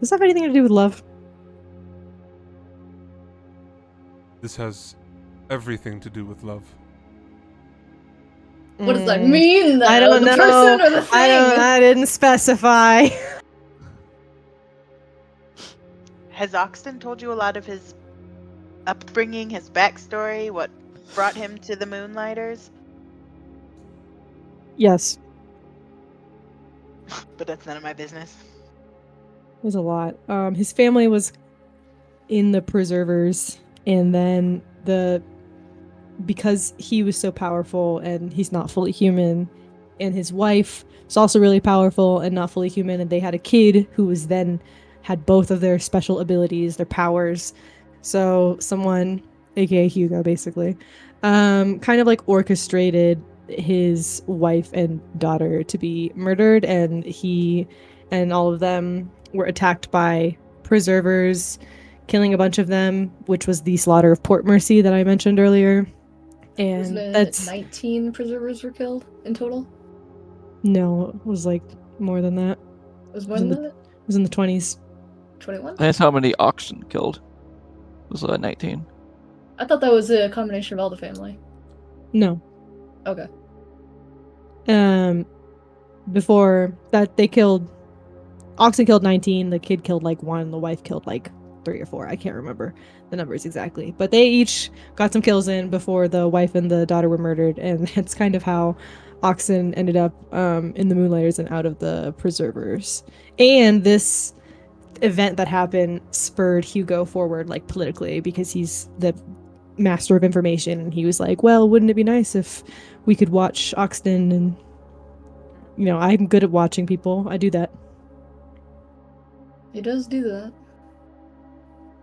Does that have anything to do with love? This has everything to do with love. What does that mean, though? I don't the know. person or the thing? I didn't specify. Has Oxton told you a lot of his upbringing, his backstory, what brought him to the Moonlighters? Yes, But that's none of my business. it was a lot. His family was in the Preservers, and then because he was so powerful and he's not fully human, and his wife is also really powerful and not fully human, and they had a kid who was then had both of their special abilities, their powers. So someone, aka Hugo, basically, kind of like orchestrated his wife and daughter to be murdered, and he and all of them were attacked by Preservers, killing a bunch of them, which was the slaughter of Port Mercy that I mentioned earlier. And Wasn't it that's 19 preservers were killed in total? no, it was like more than that. It was more Was in than that? It was in the 20s. 21? That's how many Oxen killed. It was 19. I thought that was a combination of all the family. No. Okay. Before that, Oxen killed 19, the kid killed like 1, the wife killed like 3 or 4. I can't remember the numbers exactly. But they each got some kills in before the wife and the daughter were murdered, and that's kind of how Oxen ended up in the Moonlighters and out of the Preservers. And this event that happened spurred Hugo forward, like politically, because he's the master of information, and he was like, well, wouldn't it be nice if we could watch Oxton? And I'm good at watching people. I do that. He does do that.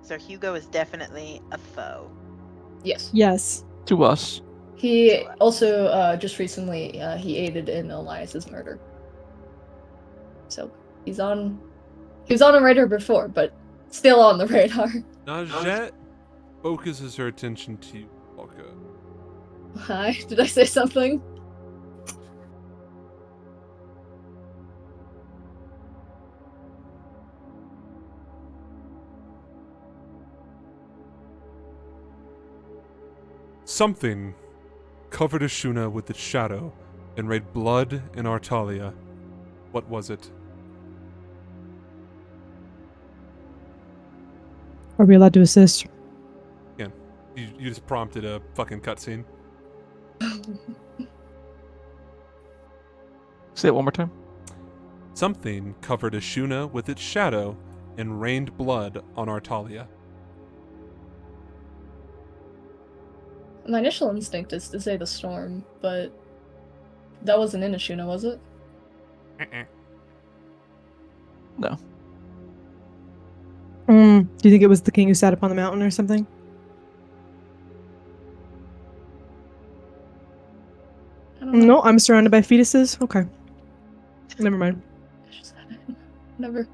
So Hugo is definitely a foe. Yes. Yes. To us. He also just recently he aided in Elias's murder. So he was on a radar before, but still on the radar. Najette focuses her attention to you, Volka. Hi, did I say something? Something covered Ashuna with its shadow and rained blood in Artalia. What was it? Are we allowed to assist? You just prompted a fucking cutscene. Say it one more time. Something covered Ashuna with its shadow and rained blood on Artalia. My initial instinct is to say the storm, but that wasn't in Ashuna, was it? No. Do you think it was the king who sat upon the mountain or something? I don't know. No, I'm surrounded by fetuses. Okay. Never mind. Never.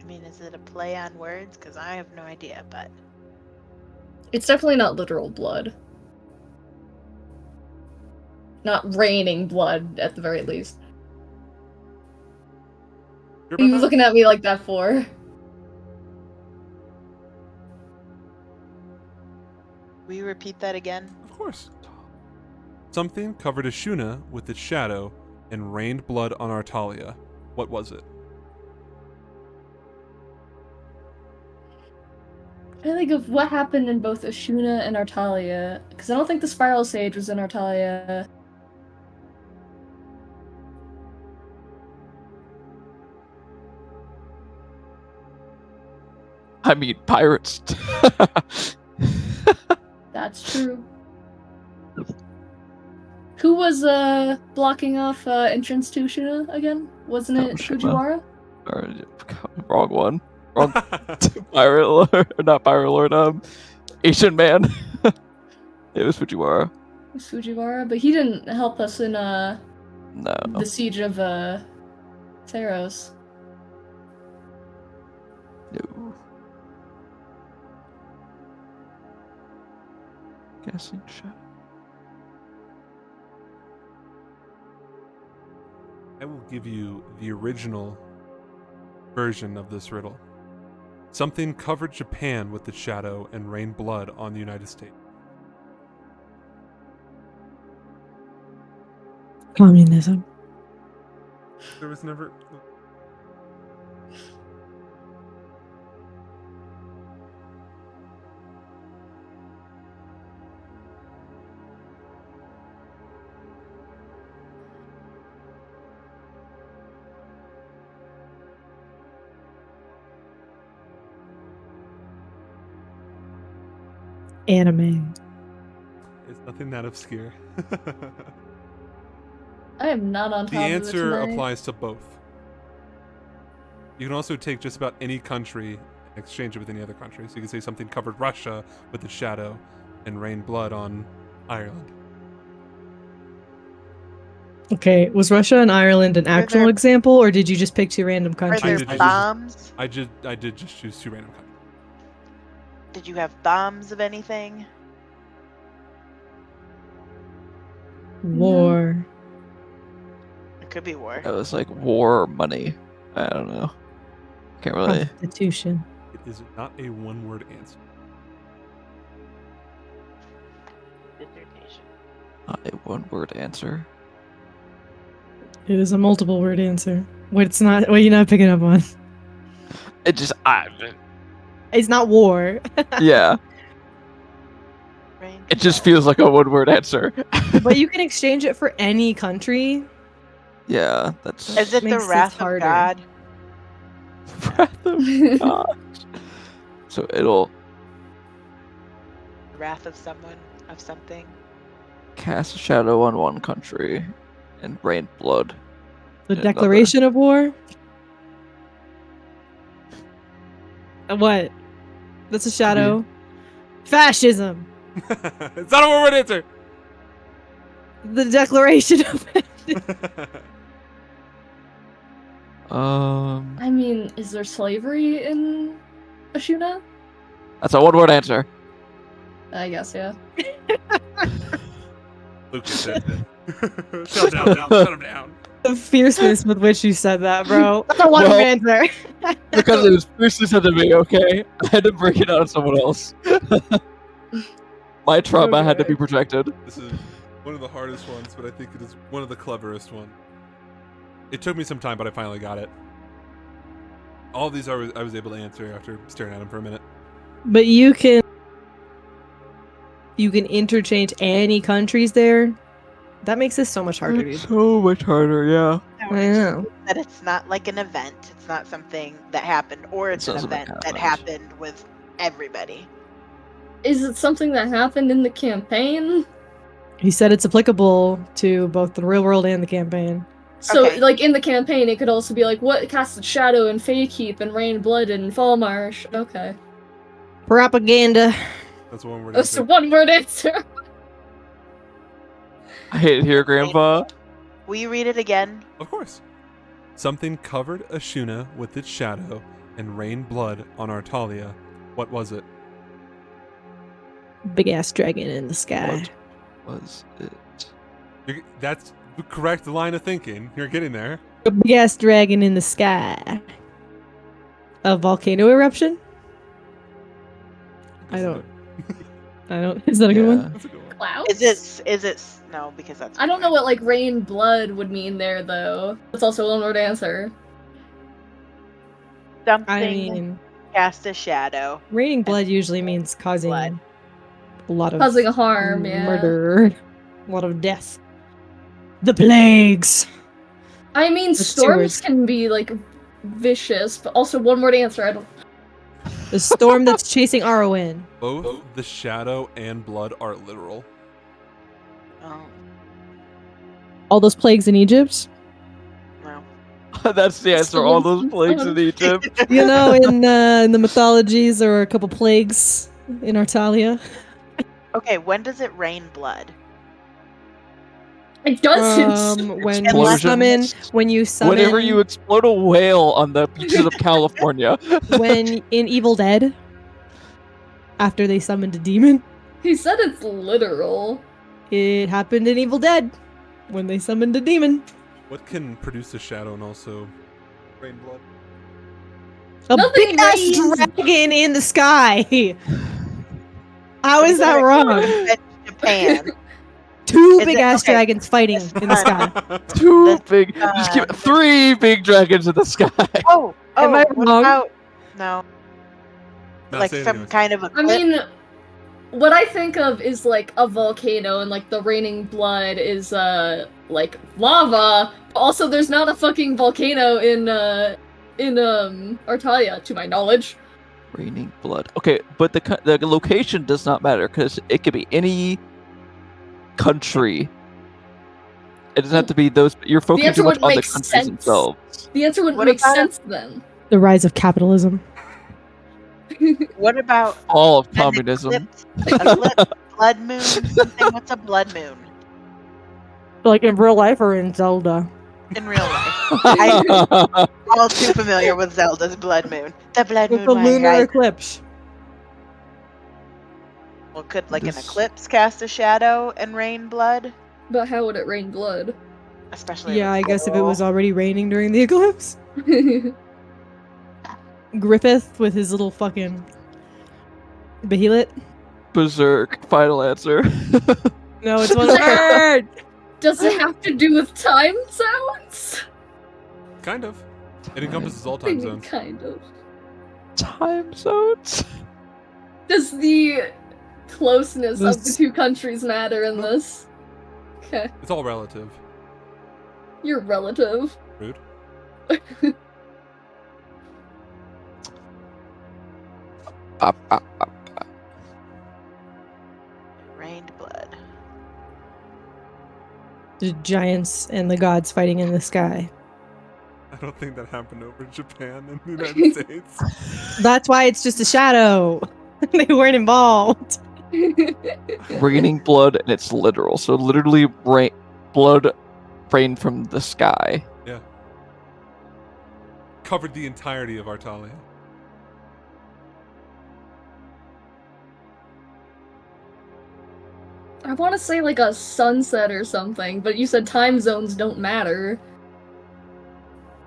I mean, is it a play on words? Because I have no idea, but It's definitely not literal blood. Not raining blood, at the very least. Sure What are you about that? looking at me like that for? will you repeat that again? Of course. Something covered Ashuna with its shadow and rained blood on Artalia. What was it? I think of what happened in both Ashuna and Artalia, because I don't think the Spiral Sage was in Artalia. I mean, pirates. That's true. Who was blocking off entrance to Ashuna again? Wasn't it Shima. Fujiwara? Or, wrong one. Wrong pirate lord, not pirate lord. Asian man. It was Fujiwara. It was Fujiwara, but he didn't help us in No. the siege of Theros. No. Guessing shadow. I will give you the original version of this riddle. Something covered Japan with its shadow and rained blood on the United States. Communism. There was never. Anime. It's nothing that obscure. I am not on top The of it answer tonight. applies to both. You can also take just about any country and exchange it with any other country. So you can say something covered Russia with its shadow and rained blood on Ireland. Okay, was Russia and Ireland an actual there- example, or did you just pick two random Are countries? there did just- bombs? I did just choose two random countries. Did you have bombs of anything? War. It could be war. It was like war or money. I don't know. Can't really. Constitution. It is not a one-word answer. Dissertation. Not a one-word answer. It is a multiple word answer. What it's not? What are you not picking up on? It just. It's not war. Yeah. Rain It just feels like a one-word answer. But you can exchange it for any country. Yeah, that's. Is it the Makes it wrath of harder. God? Wrath of God. So it'll The wrath of someone, of something? cast a shadow on one country and rain blood. The Another. declaration of war. What? That's a shadow. Fascism. It's not a one-word answer. The Declaration of I mean, is there slavery in Ashuna? That's a one-word answer. I guess, yeah. Luke gets it. Shut him down. the fierceness with which you said that, bro. That's a one Well- answer. Because it was fiercely said to me, okay? I had to break it out of someone else. My trauma had to be protected. This is one of the hardest ones, but I think it is one of the cleverest ones. It took me some time, but I finally got it. All of these I was able to answer after staring at them for a minute. But you can interchange any countries there. That makes this so much harder, dude. So much harder, yeah. I know. That it's not like an event. It's not something that happened, or it's an Something that event that happened. happened with everybody. Is it something that happened in the campaign? He said it's applicable to both the real world and the campaign. So, Okay. like, in the campaign, it could also be like, what casted Shadow and Feykeep and Rain Blood and Fallmarsh? Okay. Propaganda. That's one word. That's a answer. one-word answer. I hate it here, Grandpa. Will you read it again? Of course. Something covered Ashuna with its shadow and rained blood on Artalia. What was it? Big ass dragon in the sky. What was it? That's the correct line of thinking. You're getting there. A big ass dragon in the sky. A volcano eruption? I don't. Is that a good one? That's a good one. Clouds? Is it no, because that's I don't know what, like, Rain Blood would mean there, though. That's also a one-word answer. something I mean, cast a shadow. raining blood usually means causing Blood. a lot of Causing a harm, yeah. murder, a lot of death. The plagues. I mean, That's two storms words. can be, like, vicious, but also one-word answer. I don't... The storm that's chasing Arwen. Both the shadow and blood are literal. Oh All those plagues in Egypt. no. That's the answer. All those plagues in Egypt. You know, in the mythologies, there are a couple plagues in Artalia. Okay, when does it rain blood? It doesn't! When you Explosions. summon, Whenever you explode a whale on the beaches of California. when in Evil Dead, after they summoned a demon, He said it's literal. it happened in Evil Dead when they summoned a demon. What can produce a shadow and also rain blood? A Nothing big ass rains. dragon in the sky. How is that wrong? It's Japan. Two Is big it- ass okay. dragons fighting in the sky. Two The big. Just keep sun. 3 big dragons in the sky. Oh, Am I what wrong? about no? Not Like saying some anyways. kind of I eclipse? mean, what I think of is, like, a volcano, and, like, the raining blood is, like, lava. Also, there's not a fucking volcano in Artalia, to my knowledge. Raining blood. Okay, but the location does not matter because it could be any country. It doesn't have to be those. You're focusing answer too much would on the make countries sense. themselves. The answer wouldn't What make about- sense then. The rise of capitalism. What about All of an communism. eclipse, blood moon? Something. What's a blood moon Like in real life or in Zelda? in real life? I'm all too familiar with Zelda's blood moon. The blood With moon. the Why, lunar right? eclipse. Well, could like an This- eclipse cast a shadow and rain blood? But how would it rain blood? Especially. Yeah, I it's guess if it was literal. already raining during the eclipse. Griffith with his little fucking behelit. Berserk. Final answer. No, it's one word. Does it have to do with time zones? Kind of. It encompasses all time zones. Kind of. Time zones. Does the closeness of the This- two countries matter in this? Okay. It's all relative. You're relative. Rude. Rained blood. The giants and the gods fighting in the sky. I don't think that happened over in Japan and the United States. That's why it's just a shadow. They weren't involved. Raining blood, and it's literal. So literally, blood rained from the sky. Yeah. Covered the entirety of Artalia. I want to say like a sunset or something, but you said time zones don't matter.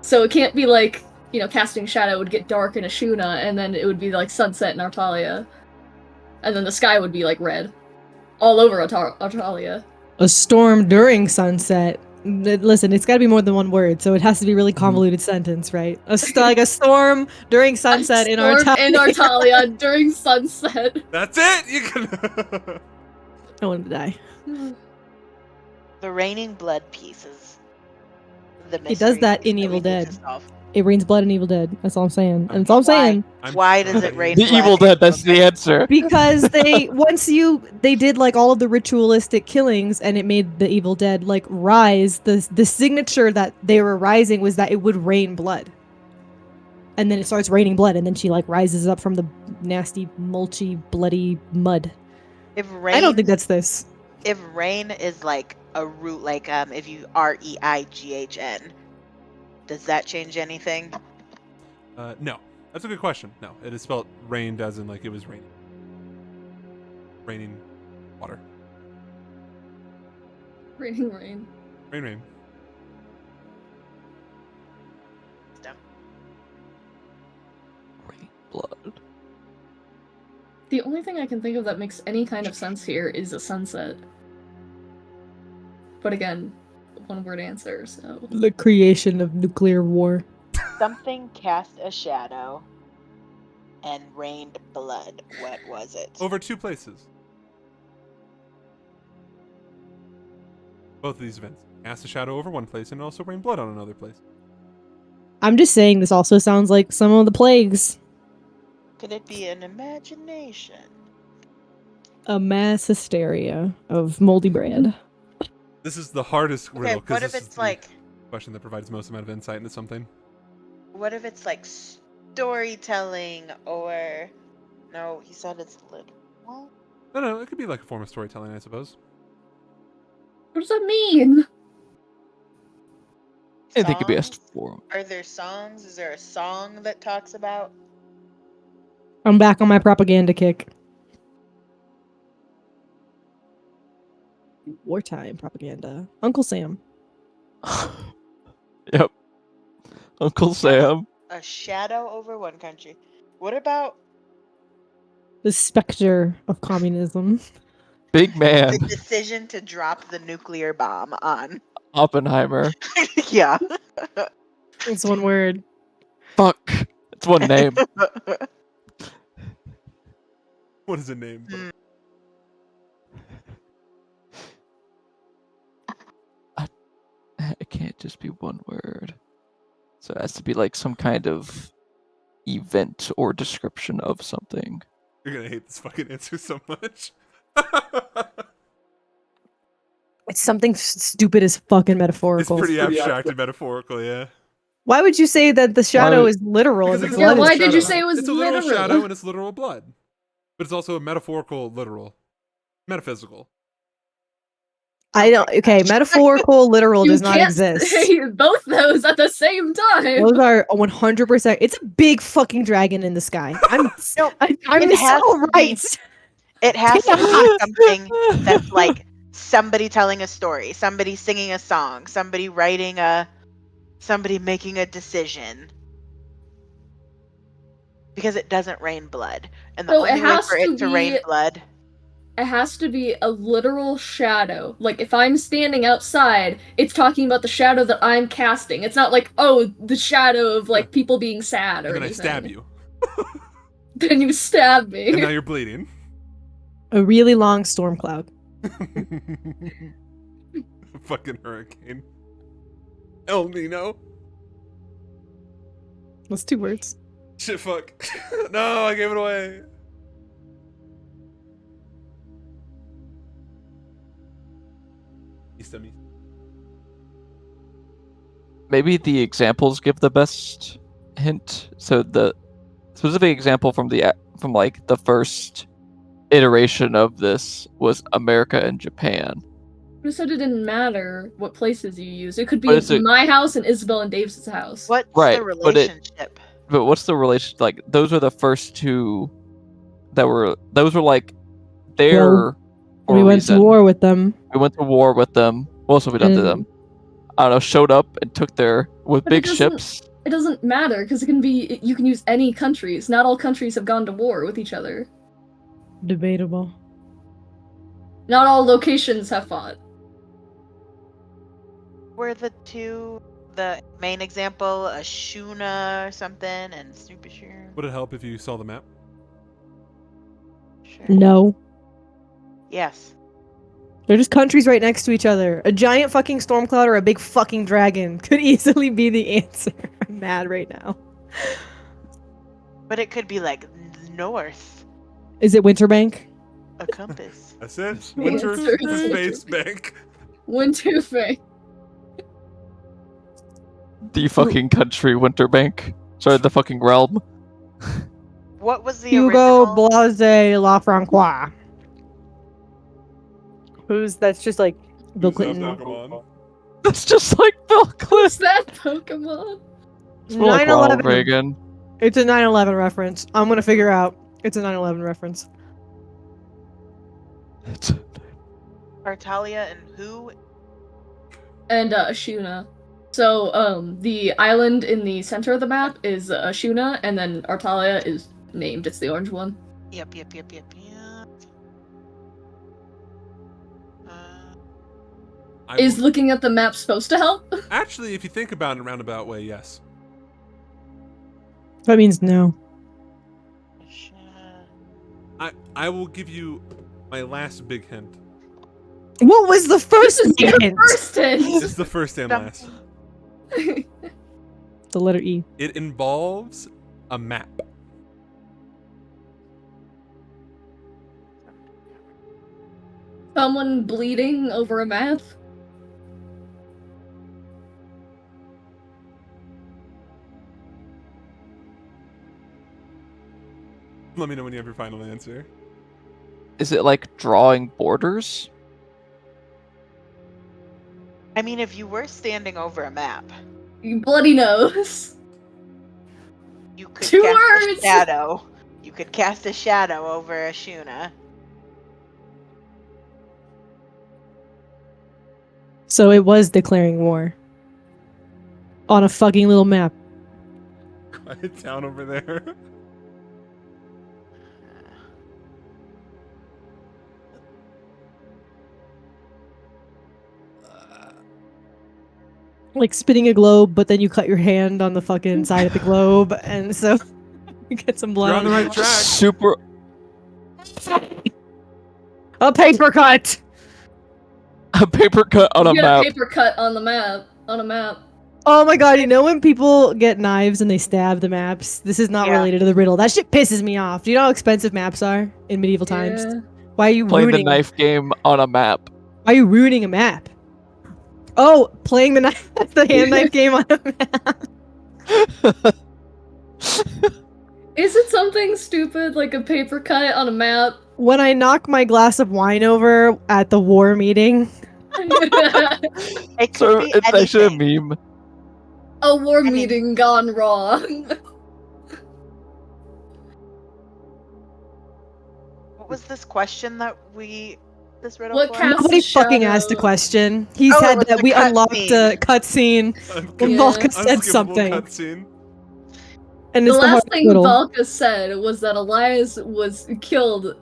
So it can't be like, casting shadow would get dark in Ashuna, and then it would be like sunset in Artalia. And then the sky would be like red. All over Artalia. A storm during sunset. Listen, it's got to be more than one word, so it has to be a really convoluted sentence, right? Like a storm during sunset in Artalia. In Artalia during sunset. That's it! You can... I want to die. The raining blood pieces. The It does that mystery in that Evil we need Dead. to solve. It rains blood in Evil Dead. That's all I'm saying. And that's all I'm Why? saying. Why does it rain The blood? Evil Dead, that's the answer. Because they did like all of the ritualistic killings, and it made the Evil Dead like rise. The signature that they were rising was that it would rain blood. And then it starts raining blood, and then she like rises up from the nasty, mulchy, bloody mud. If rain, I don't think that's this. If rain is like a root, like if you Reighn, does that change anything? No. That's a good question. No. It is spelled rained as in like it was raining. Raining water. Raining rain. Rain. Rain blood. The only thing I can think of that makes any kind of sense here is a sunset. But again, one word answer, so. The creation of nuclear war. Something cast a shadow and rained blood. What was it? Over 2 places. Both of these events. Cast a shadow over one place and also rain blood on another place. I'm just saying this also sounds like some of the plagues. Could it be an imagination? A mass hysteria of moldy bread. This is the hardest riddle. Okay, what if this is it's the like... question that provides most amount of insight into something. What if it's like storytelling or... No, he said it's literal. No, it could be like a form of storytelling, I suppose. What does that mean? I think it could be a Songs? form. Are there songs? Is there a song that talks about... I'm back on my propaganda kick. Wartime propaganda. Uncle Sam. Yep. Uncle Sam. A shadow over one country. What about The specter of communism. Big man. the decision to drop the nuclear bomb on? Oppenheimer. Yeah. It's one word. Fuck. It's one name. What is the name? Mm. It can't just be one word. So it has to be like some kind of event or description of something. You're gonna hate this fucking answer so much. It's something stupid as fucking It's metaphorical. pretty abstract and metaphorical, yeah. Why would you say that the shadow Why- is literal? Because and it the is a blood literal is Why did you shadow. say it was It's a literal literal? shadow and it's literal blood. But it's also a metaphorical, literal. Metaphysical. I don't. Okay, metaphorical, literal You does not can't exist. say both those at the same time. Those are 100%. It's a big fucking dragon in the sky. I'm No, I'm it has so to be- right. It has to be something that's like somebody telling a story, somebody singing a song, somebody making a decision. Because it doesn't rain blood. And the So it only way has for to it to rain be- blood... It has to be a literal shadow. Like, if I'm standing outside, it's talking about the shadow that I'm casting. It's not like, oh, the shadow of, like, people being sad or And then I anything. stab you. Then you stab me. And now you're bleeding. A really long storm cloud. Fucking hurricane. El Nino. That's 2 words. Shit, fuck. No, I gave it away. Maybe the examples give the best hint. So the specific example from from like the first iteration of this was America and Japan. Who said it didn't matter what places you use? It could But be it's a- my house and Isabel and Dave's house. What's Right, the but it- relationship? But what's the relation? Like those are the first two that were. Those were like there Well, for we a went to reason. war with them. We went to war with them. What else have we done to them? and I don't know. Showed up and took their with But it big doesn't- ships. It doesn't matter because you can use any countries. Not all countries have gone to war with each other. Debatable. Not all locations have fought. Were the two the main example Ashuna or something and Snoopisher? Would it help if you saw the map? Sure. No. Yes. They're just countries right next to each other. A giant fucking storm cloud or a big fucking dragon could easily be the answer. I'm mad right now. But it could be like north, Is it Winterbank? a compass. That's it. Yeah, Winter it's Space Bank. Winter Fang. The fucking country, Winterbank. Sorry, the fucking realm. What was the Hugo original? Blase Lafrancois. That's just like Bill Who's that Clinton. Pokemon? That's just like Bill Who's Clinton. that Pokemon? It's more like 9/11. Ronald Reagan. It's a 9/11 reference. I'm gonna figure out. It's a 9/11 reference. Artalia and who? And Ashuna. So, the island in the center of the map is Ashuna, and then Artalia is named. It's the orange one. Yep. I Is will- looking at the map supposed to help? Actually, if you think about it in a roundabout way, yes. That means no. I will give you my last big hint. What was the first This is your hint? first hint! It's the first and last. The letter E. It involves a map. Someone bleeding over a map? Let me know when you have your final answer. Is it like drawing borders? I mean, if you were standing over a map, You bloody nose. you could Two cast words! a shadow. You could cast a shadow over Ashuna. So it was declaring war. On a fucking little map. Quiet down over there. Like spinning a globe, but then you cut your hand on the fucking side of the globe, and so you get some blood. You're on the right track. Super. A paper cut! A paper cut on a You get map. a paper cut on the map. On a map. Oh my god, you know when people get knives and they stab the maps? This is not Yeah. related to the riddle. That shit pisses me off. Do you know how expensive maps are in medieval times? Yeah. Why are you Playing the ruining knife game on a map. Why are you ruining a map? Oh, playing the knife the hand knife game on a map. Is it something stupid like a paper cut on a map? When I knock my glass of wine over at the war meeting. It could So be it's actually a anything. meme. A war mean- meeting gone wrong. What was this question that this riddle What for? cast- Nobody a fucking asked a shadow. question. He Oh, it said was that the we cut unlocked scene. a cutscene when Yeah. Volka said Unskippable something. cutscene. And The it's the last hardest thing riddle. Valka said was that Elias was killed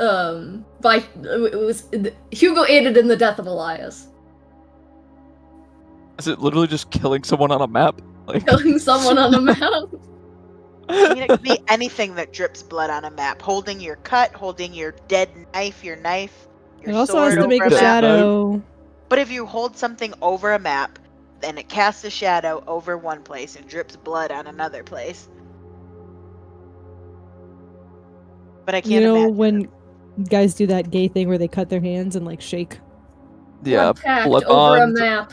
by Hugo aided in the death of Elias. Is it literally just killing someone on a map? Like, Killing someone on a map. I mean, it could be anything that drips blood on a map. Holding your cut, holding your dead knife, your It also sword has to over make a a map. shadow. But if you hold something over a map, then it casts a shadow over one place and drips blood on another place. But I can't You know imagine. when guys do that gay thing where they cut their hands and like shake? yeah, Blood pact blood over a bond. map.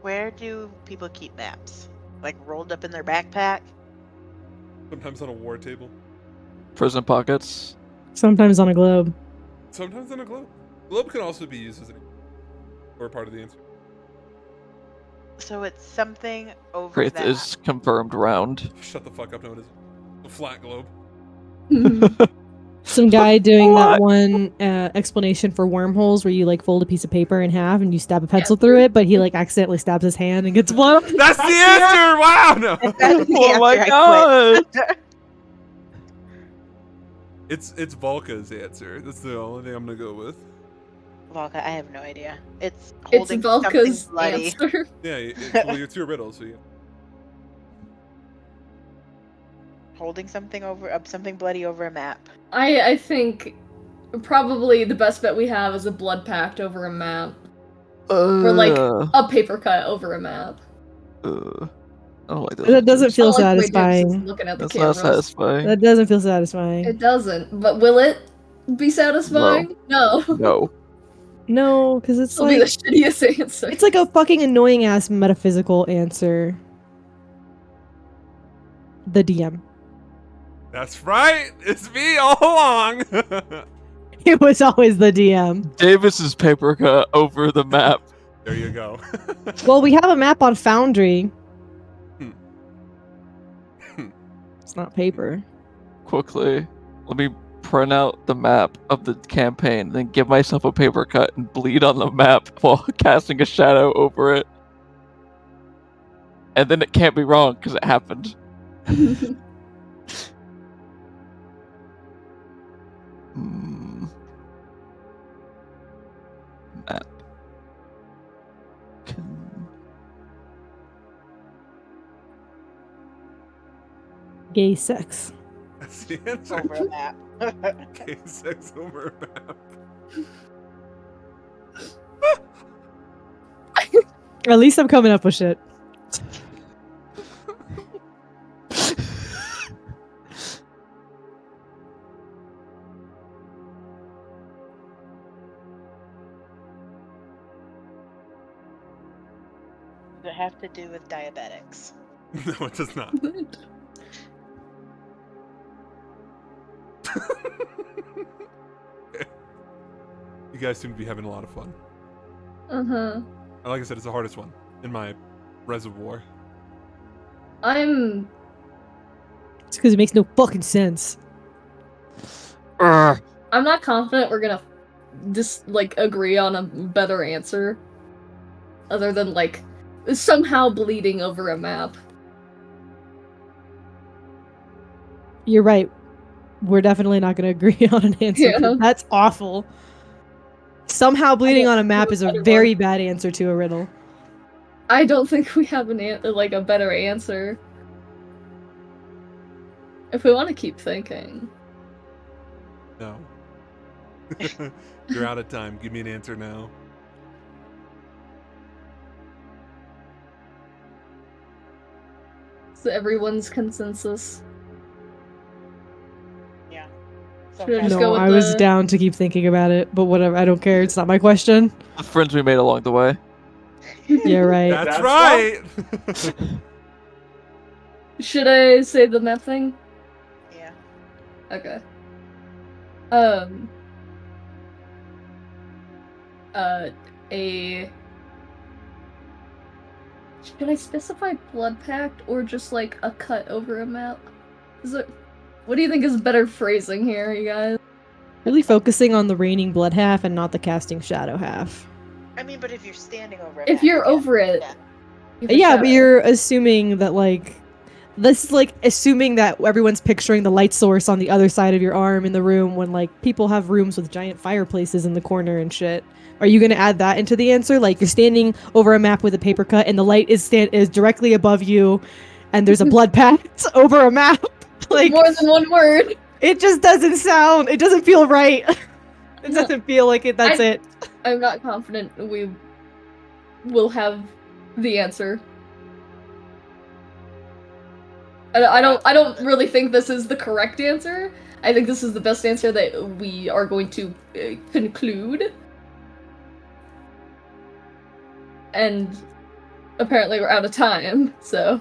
Where do people keep maps? Like rolled up in their backpack? Sometimes on a war table. Prison pockets. Sometimes on a globe. Sometimes on a globe. Globe can also be used as an or part of the answer. So it's something over Wraith that. is confirmed round. Shut the fuck up, no it isn't. A flat globe. Some guy doing that What? one explanation for wormholes where you like fold a piece of paper in half and you stab a pencil Yeah. through it, but he like accidentally stabs his hand and gets blown up. That's the answer! Wow, no! That's the Oh my answer, I god! quit. It's Volka's answer. That's the only thing I'm gonna go with. Volka, I have no idea. It's It's holding Volka's something bloody. answer. Yeah, well, it's your riddle, so yeah. Holding something over something bloody over a map. I think probably the best bet we have is a blood pact over a map. Or like a paper cut over a map. I don't like those. That doesn't answers. feel I like the way James is satisfying. looking at the That's not cameras. satisfying. That doesn't feel satisfying. It doesn't, but will it be satisfying? No. No. No, because it's It'll be the like shittiest answer. it's like a fucking annoying ass metaphysical answer. The DM. That's right! It's me all along! It was always the DM. Davis's paper cut over the map. There you go. Well, we have a map on Foundry. It's not paper. Quickly, let me print out the map of the campaign, then give myself a paper cut and bleed on the map while casting a shadow over it. And then it can't be wrong because it happened. Hmm. Map. Gay sex. That's the answer. Over a map. Gay sex over a map. At least I'm coming up with shit. Does it have to do with diabetics? No, it does not. You guys seem to be having a lot of fun. Uh-huh. And like I said, it's the hardest one in my reservoir. I'm It's because it makes no fucking sense. Urgh. I'm not confident we're gonna just like agree on a better answer. Other than like somehow bleeding over a map. You're right. We're definitely not going to agree on an answer. Yeah. That's awful. Somehow bleeding on a map is a better very bad answer to a riddle. I don't think we have like a better answer. If we want to keep thinking. No. You're out of time. Give me an answer now. It's everyone's consensus. Yeah. Should I just No, go with I was the- down to keep thinking about it, but whatever. I don't care. It's not my question. The friends we made along the way. Yeah, right. That's right! Should I say the map thing? Yeah. Okay. A. Should I specify blood pact or just like a cut over a map? Is it? What do you think is better phrasing here, you guys? Really focusing on the raining blood half and not the casting shadow half. I mean, but if you're standing over a If map, you're yeah. over it, Yeah. you have a Yeah, shadow. but you're assuming that like this is like assuming that everyone's picturing the light source on the other side of your arm in the room when like people have rooms with giant fireplaces in the corner and shit. Are you gonna add that into the answer? Like you're standing over a map with a paper cut and the light is directly above you, and there's a blood pact over a map. Like more than one word. it just doesn't sound. It doesn't feel right. It No. doesn't feel like it. That's it. I'm not confident we will have the answer. I don't really think this is the correct answer. I think this is the best answer that we are going to conclude. And apparently we're out of time, so.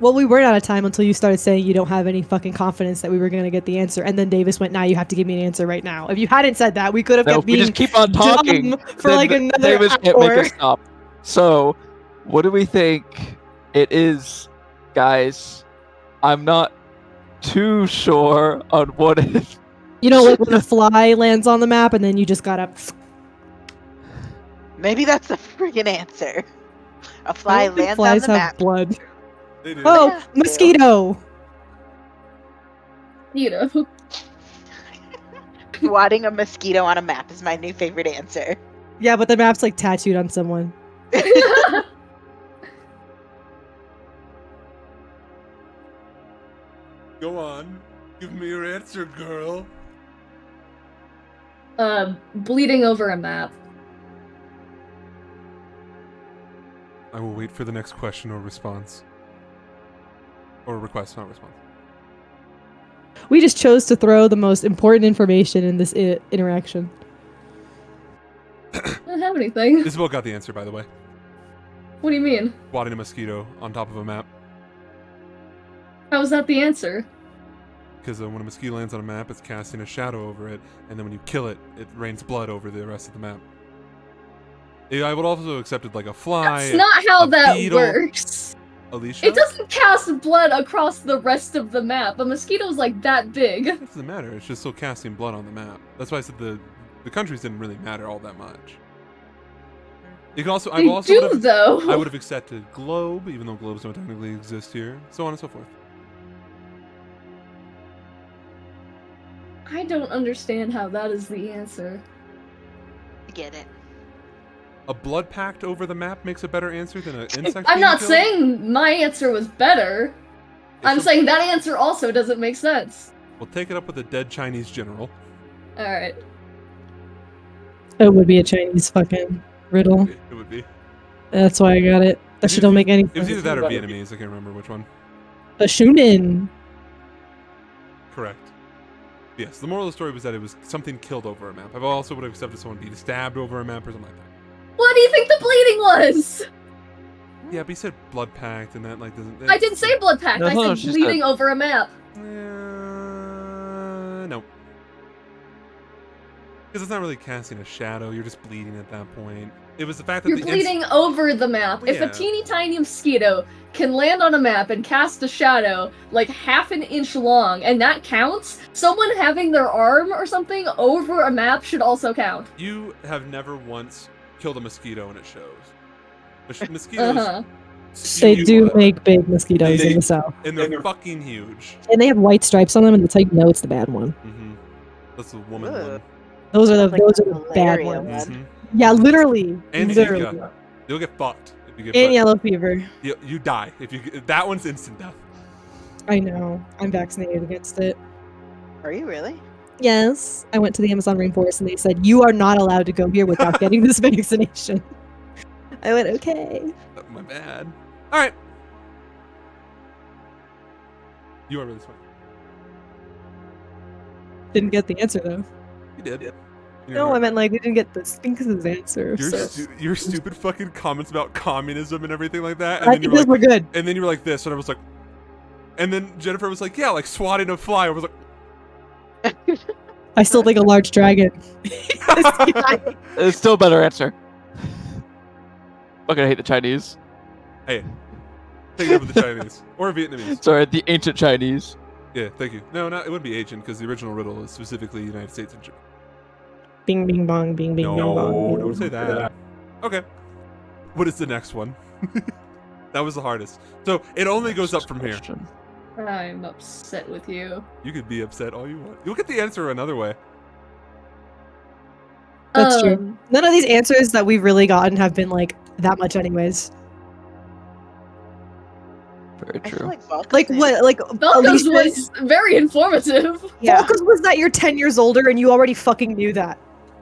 Well, we weren't out of time until you started saying you don't have any fucking confidence that we were going to get the answer. And then Davis went, now you have to give me an answer right now. If you hadn't said that, we could have No, kept if we being just keep on talking dumb for then like another Davis can't make hour. us stop. So, what do we think it is, guys? I'm not too sure on what it is. You know, like when a fly lands on the map and then you just gotta... Maybe that's the friggin' answer. A I fly don't think lands flies on the have map. blood. They do. Oh, Yeah, they do. mosquito! You know. Swatting a mosquito on a map is my new favorite answer. Yeah, but the map's like tattooed on someone. Go on. Give me your answer, girl. Bleeding over a map. I will wait for the next question or response. Or request, not response. We just chose to throw the most important information in this interaction. I don't have anything. Isabel got the answer, by the way. What do you mean? Swatting a mosquito on top of a map. How is that the answer? Because when a mosquito lands on a map, it's casting a shadow over it, and then when you kill it, it rains blood over the rest of the map. I would also have accepted like a fly. That's not how a that beetle. works. Alicia? It doesn't cast blood across the rest of the map. A mosquito's like that big. It doesn't matter. It's just still casting blood on the map. That's why I said the countries didn't really matter all that much. You can also, They do, though. I would have accepted globe, even though globes don't technically exist here. So on and so forth. I don't understand how that is the answer. I get it. A blood pact over the map makes a better answer than an insect. I'm being not killed? saying my answer was better. I'm saying that answer also doesn't make sense. We'll take it up with a dead Chinese general. Alright. It would be a Chinese fucking riddle. It would be. That's why I got it. That shit don't make any It was sense. either that or Vietnamese. I can't remember which one. A Shunin. Correct. Yes, the moral of the story was that it was something killed over a map. I also would have accepted someone being stabbed over a map or something like that. What do you think the bleeding was? Yeah, but you said blood pact, and that like doesn't. I didn't say blood pact. No, I she said said- bleeding over a map. No. Because it's not really casting a shadow. You're just bleeding at that point. It was the fact that You're bleeding over the map. Well, If yeah. a teeny tiny mosquito can land on a map and cast a shadow like half an inch long, and that counts, someone having their arm or something over a map should also count. You have never once killed a mosquito, and it shows. Mosquitoes. They do make big mosquitoes They- in the south. And they're fucking huge. And they have white stripes on them, and that's how you know it's the bad one. Mm-hmm. That's the woman Ugh. one. Those are the Like those are the bad malaria ones. one. Mhm. Yeah, literally. And literally. Zika. You'll get fucked if you get. And fucked. yellow fever. You die if you. That one's instant death. I know. I'm vaccinated against it. Are you really? Yes. I went to the Amazon rainforest and they said, you are not allowed to go here without getting this vaccination. I went, okay. My bad. All right. You are really smart. Didn't get the answer though. You did. No, I meant like we didn't get the Sphinx's answer. Your, So. your stupid fucking comments about communism and everything like that. I And then you think were those like, were good. and then you were like this, and I was like, and then Jennifer was like, yeah, like swatting a fly. I was like, I still think a large dragon. It's still a better answer. Fucking hate the Chinese. hey, take it up with the Chinese or Vietnamese. Sorry, the ancient Chinese. Yeah, thank you. No, it wouldn't be Asian because the original riddle is specifically United States and Japan. Bing, bing, bong, bing, bing, bing, No, bong. don't say that. Okay. What is the next one? That was the hardest. So it only goes up from here. Question. I'm upset with you. You could be upset all you want. You'll get the answer another way. That's true. None of these answers that we've really gotten have been like that much anyways. Very I feel true. like Vulca's Like name- what? Like Velka's Alicia- was very informative. Yeah. Focus was that you're 10 years older and you already fucking knew that.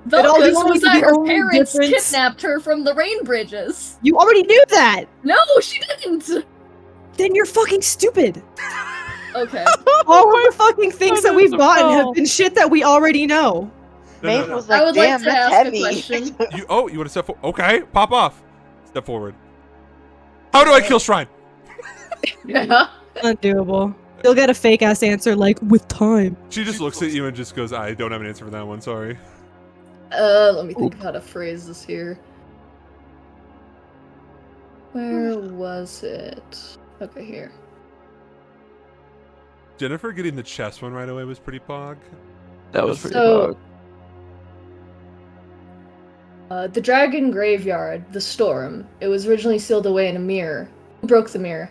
But all the Velka's only- was that the her only parents difference- kidnapped her from the rain bridges. You already knew that. No, she didn't. Then you're fucking stupid. Okay. All of the fucking things that that we've is a gotten have fail. been shit that we already know. Maeve No. was like, I would like damn, to that's ask a heavy. question. You want to step forward? Okay, pop off. Step forward. How do I kill Shrine? Yeah. Undoable. You'll get a fake ass answer like with time. She just looks at you and just goes, I don't have an answer for that one, sorry. Let me think of how to phrase this here. Where was it? Okay, here. Jennifer getting the chess one right away was pretty pog. That was pretty So- hard. The dragon graveyard, the storm. It was originally sealed away in a mirror. Who broke the mirror?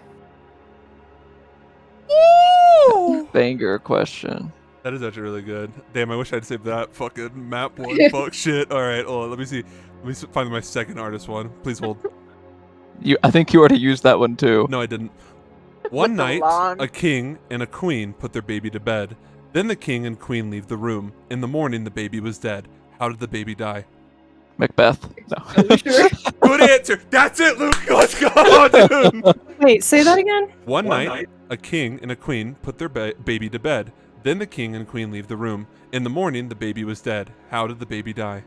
Banger question. That is actually really good. Damn, I wish I'd saved that fucking map one. Fuck shit. Alright, hold on, let me see. Let me find my second artist one. Please hold. I think you already used that one too. No, I didn't. One With the night, long- a king and a queen put their baby to bed. Then the king and queen leave the room. In the morning, the baby was dead. How did the baby die? Macbeth. Are we sure? Good answer. That's it, Luke. Let's go, dude. Wait, say that again? One night, a king and a queen put their baby to bed. Then the king and queen leave the room. In the morning, the baby was dead. How did the baby die?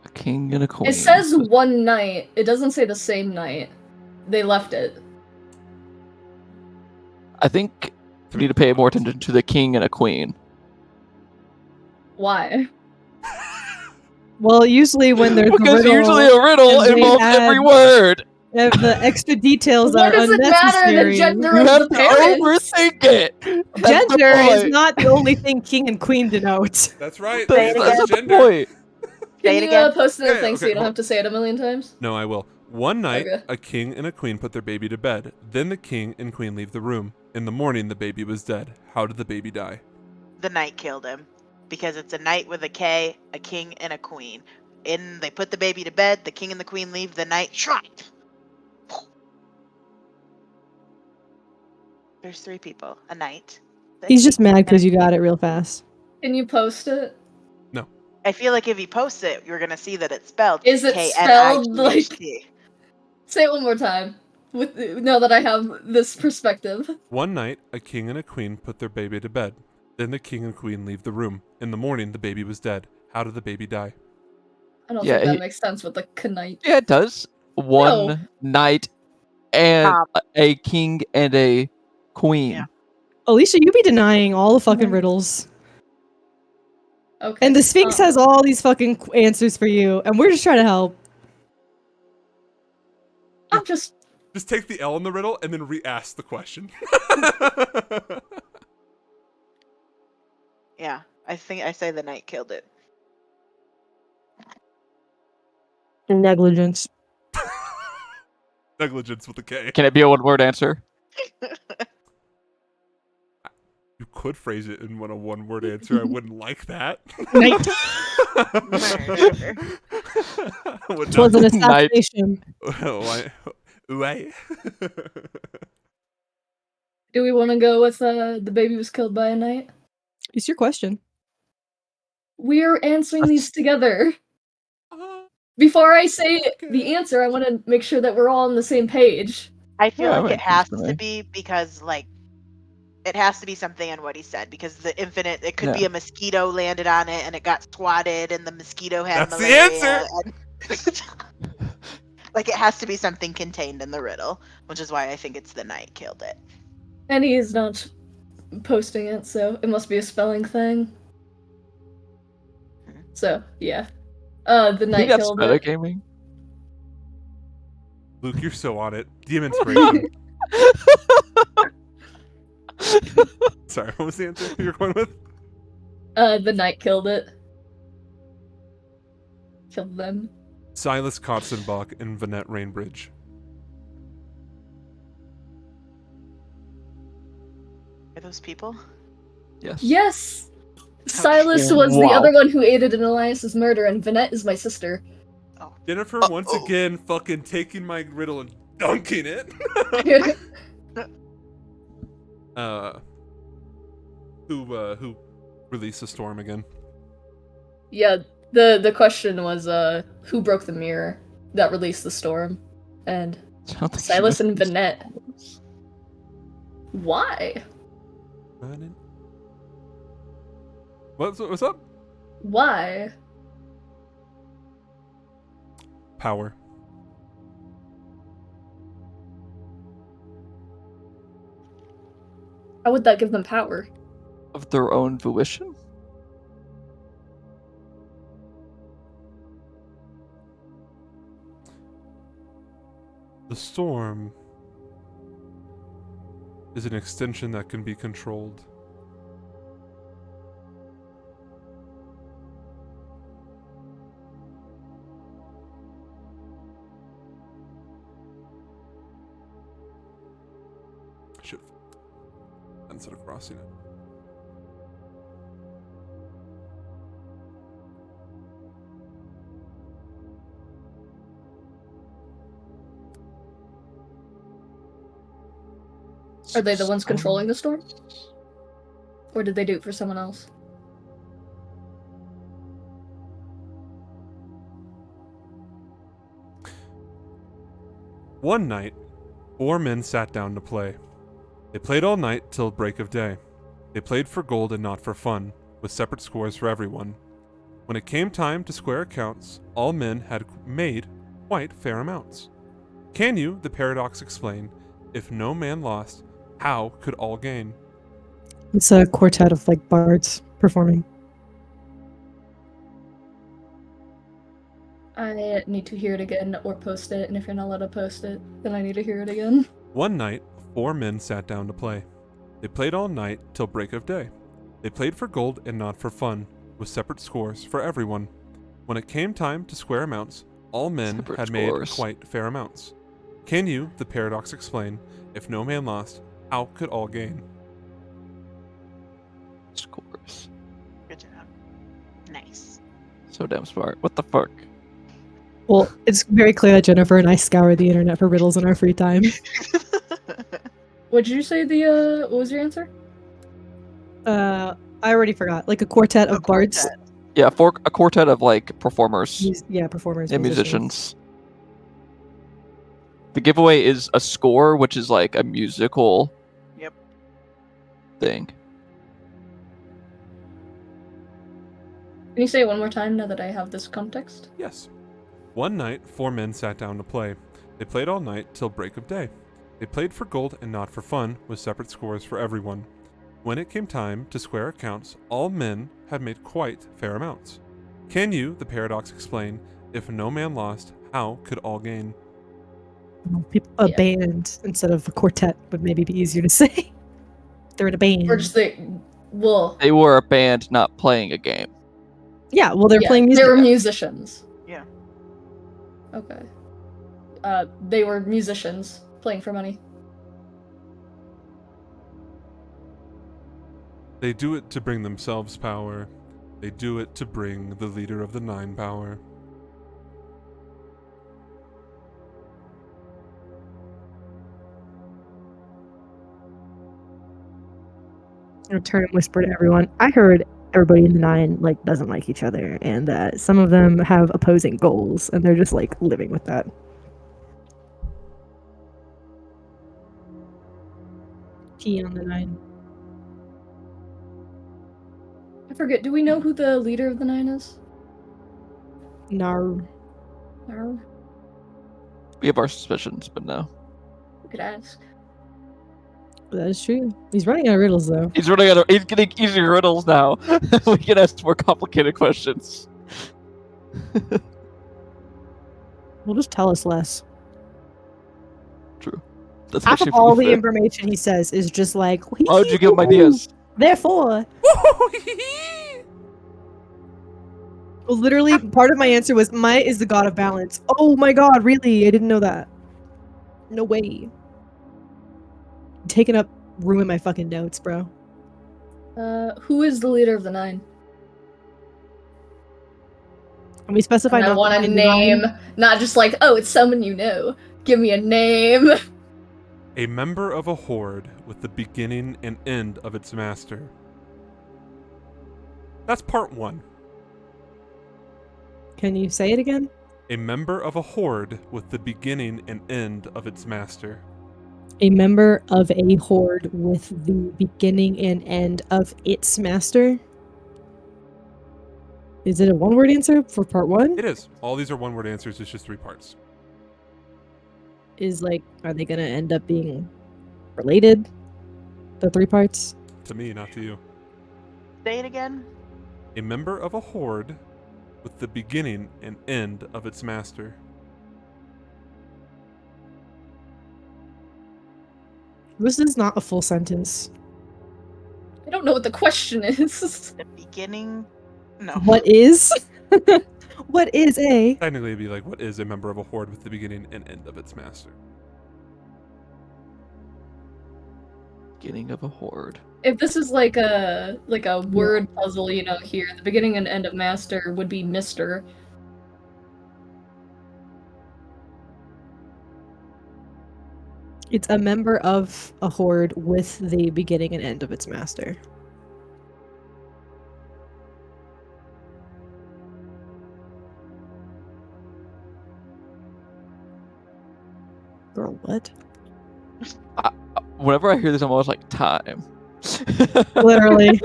A king and a queen. It says one night. It doesn't say the same night. They left it. I think we need to pay more attention to the king and a queen. Why? Well, usually when there's Because a riddle, usually a riddle and they involves every add- word. the extra details What are does it matter? The unnecessary. gender You of have the to parents. overthink it. That's the Gender is point. not the only thing king and queen denote. That's right. Say it That's again. the point. Say Can it you again. post it in a Yeah, thing so okay, you don't hold- have to say it a million times? No, I will. One night, Okay. a king and a queen put their baby to bed. Then the king and queen leave the room. In the morning, the baby was dead. How did the baby die? The knight killed him because it's a knight with a K, a king, and a queen. They put the baby to bed. The king and the queen leave. The knight shot. There's three people. A knight. the He's just king, mad and because you got it real fast. Can you post it? I feel like if he posts it, you're gonna see that it's spelled. Is it spelled KNIGHT. Say it one more time. Now that I have this perspective. One night, a king and a queen put their baby to bed. Then the king and queen leave the room. In the morning, the baby was dead. How did the baby die? I don't Yeah, think that he- makes sense with the knight. Yeah, it does. One No. knight and Tom. a king and a queen. Yeah. Alicia, you be denying all the fucking Mhm. riddles. Okay. And the Sphinx has all these fucking answers for you, and we're just trying to help. I'm just Just take the L in the riddle and then re-ask the question. Yeah, I think I say the knight killed it. Negligence. Negligence with a K. Can it be a one-word answer? You could phrase it in a one-word answer. I wouldn't like that. Knight. Would It was an not- Knight. assassination. Why? Why? Do we want to go with the baby was killed by a knight? It's your question. We're answering these together. Before I say the answer, I want to make sure that we're all on the same page. I feel Yeah, like it makes has sense to to me. be because it has to be something in what he said because the infinite it could be Yeah. a mosquito landed on it and it got swatted and the mosquito had That's the malaria. answer! Like it has to be something contained in the riddle, which is why I think it's the knight killed it. And he's not posting it, so it must be a spelling thing. So, yeah. The He knight got killed meta it. gaming. Luke, you're so on it. DM inspiration. Sorry, what was the answer you were going with? The knight killed it. Killed them. Silas Kotzenbach and Vanette Rainbridge. Are those people? Yes. Yes! Silas was the Wow. other one who aided in Elias's murder, and Vanette is my sister. Jennifer once again fucking taking my riddle and dunking it. Who released the storm again? Yeah, the question was, who broke the mirror that released the storm? And I don't think Silas she and knows. Vanette. Why? What's up? Why? Power. How would that give them power? Of their own volition? The storm is an extension that can be controlled. Should instead of crossing it. Are they the ones controlling the storm? Or did they do it for someone else? One night, 4 men sat down to play. They played all night till break of day. They played for gold and not for fun, with separate scores for everyone. When it came time to square accounts, all men had made quite fair amounts. Can you, the paradox, explain, if no man lost, how could all gain? It's a quartet of like bards performing. I need to hear it again or post it, and if you're not allowed to post it, then I need to hear it again. One night, 4 men sat down to play. They played all night till break of day. They played for gold and not for fun, with separate scores for everyone. When it came time to square amounts, all men Separate had scores. made quite fair amounts. Can you, the paradox, explain, if no man lost, how could all gain? Scores. Good job. Nice. So damn smart. What the fuck? Well, it's very clear that Jennifer and I scour the internet for riddles in our free time. What did you say what was your answer? I already forgot. Like a quartet of bards. Quartet. Yeah, for a quartet of like performers Yeah, performers. and musicians. The giveaway is a score, which is like a musical Yep. thing. Can you say it one more time now that I have this context? Yes. One night, 4 men sat down to play. They played all night till break of day. They played for gold and not for fun, with separate scores for everyone. When it came time to square accounts, all men had made quite fair amounts. Can you, the paradox, explain, if no man lost, how could all gain? A Yeah. band instead of a quartet would maybe be easier to say. They're in a band. Or just well, They were a band not playing a game. Yeah, well, they're yeah, playing music. they were musicians. Yeah. Okay. They were musicians playing for money. They do it to bring themselves power. They do it to bring the leader of the 9 power. I'm gonna turn and whisper to everyone. I heard everybody in the 9 like doesn't like each other, and that some of them have opposing goals, and they're just like living with that. Key on the 9. I forget, do we know who the leader of the 9 is? Nar. Or We have our suspicions, but no. we could ask. That is true. He's running out of riddles though. He's running out of. He's getting easier riddles now. We can ask more complicated questions. Well, just tell us less. True. That's Half actually of all the pretty fair. information he says is just like. Why would you give him ideas? Therefore, well, literally, part of my answer was Might is the god of balance. Oh my god, really? I didn't know that. No way. Taking up, ruin my fucking notes, bro. Who is the leader of the 9? And we specified. And I not want a the name, nine. not just like, oh, it's someone you know. Give me a name. A member of a horde with the beginning and end of its master. That's part 1. Can you say it again? A member of a horde with the beginning and end of its master. A member of a horde with the beginning and end of its master. Is it a one-word answer for part 1? It is. All these are one-word answers. It's just 3 parts. Is like, are they gonna end up being related? The 3 parts? To me, not to you. Say it again. A member of a horde with the beginning and end of its master. This is not a full sentence. I don't know what the question is. The beginning. No. What is? What is a? Technically, it'd be like, what is a member of a horde with the beginning and end of its master? Beginning of a horde. If this is like a word puzzle, you know, here, the beginning and end of master would be Mister. It's a member of a horde with the beginning and end of its master. Girl, what? Whenever I hear this, I'm always like, time. Literally.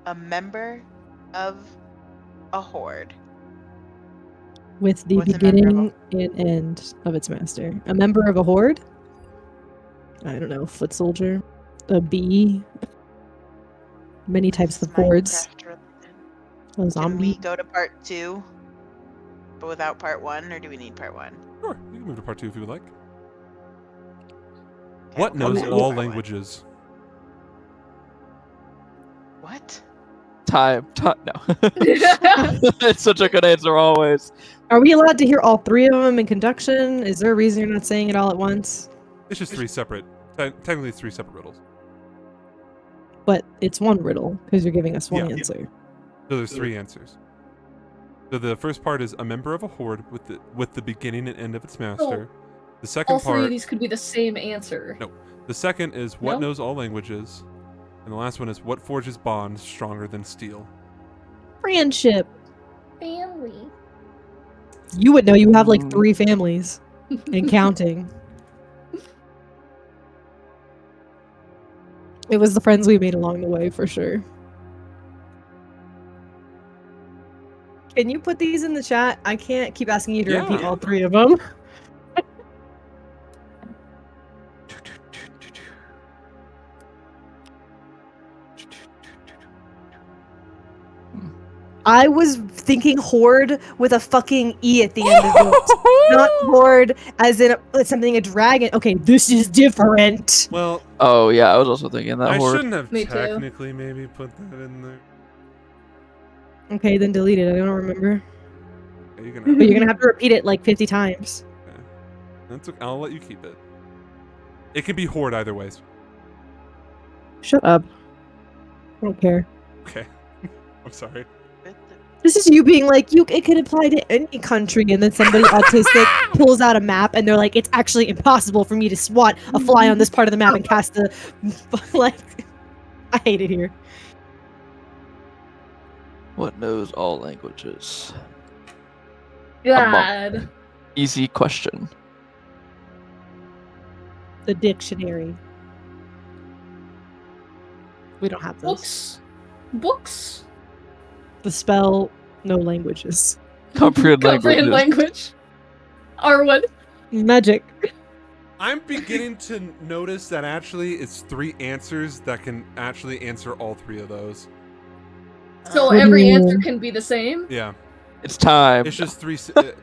A member of a horde. With the What's a member beginning and end of its master. A member of a horde? I don't know. Foot soldier? A bee? Many types This of is hordes. Minecraft related. A Can we zombie? go to part 2, but without part 1, or do we need part 1? Sure, you can move to part 2 if you would like. Okay, What we'll knows go to all part one. languages? What? Time. No. It's such a good answer always. Are we allowed to hear all 3 of them in conduction? Is there a reason you're not saying it all at once? It's just 3 separate. Technically, it's 3 separate riddles. But it's one riddle, because you're giving us one Yeah. answer. So there's 3 answers. So the first part is a member of a horde with the beginning and end of its master. The second All 3 of part, these could be the same answer. No. the second is what No? knows all languages, and the last one is what forges bonds stronger than steel. Friendship. Family. You would know you have like Mm. 3 families and counting. It was the friends we made along the way for sure. Can you put these in the chat? I can't keep asking you to Yeah. repeat all 3 of them. I was thinking horde with a fucking E at the end of it. Not horde as in something a dragon. Okay, this is different. Well, Oh yeah, I was also thinking that I horde. shouldn't have Me too. technically maybe put that in there. Okay, then delete it. I don't remember. Okay, you can But you're gonna have to repeat it like 50 times. Okay. That's okay. I'll let you keep it. It can be horde either ways. Shut up. I don't care. Okay. I'm sorry. This is you being like, it could apply to any country, and then somebody autistic pulls out a map, and they're like, it's actually impossible for me to swat a fly on this part of the map and cast a... like, I hate it here. What knows all languages? God. Easy question. The dictionary. We don't have those. Books. Books. The spell, no languages. Comprehend Comprehend languages. language. R1. Magic. I'm beginning to notice that actually it's 3 answers that can actually answer all 3 of those. So What do every you answer mean? can be the same? Yeah. It's time. It's just 3 Wait,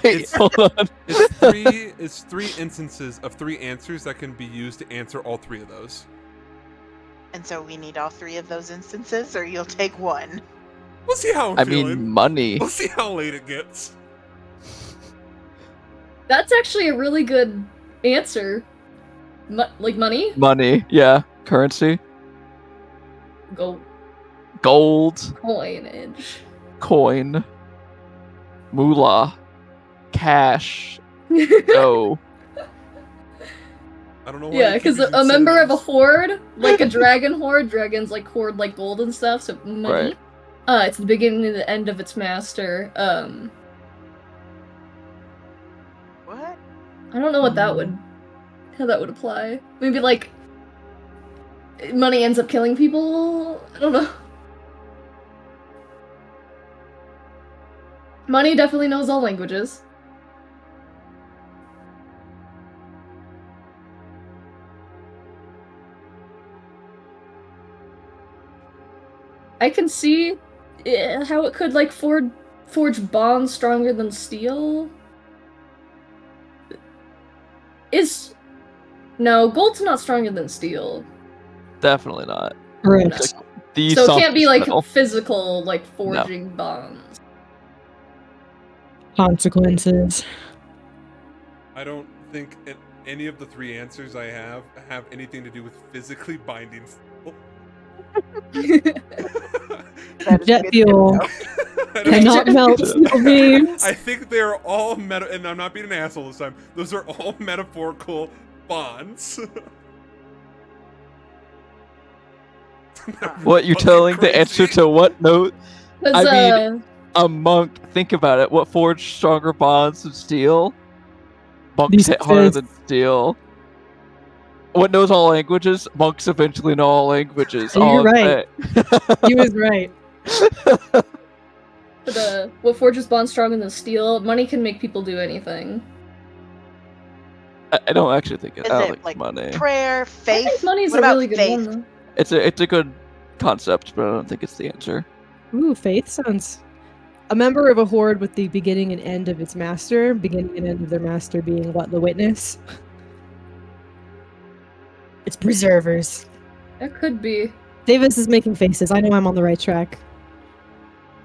it's- hold on. it's 3 instances of 3 answers that can be used to answer all 3 of those. And so we need all 3 of those instances, or you'll take one. We'll see how I'm I feeling. mean, money. We'll see how late it gets. That's actually a really good answer. Like money? Money, yeah. Currency. Gold. Gold. Coinage. Coin. Moolah. Cash. Dough. I don't know why. Yeah, you keep because using a member of a synonyms. horde, like a dragon horde, dragons like hoard like gold and stuff, so money. Right. It's the beginning and the end of its master. What? I don't know what that would, how that would apply. Maybe like, money ends up killing people? I don't know. Money definitely knows all languages. I can see how it could like forge bonds stronger than steel. No, gold's not stronger than steel. Definitely not. Correct. It's like the So it can't be softest like metal. physical, like forging bonds. Consequences. I don't think any of the three answers I have anything to do with physically binding steel. That is Jet good to fuel know. I don't- cannot melt steel beams. I think they're all and I'm not being an asshole this time. Those are all metaphorical bonds. What, you're Fucking telling the answer crazy. to what note? Because I mean, a monk, think about it. What forged stronger bonds than steel? Monks These hit harder fists. than steel. What knows all languages? Monks eventually know all languages. You're all right. He was right. what forges bonds stronger than steel? Money can make people do anything. I don't actually think Is I don't it think like money. prayer, I faith? think money's What a about really good faith? one, though. It's a good concept, but I don't think it's the answer. Ooh, faith sounds. A member of a horde with the beginning and end of its master, beginning and end of their master being what? The witness? It's preservers. That could be. Davis is making faces. I know I'm on the right track.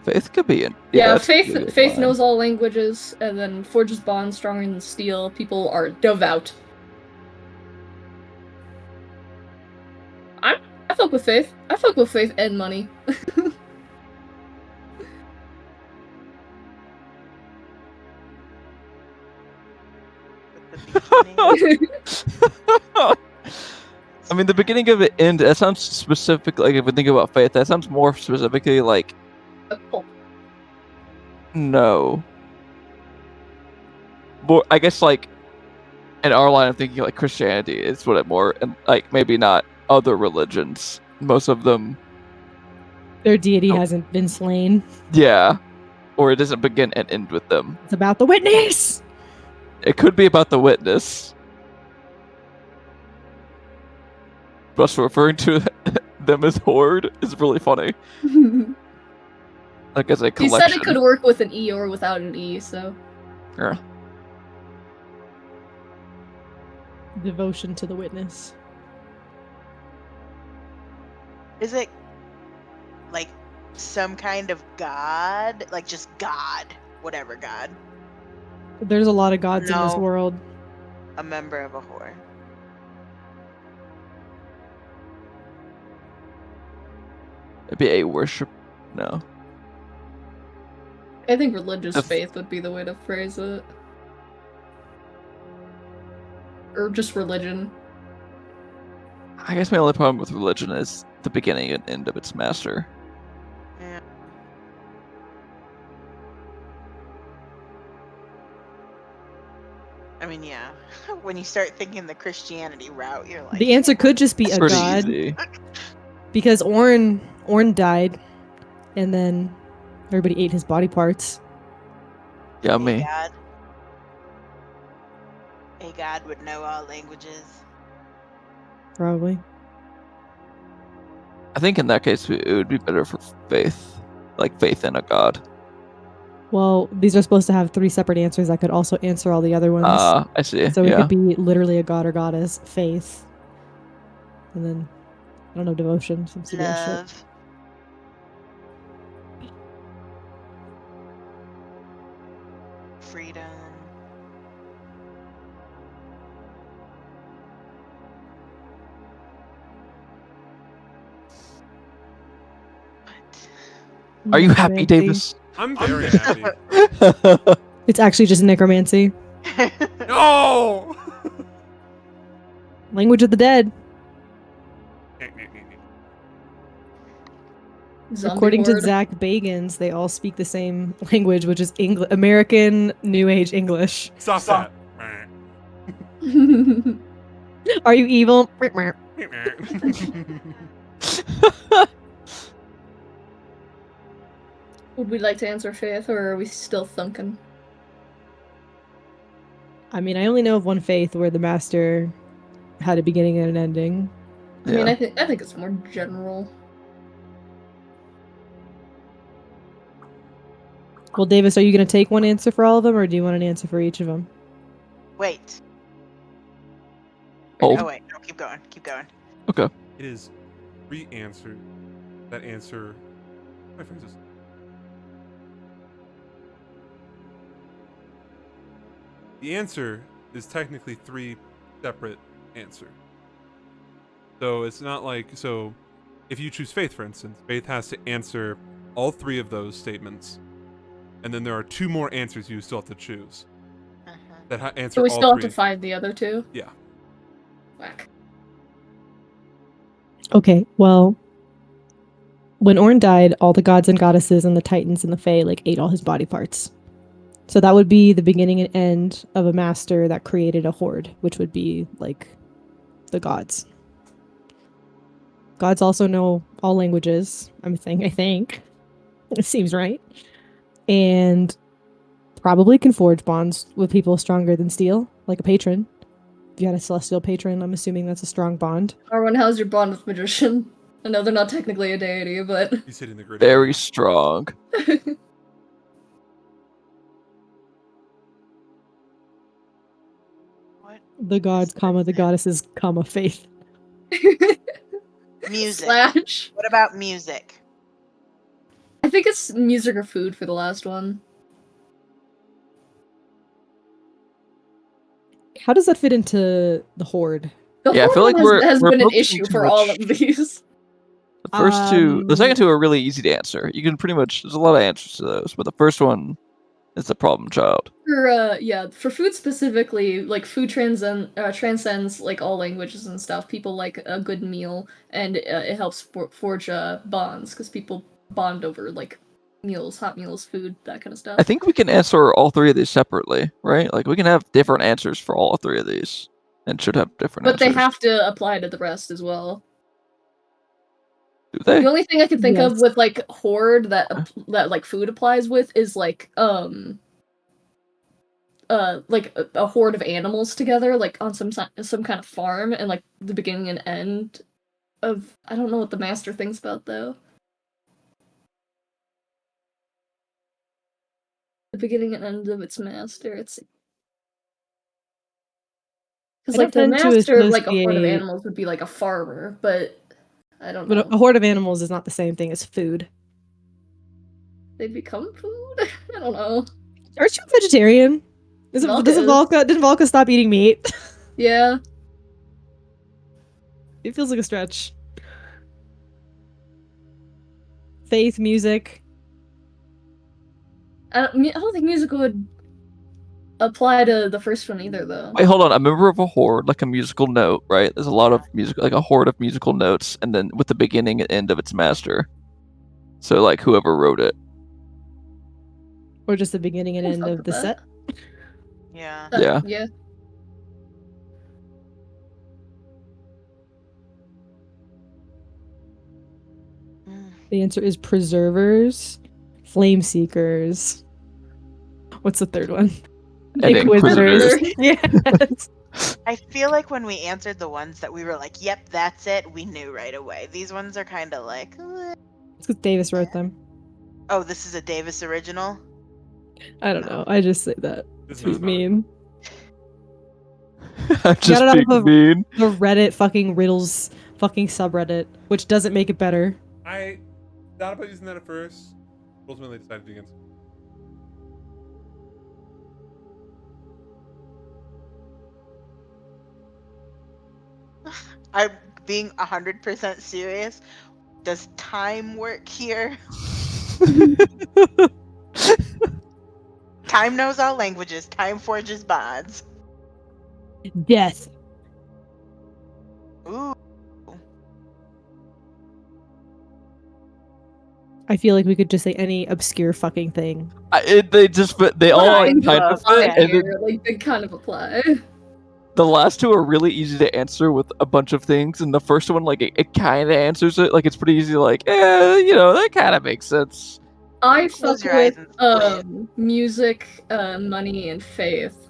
Faith could be in. Yeah, that's a faith really good faith line. knows all languages, and then forges bonds stronger than steel. People are devout. I fuck with faith. I fuck with faith and money. With the beginning. I mean, the beginning of the end, that sounds specific. Like, if we think about faith, that sounds more specifically like, A cult. no. More, I guess, like, in our line of thinking, like, Christianity is what it more, and, like, maybe not other religions. Most of them, Their deity Oh. hasn't been slain. yeah. Or it doesn't begin and end with them. It's about the witness! It could be about the witness. But referring to them as horde is really funny. Like, as a He collection. said it could work with an E or without an E, so. Yeah. Devotion to the witness. Is it like some kind of god? Like just God? Whatever God. There's a lot of gods in this No. world. A member of a horde. Maybe a worship. No. I think religious If- faith would be the way to phrase it. Or just religion. I guess my only problem with religion is the beginning and end of its master. Yeah. I mean, yeah. When you start thinking the Christianity route, you're like, The answer could just be It's a pretty god. easy. Because Orn died, and then everybody ate his body parts. Yummy. A god would know all languages. Probably. I think in that case it would be better for faith. Like faith in a god. Well, these are supposed to have 3 separate answers that could also answer all the other ones. I see. So it yeah. could be literally a god or goddess, faith. And then, I don't know, devotion, some CBS shit. Love. Freedom. Are you happy, Necromancy. Davis? I'm very happy. It's actually just necromancy. No! Language of the dead. Zombie According to horde. Zach Bagans, they all speak the same language, which is American New Age English. Stop that. Are you evil? Would we like to answer faith, or are we still thunking? I mean, I only know of one faith where the master had a beginning and an ending. I mean, I think it's more general. Well, Davis, are you going to take one answer for all of them, or do you want an answer for each of them? Wait. Hold. Oh wait, no, keep going. Keep going. Okay. It is 3 answers. That answer. How do I phrase this? The answer is technically 3 separate answers. So it's not like if you choose Faith, for instance, Faith has to answer all 3 of those statements, and then there are 2 more answers you still have to choose Uh-huh. that answer So we all still 3. have to find the other two? Yeah. Whack. Okay, well, when Orn died, all the gods and goddesses and the titans and the fae ate all his body parts. So that would be the beginning and end of a master that created a horde, which would be the gods. Gods also know all languages. I think. It seems right. And probably can forge bonds with people stronger than steel, like a patron. If you had a celestial patron, I'm assuming that's a strong bond. Arwen, how's your bond with magician? I know they're not technically a deity, but He's hitting the gritty. Very strong. What? The gods, comma, the goddesses, comma, faith. Music. Slash. What about music? I think it's music or food for the last one. How does that fit into the horde? The Yeah, I horde feel like one has we're been an focusing issue too for all much- of these. The first 2, the second Um, 2 are really easy to answer. You can pretty much, there's a lot of answers to those, but the first one is the problem child. For food specifically, food transcends all languages and stuff. People like a good meal, and it helps forge bonds because people bond over meals, hot meals, food, that kind of stuff. I think we can answer all 3 of these separately, right? We can have different answers for all 3 of these, and should have different But answers. they have to apply to the rest as well. Do they? The only thing I can think of Yes. with horde that food applies with is a horde of animals together, on some kind of farm, and the beginning and end of, I don't know what the master thinks about though. The beginning and end of its master. It's because I don't the tend to master of a horde of associate- animals would be a farmer, but I don't know. But a horde of animals is not the same thing as food. They become food. I don't know. Aren't you a vegetarian? Valka Didn't Valka stop eating meat? Yeah. It feels like a stretch. Faith, music. I don't think music would apply to the first one either, though. Wait, hold on. A member of a horde, like a musical note, right? There's a lot of music, like a horde of musical notes, and then with the beginning and end of its master. So, whoever wrote it. Or just the beginning and I end fuck of with the that. set. Yeah. Yeah. Yeah. Mm. The answer is preservers, flame seekers. What's the third one? And Inquisitors. Inquisitors. Yes. I feel like when we answered the ones that we were like, "Yep, that's it," we knew right away. These ones are kind of like, It's because Davis wrote them. "Oh, this is a Davis original." I don't know. I just say that. This is He's not mean. I'm just it off being of- mean. The Reddit fucking riddles fucking subreddit, which doesn't make it better. I thought about using that at first. Ultimately decided against it. I'm being 100% serious. Does time work here? Time knows all languages. Time forges bonds. Death. Ooh. I feel like we could just say any obscure fucking thing. They just fit. They all kind of fit, and then they kind of apply. the last 2 are really easy to answer with a bunch of things, and the first one, it kind of answers it. It's pretty easy. That kind of makes sense. I Close fuck your eyes with and music, money, and faith.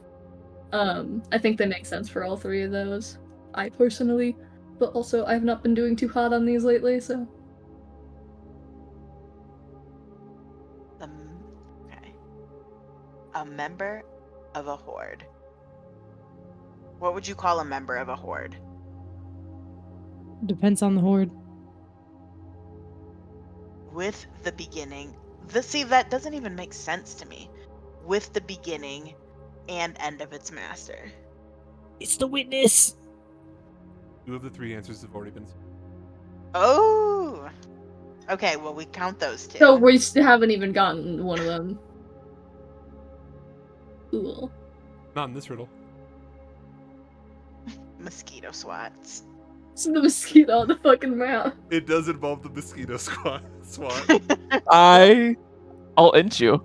I think they make sense for all 3 of those. I personally, but also I've not been doing too hot on these lately, so. Okay. A member of a horde. What would you call a member of a horde? Depends on the horde. With the beginning. See, that doesn't even make sense to me. With the beginning and end of its master. It's the witness. 2 of the 3 answers have already been. Oh! Okay, well, we count those 2. So we still haven't even gotten one of them. Cool. Not in this riddle. Mosquito swats. It's the mosquito on the fucking map. It does involve the mosquito swat. I'll int you.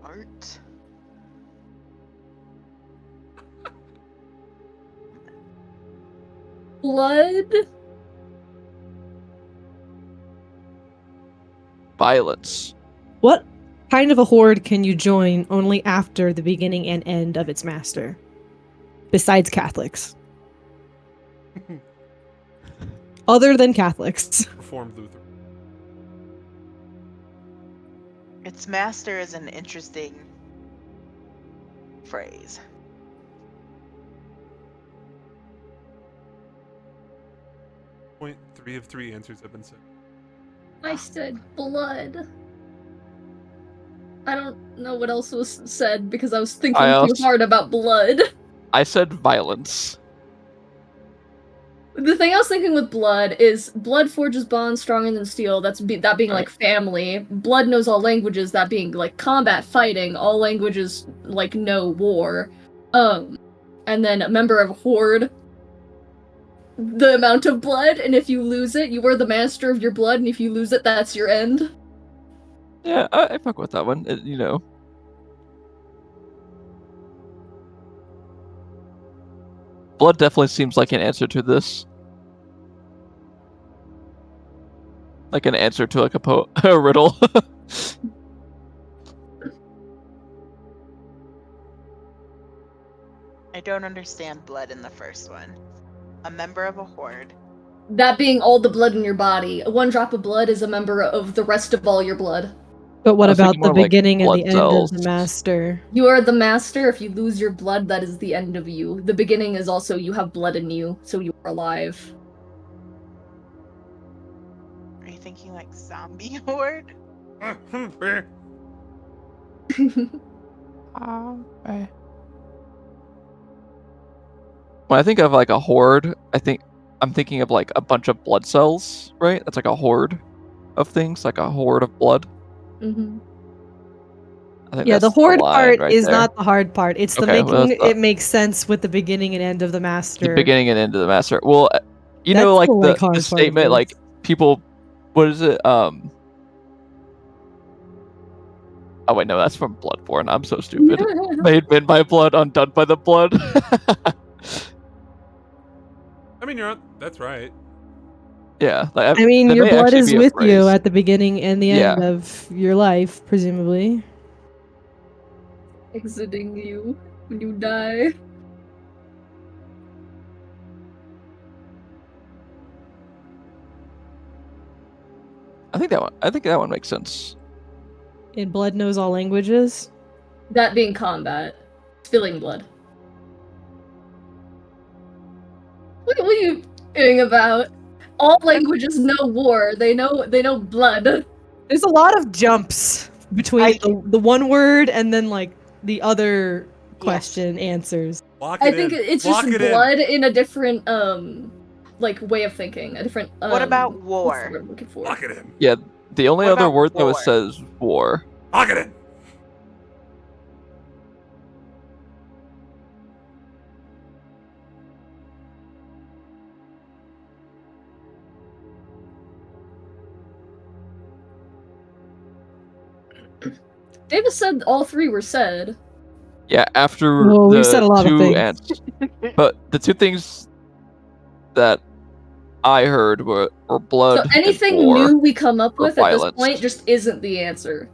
Art. Blood? Violence. What kind of a horde can you join only after the beginning and end of its master? Besides Catholics. Other than Catholics. Reformed Luther. Its master is an interesting phrase. Point 3 of 3 answers have been said. I said blood. I don't know what else was said because I was thinking too hard about blood. I said violence. The thing I was thinking with blood is blood forges bonds stronger than steel. That being like family. Blood knows all languages. That being like combat fighting. All languages like know war. And then a member of a horde. The amount of blood, and if you lose it, you are the master of your blood, and if you lose it, that's your end. Yeah, I fuck with that one. You know. Blood definitely seems like an answer to this. Like an answer to like a riddle. I don't understand blood in the first one. A member of a horde. That being all the blood in your body. One drop of blood is a member of the rest of all your blood. But what I was about thinking the more like beginning and blood the end cells. of the master? You are the master. If you lose your blood, that is the end of you. The beginning is also you have blood in you, so you are alive. Are you thinking like zombie horde? When I think of like a horde, I'm thinking of like a bunch of blood cells, right? That's like a horde of things, like a horde of blood. Mm-hmm. I think Yeah, that's the horde line part right is there. not the hard part. It's the Okay, well, making that's it make sense with the beginning and end of the master. the beginning and end of the master. Well, you know, That's like the, the hard part of statement, like this. people, what is it? Oh wait, no, that's from Bloodborne. I'm so stupid. Made men by blood, undone by the blood. I mean, that's right. Yeah, like, I mean, there your may blood actually is be a with you phrase. at the beginning and the end Yeah. of your life, presumably. Exiting you when you die. I think that one makes sense. And blood knows all languages. That being combat. Spilling blood. What are you kidding about? All languages know war. They know blood. There's a lot of jumps between the one word and then like the other question answers. Lock I it think in. it's Lock just it in. blood in a different like way of thinking. A different What about what's the war? word I'm looking for? Lock it in. Yeah, the only What other about word that war? says war. Lock it in. Davis said all three were said. Yeah, after Well, the we've said a lot of two things. answers. But the two things that I heard were blood So anything and war. new we come up or with at this violence. point just isn't the answer.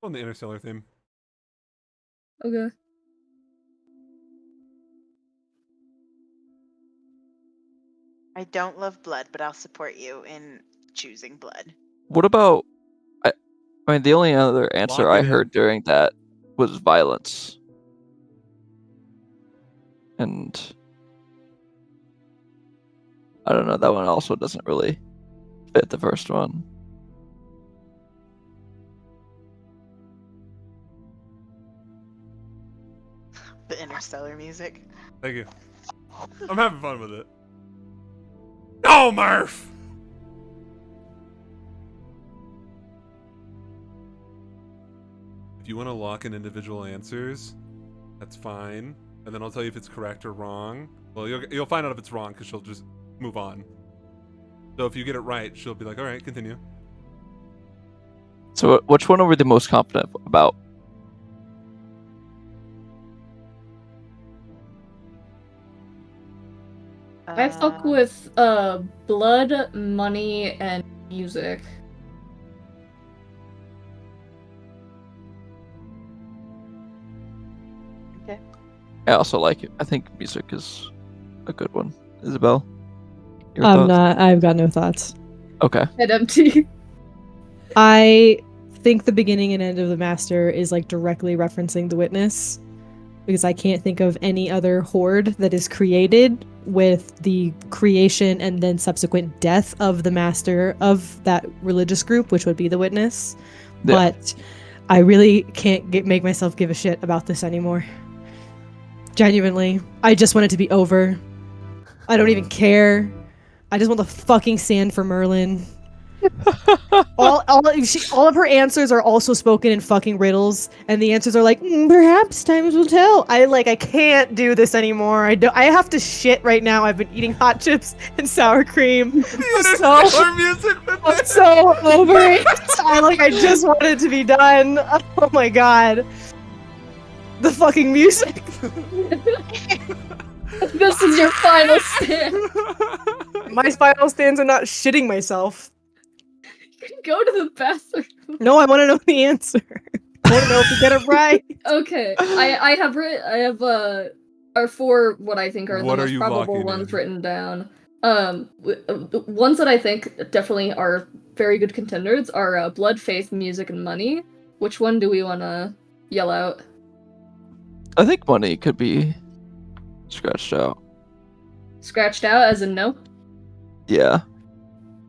On the Interstellar theme. Okay. I don't love blood, but I'll support you in choosing blood. What about? I mean, the only other answer Lock it I in. heard during that was violence, and I don't know. That one also doesn't really fit the first one. The interstellar music. Thank you. I'm having fun with it. No, Murph! If you want to lock in individual answers, that's fine. And then I'll tell you if it's correct or wrong. Well, you'll find out if it's wrong because she'll just move on. So if you get it right, she'll be like, all right, continue. So, which one are we the most confident about? I stuck with blood, money, and music. Okay. I also like it. I think music is a good one. Isabel, your I'm thoughts? not. I've got no thoughts. Okay. Head empty. I think the beginning and end of the Master is like directly referencing the Witness, because I can't think of any other horde that is created with the creation and then subsequent death of the Master of that religious group, which would be the Witness. Yeah. But I really can't make myself give a shit about this anymore. Genuinely, I just want it to be over. I don't even care. I just want the fucking sand for Merlin. all of her answers are also spoken in fucking riddles, and the answers are like, perhaps times will tell. I can't do this anymore. I have to shit right now. I've been eating hot chips and sour cream. I'm so over it. I just want it to be done. Oh my god. The fucking music. This is your final stand. My final stands are not shitting myself. You can go to the bathroom. No, I want to know the answer. I want to know if you get it right. Okay, I have our four what I think are What the are most you probable locking ones in? written down. The ones that I think definitely are very good contenders are blood, faith, music, and money. Which one do we want to yell out? I think money could be scratched out. Scratched out as in no. Yeah.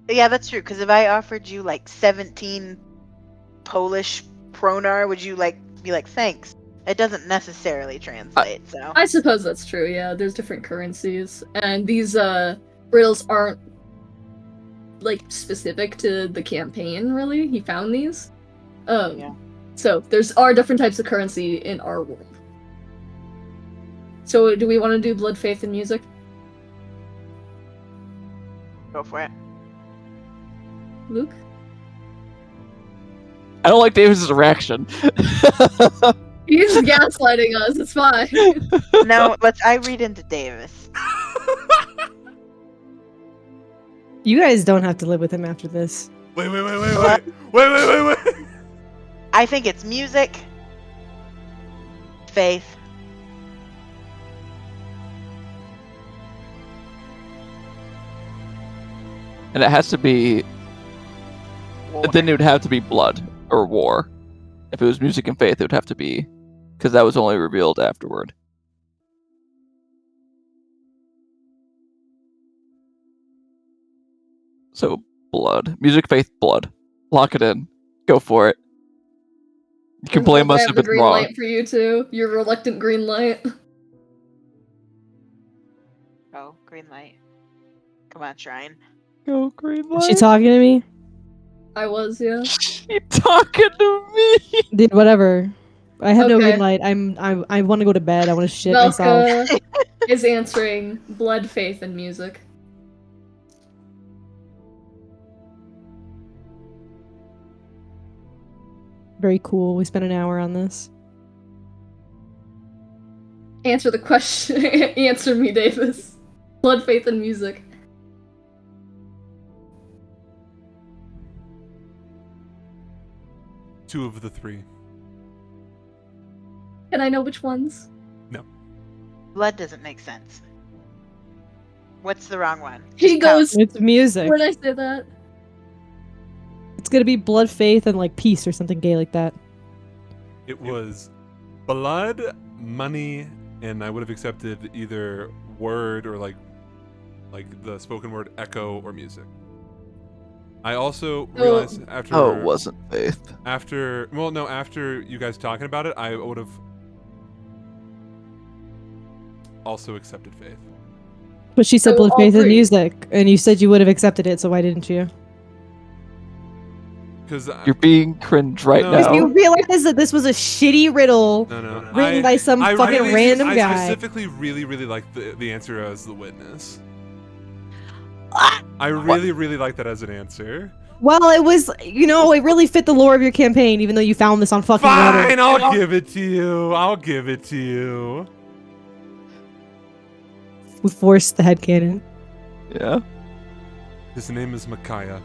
Yeah, that's true. Because if I offered you like 17 Polish pronar, would you be like thanks? It doesn't necessarily translate. So I suppose that's true. Yeah, there's different currencies, and these riddles aren't like specific to the campaign. Really, he found these. Yeah. So are different types of currency in our world. So do we want to do blood, faith, and music? go for it. Luke? I don't like David's reaction. He's gaslighting us. It's fine. No, I read into Davis. You guys don't have to live with him after this. Wait. I think it's music, faith, And it has to be. water. Then it would have to be blood or war. If it was music and faith, it would have to be. Because that was only revealed afterward. So, blood. Music, faith, blood. Lock it in. Go for it. You can blame I us have if the it's green wrong. light for you too. Your reluctant green light. Oh, green light. Come on, Shrine. Go green Is light. she talking to me? I was, yeah. You talking to me? Dude, whatever. I have no Okay. green light. I want to go to bed. I want to shit myself. Velka is answering blood, faith, and music. Very cool. We spent an hour on this. Answer the question. Answer me, Davis. Blood, faith, and music. Two of the three. Can I know which ones? Blood doesn't make sense. What's the wrong one? He Just tell. goes, It's music. when I say that. It's gonna be blood, faith, and like peace or something gay like that. It was blood, money, and I would have accepted either word or like the spoken word echo or music. I also realized after Oh, it wasn't faith. after you guys talking about it, I would have also accepted faith. But she said So blood, all faith, and three. music, and you said you would have accepted it. So why didn't you? Because You're being cringe right No. Because now. you realized that this was a shitty riddle no, written by some fucking random I guy. specifically really like the answer as the witness. Ah! I really like that as an answer. Well, it was, it really fit the lore of your campaign, even though you found this on fucking Fine, Reddit. I'll give it to you. I'll give it to you. We forced the headcanon. Yeah. His name is Micaiah.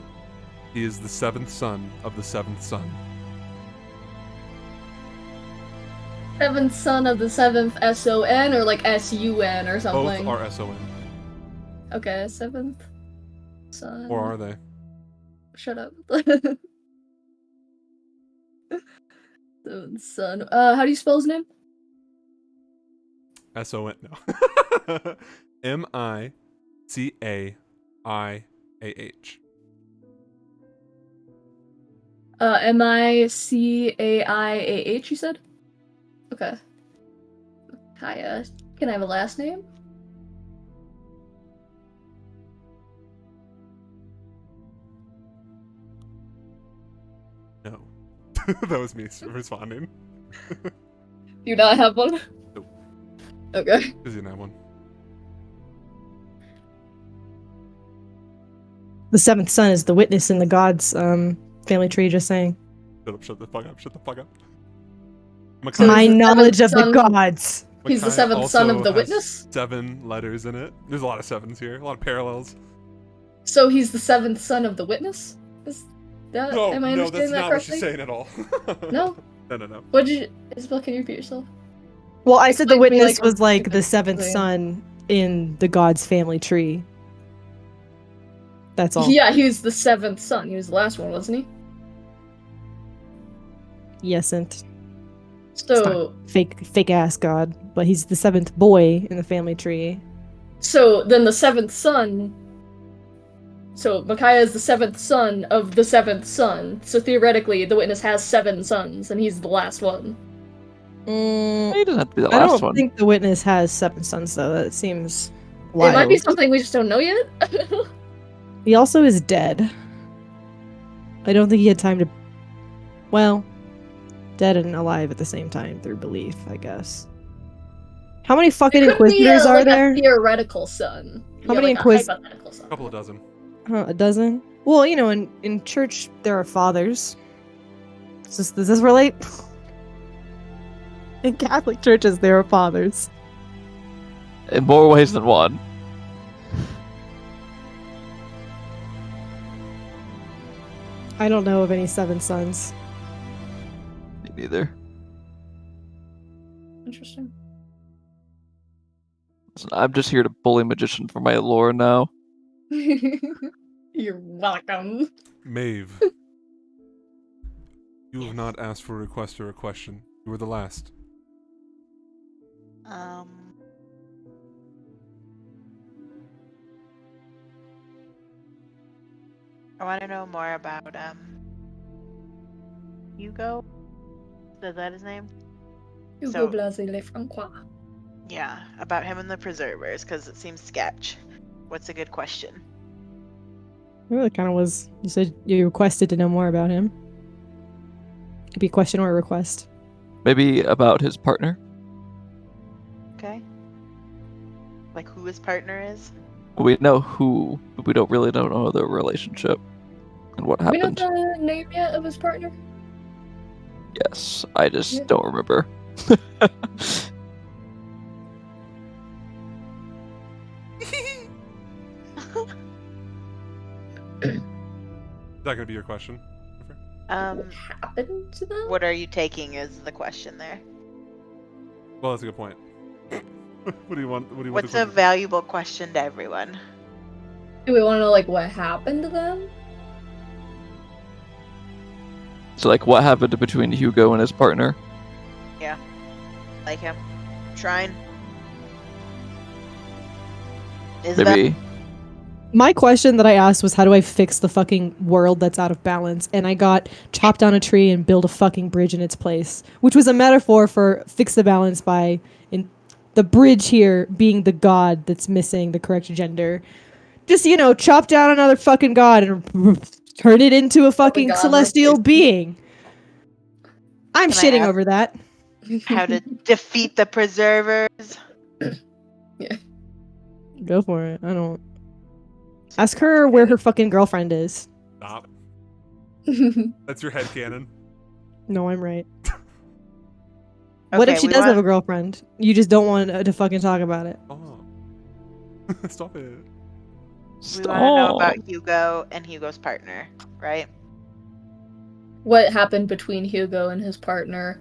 He is the seventh son of the seventh son. Seventh son of the seventh SON or like SUN or Both something. are SON. Okay, seventh son. Or are they? Shut up. Seventh son. How do you spell his name? SON. No. MICAIAH. MICAIAH, you said? Okay. Kaya. Can I have a last name? No. That was me responding. Do you not have one? Nope. Okay. Because you didn't have one. The seventh son is the witness in the gods family tree, just saying. Shut the fuck up. Shut the fuck up. So My he's the knowledge of seventh the son- gods. He's the Micaiah seventh son of also the has witness? 7 letters in it. There's a lot of sevens here. A lot of parallels. So he's the seventh son of the witness? Is that, No, am I no, understanding that's that not what correctly? she's saying at all. No? No. What did you... Isabel, can you repeat yourself? Well, I said the Explain to me, witness like, was like the stupid seventh thing. son in the gods family tree. That's all. Yeah, he was the seventh son. He was the last one, wasn't he? Yesn't. So, Fake ass god, but he's the seventh boy in the family tree. so then the seventh son. So Micaiah is the seventh son of the seventh son. So theoretically, the witness has 7 sons, and he's the last one. He doesn't have to be the I last don't one. think the witness has 7 sons, though. That seems It might be wild. something we just don't know yet. He also is dead. I don't think he had time to. Well, dead and alive at the same time through belief, I guess. How many fucking It could be inquisitors are like there? a theoretical son. How many like a hypothetical son. A couple of dozen. A dozen? Well, in church there are fathers. Does this relate? In Catholic churches there are fathers. In more ways than one. I don't know of any 7 sons. Me neither. Interesting. Listen, I'm just here to bully magician for my lore now. You're welcome. Maeve. You have not asked for a request or a question. You were the last. I want to know more about Hugo. Is that his name? Hugo So- Blase Le Francois. Yeah, about him and the preservers, because it seems sketch. What's a good question? It really kind of was. You said you requested to know more about him. Could be a question or a request. Maybe about his partner. Okay. Like who his partner is? We know who, but we don't know their relationship and what Do we know happened. the name yet of his partner? Yes, I just Yeah. don't remember. Is that gonna be your question? What happened to them? What are you taking is the question there. Well, that's a good point. What do you want? What do you want? What's the a question? valuable question to everyone? Do we want to know like what happened to them? So, like, what happened between Hugo and his partner? Like him? Shrine? Isabel? Maybe. My question that I asked was, how do I fix the fucking world that's out of balance? And I got chop down a tree and build a fucking bridge in its place, which was a metaphor for fix the balance by the bridge here being the god that's missing the correct gender. Just, chop down another fucking god and turn it into a fucking god celestial replacement. being. I'm Can I shitting ask- over that. How to defeat the preservers? Go for it. I don't. Ask her where her fucking girlfriend is. Stop. That's your headcanon. No, I'm right. What if Okay, she we does have a want- girlfriend? You just don't want to fucking talk about it. Oh. Stop it. We want to know Stop. about Hugo and Hugo's partner, right? What happened between Hugo and his partner?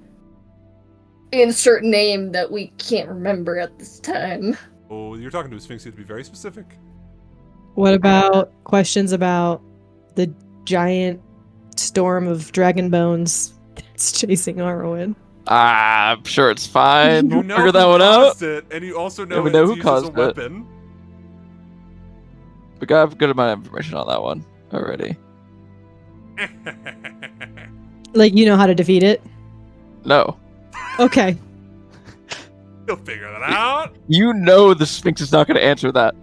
Insert name that we can't remember at this time. Oh, you're talking to a Sphinx. You have to be very specific. What about questions about the giant storm of dragon bones that's chasing Arwen? I'm sure it's fine. You We'll know figure that who one out. caused it, and you also know, Yeah, we it's know who used as a caused it. weapon. We got a good amount of information on that one already. Like, you know how to defeat it? No. Okay. You'll figure that out. You know the Sphinx is not going to answer that.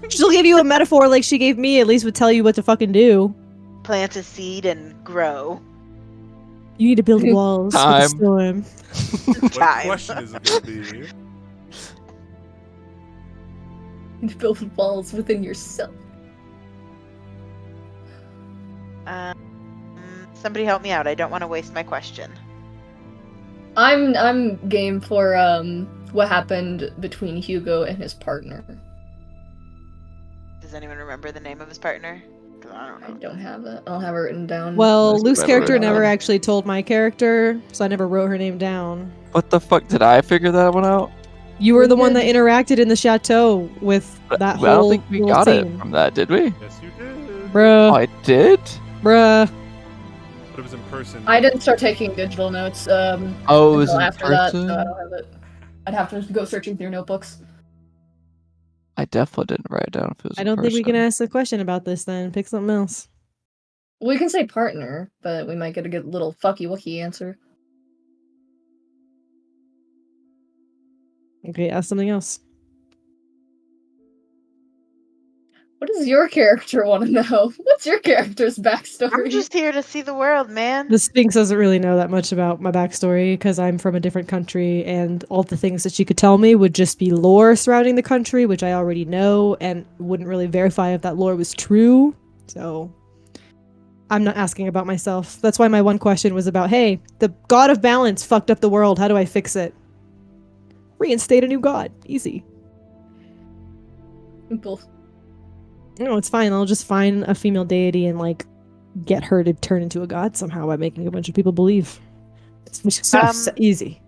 She'll give you a metaphor like she gave me, at least would tell you what to fucking do. Plant a seed and grow. You need to build walls for the Time. storm. What Time. question is it going to be? Build walls within yourself. Somebody help me out. I don't want to waste my question. I'm game for what happened between Hugo and his partner. Does anyone remember the name of his partner? 'Cause I don't I know. don't have it. I'll have it written down. Well, Nice Luke's memory. character never actually told my character, so I never wrote her name down. What the fuck? Did I figure that one out? You were the one that did. interacted in the chateau with that I don't whole think we little got it scene. from that, did we? Yes, you did. Oh, Bruh, I did? bruh. But it was in person. I didn't start taking digital notes Oh, it was until in after that, so person? I don't have it. I'd have to go searching through notebooks. I definitely didn't write it down if it was I in don't think we can person. ask a question about this then. Pick something else. We can say partner, but we might get a good little fucky wucky answer. Okay, ask something else. What does your character want to know? What's your character's backstory? I'm just here to see the world, man. The Sphinx doesn't really know that much about my backstory because I'm from a different country, and all the things that she could tell me would just be lore surrounding the country, which I already know, and wouldn't really verify if that lore was true. So I'm not asking about myself. That's why my one question was about, hey, the god of balance fucked up the world. How do I fix it? Reinstate a new god. Easy. Simple. No, it's fine. I'll just find a female deity and like get her to turn into a god somehow by making a bunch of people believe. It's just so easy.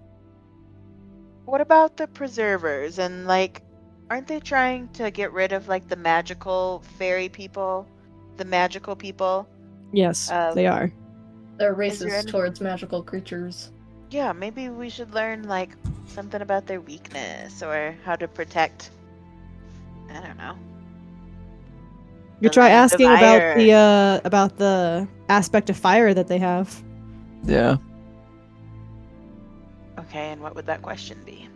What about the preservers? And like, aren't they trying to get rid of like the magical fairy people? The magical people? Yes, Um, they are. They're Is there racist any- towards magical creatures. Yeah, maybe we should learn like something about their weakness or how to protect. I don't know. You the try land of asking about the aspect of fire that they have. Yeah. Okay, and what would that question be?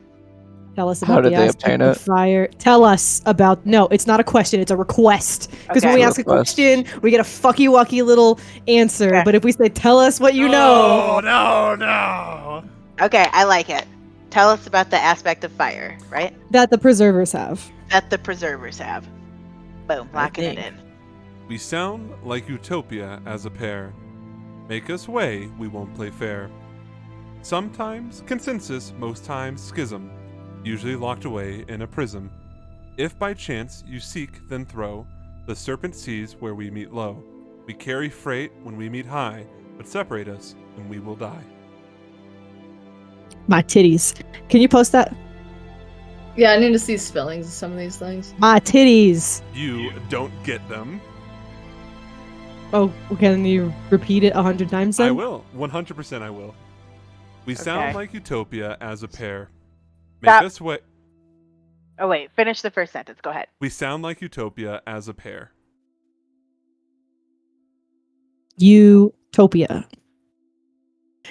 Tell us How about did the they aspect obtain of it? fire. Tell us about. No, it's not a question. It's a request. Because when Okay. we ask a Request. question, we get a fucky wucky little answer. Okay. But if we say, "Tell us what you know," No. Okay, I like it. Tell us about the aspect of fire, right? that the preservers have. That the preservers have. Boom, locking it think. in. We sound like utopia as a pair. Make us way, we won't play fair. Sometimes consensus, most times schism. Usually locked away in a prism. If by chance you seek, then throw. The serpent sees where we meet low. We carry freight when we meet high, but separate us and we will die. My titties. Can you post that? Yeah, I need to see spellings of some of these things. My titties. You don't get them. Oh, can you repeat it 100 times then? I will. 100% I will. We sound Okay. like Utopia as a pair. Make Stop. us wait. Oh wait, finish the first sentence. Go ahead. We sound like Utopia as a pair. Utopia.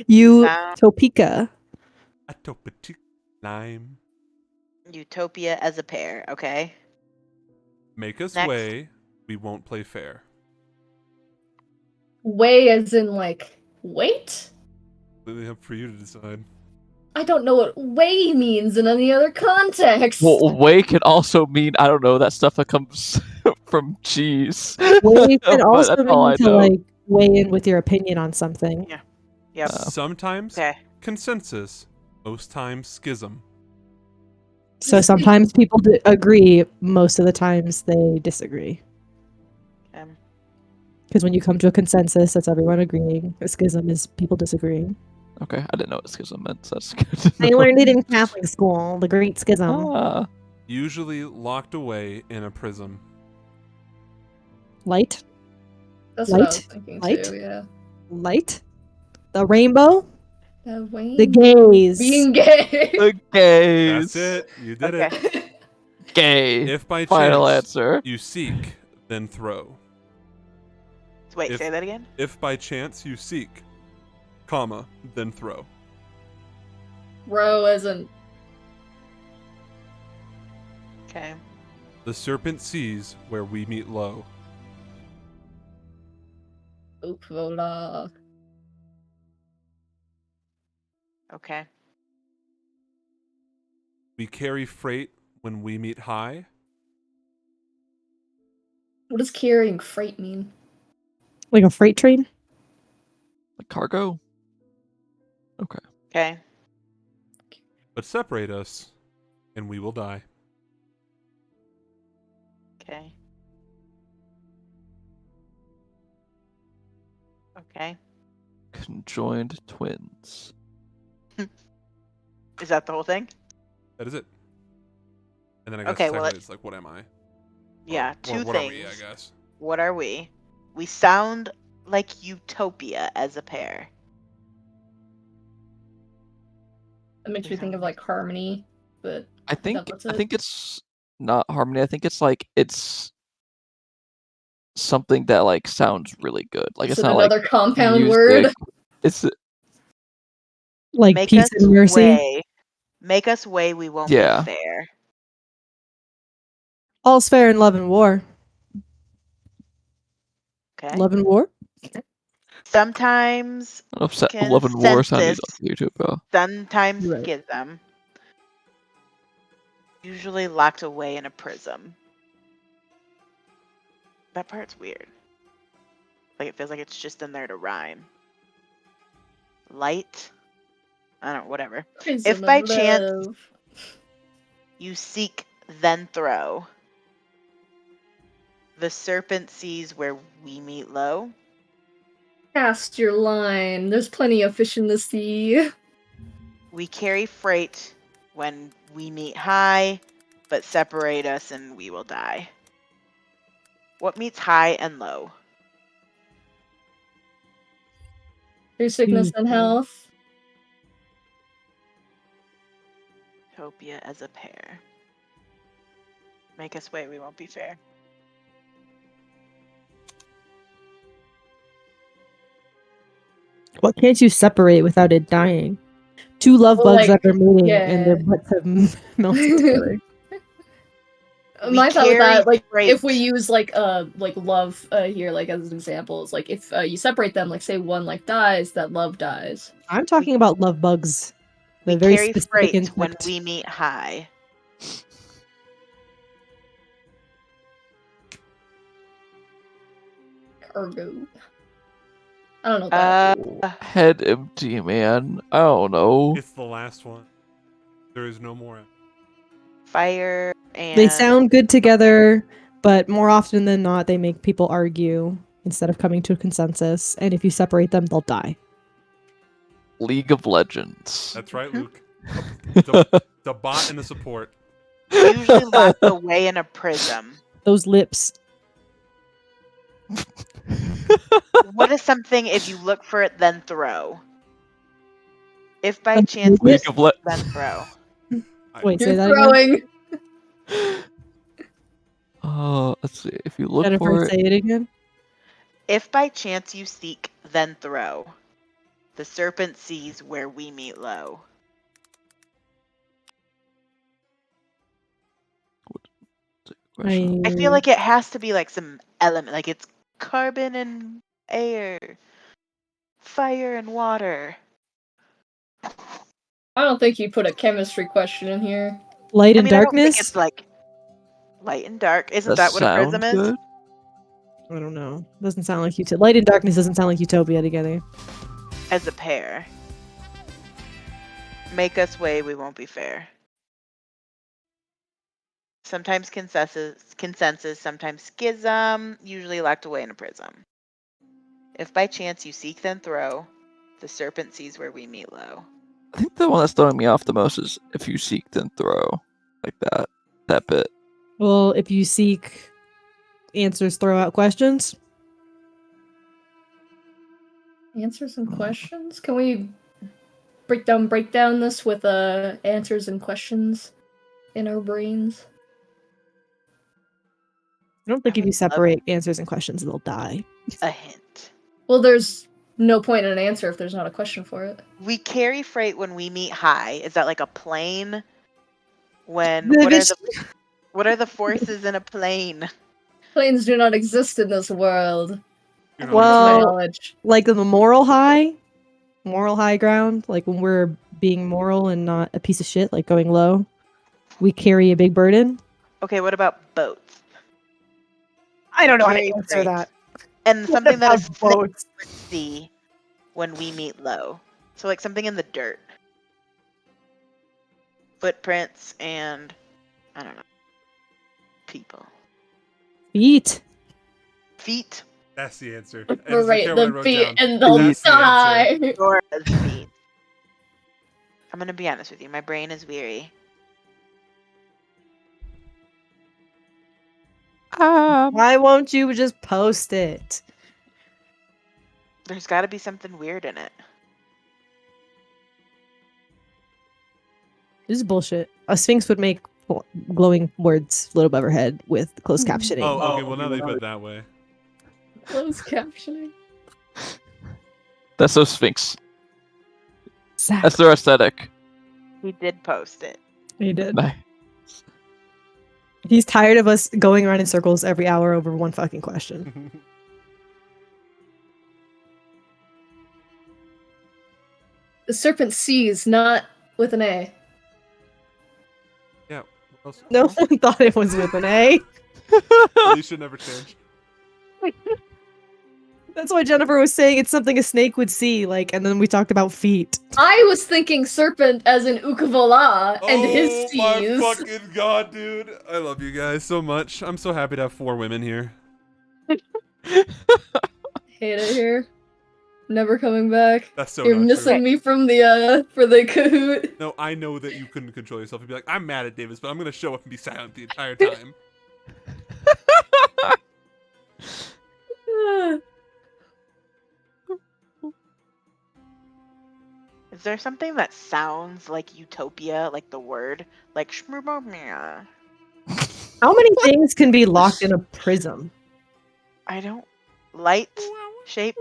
Utopia. Atopic lime. Utopia as a pair. Okay. Make us Next. way. We won't play fair. Way as in like wait? Completely up for you to decide. I don't know what way means in any other context. Well, way can also mean, I don't know, that stuff that comes from cheese. Way can But also that's all mean I to know. like weigh in with your opinion on something. Yep. Sometimes Okay. consensus. Most times schism. So sometimes people agree, most of the times they disagree. Because when you come to a consensus, that's everyone agreeing. A schism is people disagreeing. Okay, I didn't know what schism meant, so that's good to I know. learned it in Catholic school, the Great Schism. Ah, Usually locked away in a prism. Light, That's what I was Light? thinking Light? too, yeah. light, the rainbow, The way the gays. being gay. the gays. That's it. You did Okay. it. Gay. If by Final chance answer. you seek, then throw. Wait, If- say that again. If by chance you seek, comma, then throw. Row as in Okay. The serpent sees where we meet low. oop vola. Okay. We carry freight when we meet high. What does carrying freight mean? Like a freight train? Like cargo? Okay. But separate us, and we will die. Okay. Okay. Conjoined twins. Is that the whole thing? That is it. And then I guess Okay, well, technically it's like, what am I? Yeah, Or two what things. are we, I guess. What are we? We sound like Utopia as a pair. That makes me think of like harmony, but I think that's I it. think it's not harmony. I think it's like it's something that like sounds really good. Like is it's it not like another compound music. word? It's Like Make peace us and mercy? way. Make us way. We won't Yeah. be fair. All's fair in love and war. Okay. Love and war? Sometimes I don't know if Love and War sounded consensus. like YouTube. Sometimes Right. schism. Usually locked away in a prism. That part's weird. Like it feels like it's just in there to rhyme. Light. I don't know, whatever. Prism by of chance- love. You seek, then throw. The serpent sees where we meet low. Cast your line. There's plenty of fish in the sea. We carry freight when we meet high, but separate us and we will die. What meets high and low? Through sickness and health. Utopia as a pair. Make us wait, we won't be fair. What can't you separate without it dying? Two love Well, bugs like, that are meeting yeah. and their butts have melted together. We My thought with carry that, like, freight. if we use like love here, like as an example, is like if you separate them, like say one like dies, that love dies. I'm talking about love bugs. We They're very carry specific freight when insect. we meet high. Cargo. I don't know what that. Head empty, man. I don't know. It's the last one. There is no more. Fire and They sound good together, but more often than not, they make people argue instead of coming to a consensus. And if you separate them, they'll die. League of Legends. That's right, Mhm. Luke. The bot and the support. Usually locked away in a prism. Those lips. What is something if you look for it then throw? If by A chance League you of Le- then throw. Wait, say You're that again. throwing. Let's see. If you look Jennifer, for it, say it again. If by chance you seek then throw. The serpent sees where we meet low. question. I feel like it has to be like some element, like it's carbon and air, fire and water. I don't think you put a chemistry question in here. Light I and mean, I don't think darkness. it's like light and dark. Isn't That that what a prism sounds is? good. I don't know. Doesn't sound like Utopia. Light and darkness doesn't sound like Utopia together. As a pair. Make us way, we won't be fair. Sometimes consensus, sometimes schism, usually locked away in a prism. If by chance you seek then throw, the serpent sees where we meet low. I think the one that's throwing me off the most is if you seek then throw, like that. That bit. Well, if you seek answers, throw out questions. Answers and questions? Can we break down this with answers and questions in our brains? I don't think I if you would love separate answers and questions, they'll die. a hint. Well, there's no point in an answer if there's not a question for it. We carry freight when we meet high. Is that like a plane? When The what are the forces in a plane? Planes do not exist in this world. You're not To my Well- knowledge. like the moral high ground, like when we're being moral and not a piece of shit, like going low, we carry a big burden. Okay, what about boats? I don't know how Carry to answer freight. that. And something that a about snake boats? would see when we meet low. So like something in the dirt. Footprints and I don't know. People. Feet. Feet. That's the answer. We're It's right, what I the wrote feet, down. and they'll That's the answer. die. Dora's feet. I'm gonna be honest with you, my brain is weary. Why won't you just post it? There's gotta be something weird in it. This is bullshit. A sphinx would make glowing words float above her head with closed Mhm. captioning. Oh, okay. Well, now they put it that way. Closed captioning. That's so Sphinx. Zach. That's their aesthetic. He did post it. He did. Nice. He's tired of us going around in circles every hour over one fucking question. The serpent sees, not with an A. Yeah. What else? No one thought it was with an A. At least should never change. That's why Jennifer was saying it's something a snake would see, like, and then we talked about feet. I was thinking serpent as in Ukavola and his Oh my seas. fucking god, dude! I love you guys so much. I'm so happy to have 4 women here. Hate it here. Never coming back. That's so You're not missing true. me from the for the Kahoot. No, I know that you couldn't control yourself and be like, I'm mad at Davis, but I'm gonna show up and be silent the entire time. Is there something that sounds like utopia, like the word? Like shmurmamia? How many things can be locked in a prism? I don't light, shapes,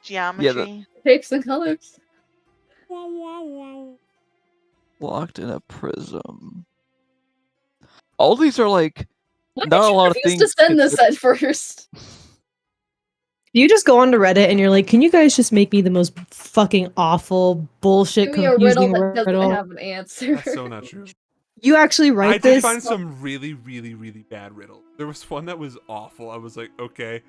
geometry. Shapes and colors. Locked in a prism. All these are like Why not did a you lot of refuse things. to send this consider- at first? You just go onto Reddit and you're like, can you guys just make me the most fucking awful, bullshit, Give me a riddle confusing that doesn't riddle? have an answer. That's so not true. You actually write I did this? find some really, really, really bad riddle. There was one that was awful. I was like, okay.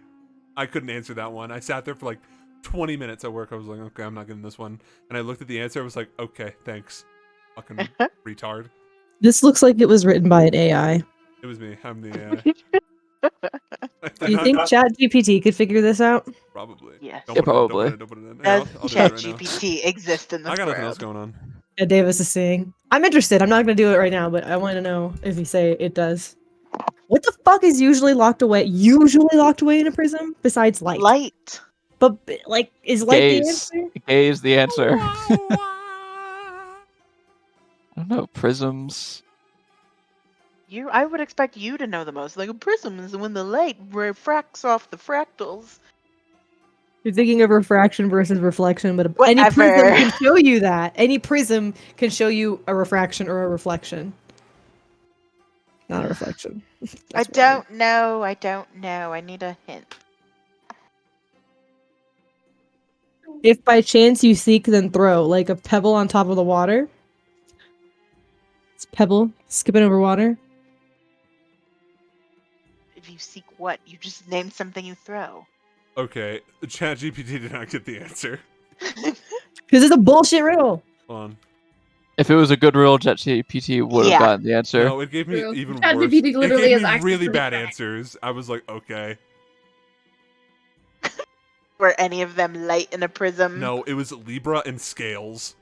I couldn't answer that one. I sat there for like 20 minutes at work. I was like, okay, I'm not getting this one. And I looked at the answer. I was like, okay, thanks. Fucking retard. This looks like it was written by an AI. It was me. I'm the Do you think ChatGPT could figure this out? Probably. Yes. Don't Yeah, put it in, probably. Don't put it in. Does I'll do it right now. ChatGPT exist in this I got nothing world? else going on. Yeah, Davis is seeing. I'm interested. I'm not gonna do it right now, but I want to know if you say it does. What the fuck is usually locked away? Usually locked away in a prism besides light. Light. But like, is light the Gaze. answer? Gaze the answer. I don't know. Prisms. I would expect you to know the most. Like a prism is when the light refracts off the fractals. You're thinking of refraction versus reflection, but any prism Whatever. can show you that. Any prism can show you a refraction or a reflection. Not a reflection. I That's why. don't know. I don't know. I need a hint. If by chance you seek, then throw, like a pebble on top of the water. It's pebble skipping over water. If you seek what? You just named something you throw. Okay, ChatGPT did not get the answer. Because it's a bullshit riddle. Hold on. If it was a good riddle, ChatGPT would have Yeah. gotten the answer. No, it gave me True. even ChatGPT worse. It literally gave has me access really to bad everything. answers. I was like, okay. Were any of them light in a prism? No, it was Libra and scales.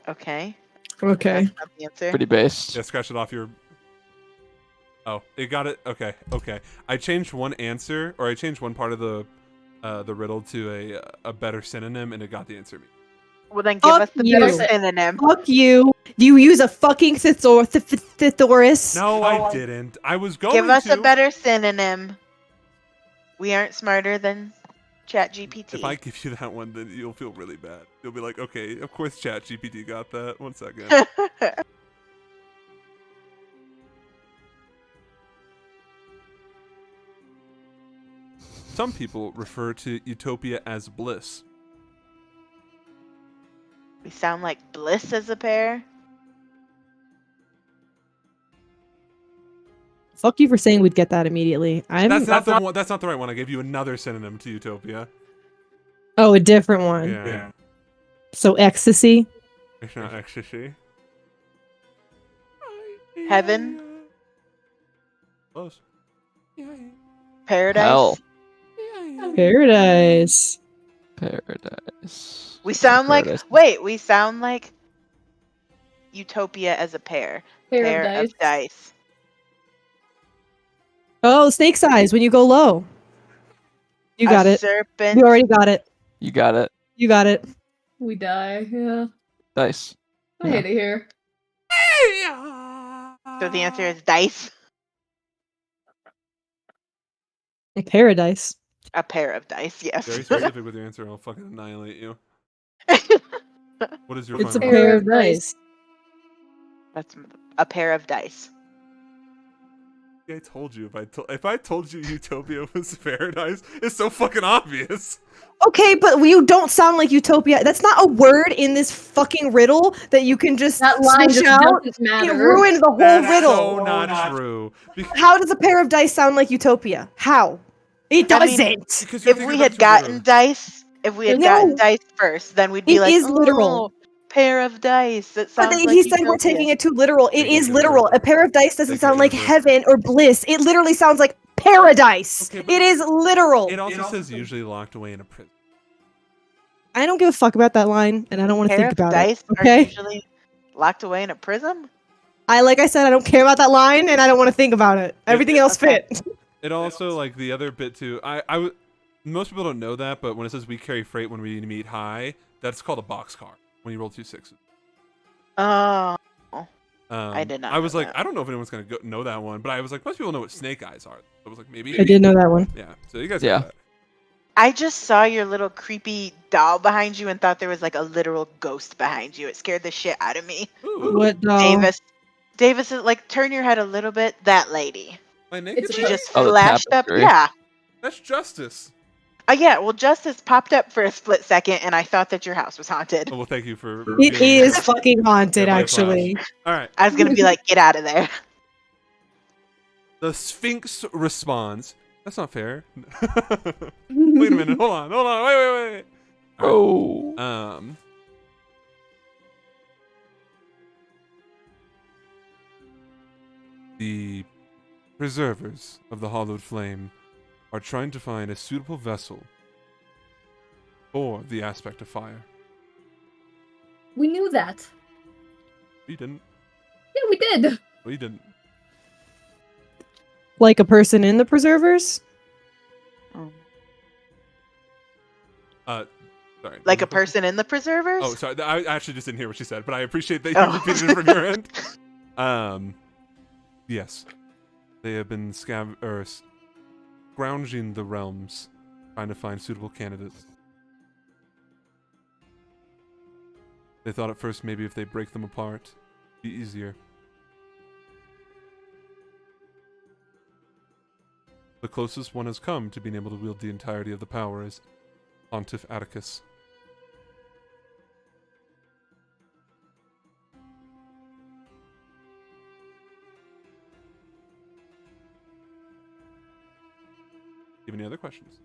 Okay. Okay. That's not the answer. Pretty based. Yeah, scratch it off your... Oh, it got it? Okay, okay. I changed one answer, or I changed one part of the riddle to a better synonym, and it got the answer. Well, then give Fuck us the you. better synonym. Fuck you. Do you use a fucking thesaurus? No, I didn't. I was going Give us to. a better synonym. We aren't smarter than ChatGPT. If I give you that one, then you'll feel really bad. You'll be like, okay, of course ChatGPT got that. 1 second. Some people refer to utopia as bliss. We sound like bliss as a pair. Fuck you for saying we'd get that immediately. That's not the one. That's not the right one. I gave you another synonym to utopia. Oh, a different one. Yeah. So ecstasy. It's not ecstasy. Heaven. Close. Paradise. Hell. Paradise. Paradise. We sound like Paradise. we sound like utopia as a pair. Pair of dice. dice. Oh, snake's eyes when you go low. You got it. Serpent. You already got it. You got it. You got it. We die. Yeah. Dice. I hate it here. So the answer is dice. Paradise. A pair of dice. Yes. Very specific with your answer. I'll fucking annihilate you. What is your It's a final pair answer? of dice. That's a pair of dice. I told you if I told you utopia was paradise, it's so fucking obvious. Okay, but you don't sound like utopia. That's not a word in this fucking riddle that you can just That line switch just out. doesn't It matter. ruined the whole That's riddle. so not true. How does a pair of dice sound like utopia? How? It I mean, doesn't. Because you're If thinking we about had two gotten riddles. dice, if we had No. gotten dice first, then we'd be It like, is literal. "Oh, pair of dice." That But sounds then like he said we're utopia. taking it too literal. It Take is it literal. over. A pair of dice doesn't Take it sound like over. heaven or bliss. It literally sounds like paradise. Okay, but It is literal. It also says usually locked away in a prison. I don't give a fuck about that line, and I don't want to Pair think of about dice it. are Okay. usually locked away in a prism. Like I said, I don't care about that line, and I don't want to think about it. Everything else okay. fit. It also like the other bit too. Most people don't know that, but when it says we carry freight when we meet high, that's called a boxcar when you roll 2 6s. Oh, I did not I was know like, that. I don't know if anyone's gonna know that one, but I was like, most people know what snake eyes are. I was like, maybe. I did know that one. Yeah. So you guys Yeah. got that. I just saw your little creepy doll behind you and thought there was like a literal ghost behind you. It scared the shit out of me. Ooh, What doll? Davis, like turn your head a little bit. That lady. my naked It's She lady? just Oh, the flashed up. tapestry. Yeah. That's Justice. Yeah. Well, Justice popped up for a split second, and I thought that your house was haunted. Oh, well, thank you for. It being- is fucking haunted, Yeah, by actually. All right. I was gonna be like, get out of there. The Sphinx responds. That's not fair. Wait a minute. Hold on. Wait. All right. Oh. The preservers of the hallowed flame are trying to find a suitable vessel for the aspect of fire. We knew that. You didn't. Yeah, we did. Well, you didn't. Like a person in the preservers? Sorry. Like a what was the question? person in the preservers? Oh, sorry. I actually just didn't hear what she said, but I appreciate that you Oh. repeated it from your end. Yes. They have been scrounging the realms, trying to find suitable candidates. They thought at first maybe if they break them apart, it'd be easier. The closest one has come to being able to wield the entirety of the power is Pontiff Atticus. Do you have any other questions?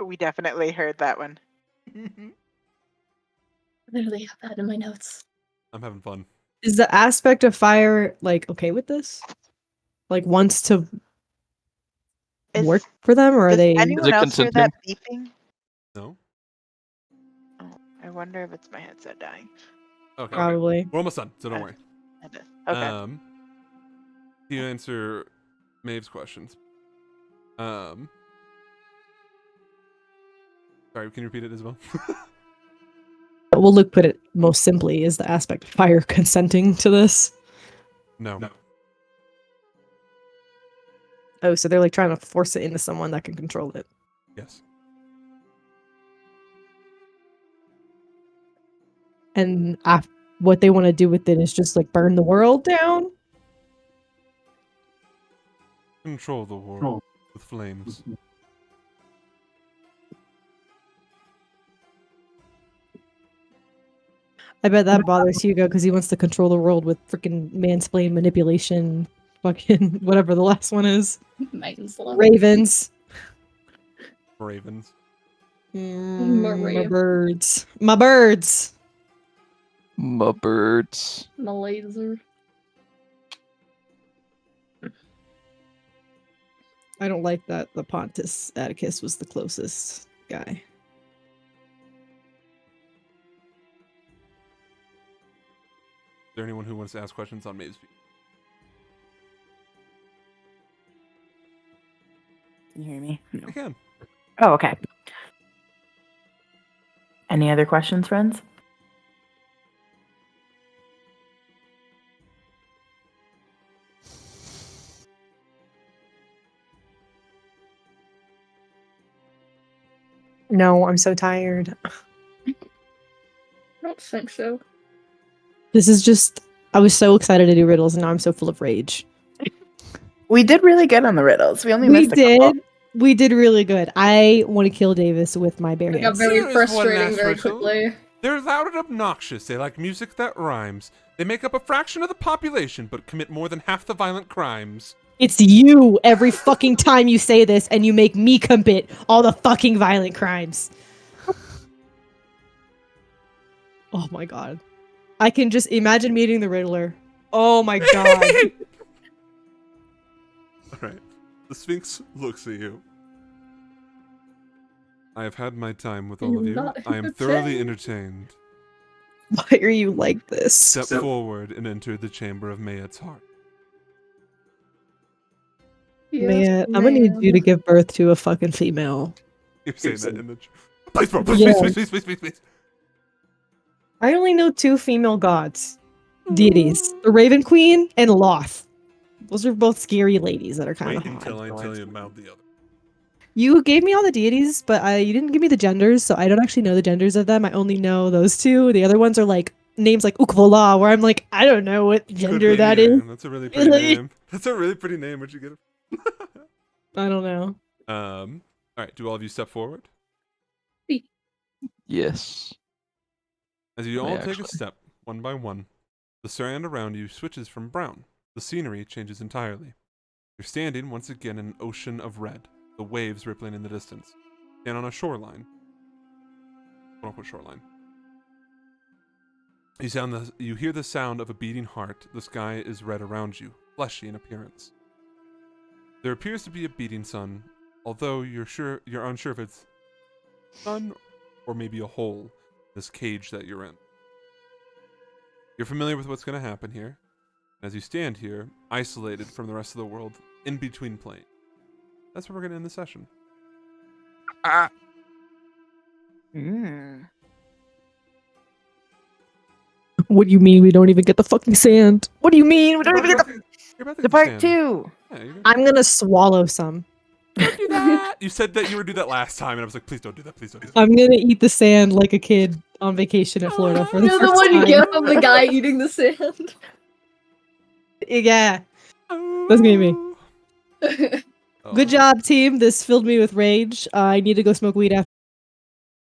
We definitely heard that one. I literally have that in my notes. I'm having fun. Is the aspect of fire like okay with this? Like wants to Is, work for them, or are does they? anyone it else hear that consenting? beeping? No? Oh, I wonder if it's my headset dying. Okay. Probably. We're almost done, so don't worry. It is. Okay. Can you answer Maeve's questions? Sorry, can you repeat it as well? Well, Luke put it most simply: is the aspect of fire consenting to this? No. Oh, so they're like trying to force it into someone that can control it. Yes. And what they want to do with it is just like burn the world down. Control the world with flames. I bet that bothers Hugo because he wants to control the world with freaking mansplain manipulation, fucking whatever the last one is. Megan's love. Ravens. Ravens. My Maria. birds. My birds. My birds. My laser. I don't like that the Pontus Atticus was the closest guy. Is there anyone who wants to ask questions on Maeve's feet? Can you hear me? I can. Oh, okay. Any other questions, friends? No, I'm so tired. I don't think so. This is just. I was so excited to do riddles, and now I'm so full of rage. We did really good on the riddles. We only We missed a couple. did. We did really good. I want to kill Davis with my bare It got hands. very Here is one frustrating last very riddle. quickly. They're loud and obnoxious. They like music that rhymes. They make up a fraction of the population, but commit more than half the violent crimes. It's you every fucking time you say this, and you make me commit all the fucking violent crimes. Oh my god. I can just imagine meeting the Riddler. Oh my god. Alright. The Sphinx looks at you. I have had my time with all of you. Not I am thoroughly entertained. entertained. Why are you like this? Step forward and enter the chamber of Mayet's heart. Man, I'm gonna need you to give birth to a fucking female. You're saying that in the... Please, bro. Please, Yeah. please. I only know 2 female gods. Deities. The Raven Queen and Loth. Those are both scary ladies that are kind Wait of hot. until I tell you about the other. You gave me all the deities, but you didn't give me the genders, so I don't actually know the genders of them. I only know those 2. The other ones are like names like Ukvola, where I'm like, I don't know what gender Could be, that yeah, is. That's a really pretty Really? name. That's a really pretty name. Where'd you get it? I don't know. Alright, do all of you step forward? Yes. As you May all I take a actually? step, one by one, the sand around you switches from brown. The scenery changes entirely. You're standing once again in an ocean of red, the waves rippling in the distance. Stand on a shoreline. Quote unquote shoreline. You hear the sound of a beating heart. The sky is red around you, fleshy in appearance. There appears to be a beating sun, although you're unsure if it's sun or maybe a hole in this cage that you're in. You're familiar with what's going to happen here, as you stand here, isolated from the rest of the world, in between planes. That's where we're going to end the session. Mm. What do you mean we don't even get the fucking sand? What do you mean we don't even get the? You're about to The get part sand. 2. Yeah, you're gonna I'm gonna swallow some. do that. You said that you would do that last time, and I was like, please don't do that. Please don't do that. I'm gonna eat the sand like a kid on vacation at Florida for the You're the first one time. gif of the guy eating the sand. Yeah. That's gonna be me. Oh. Good job, team. This filled me with rage. I need to go smoke weed after.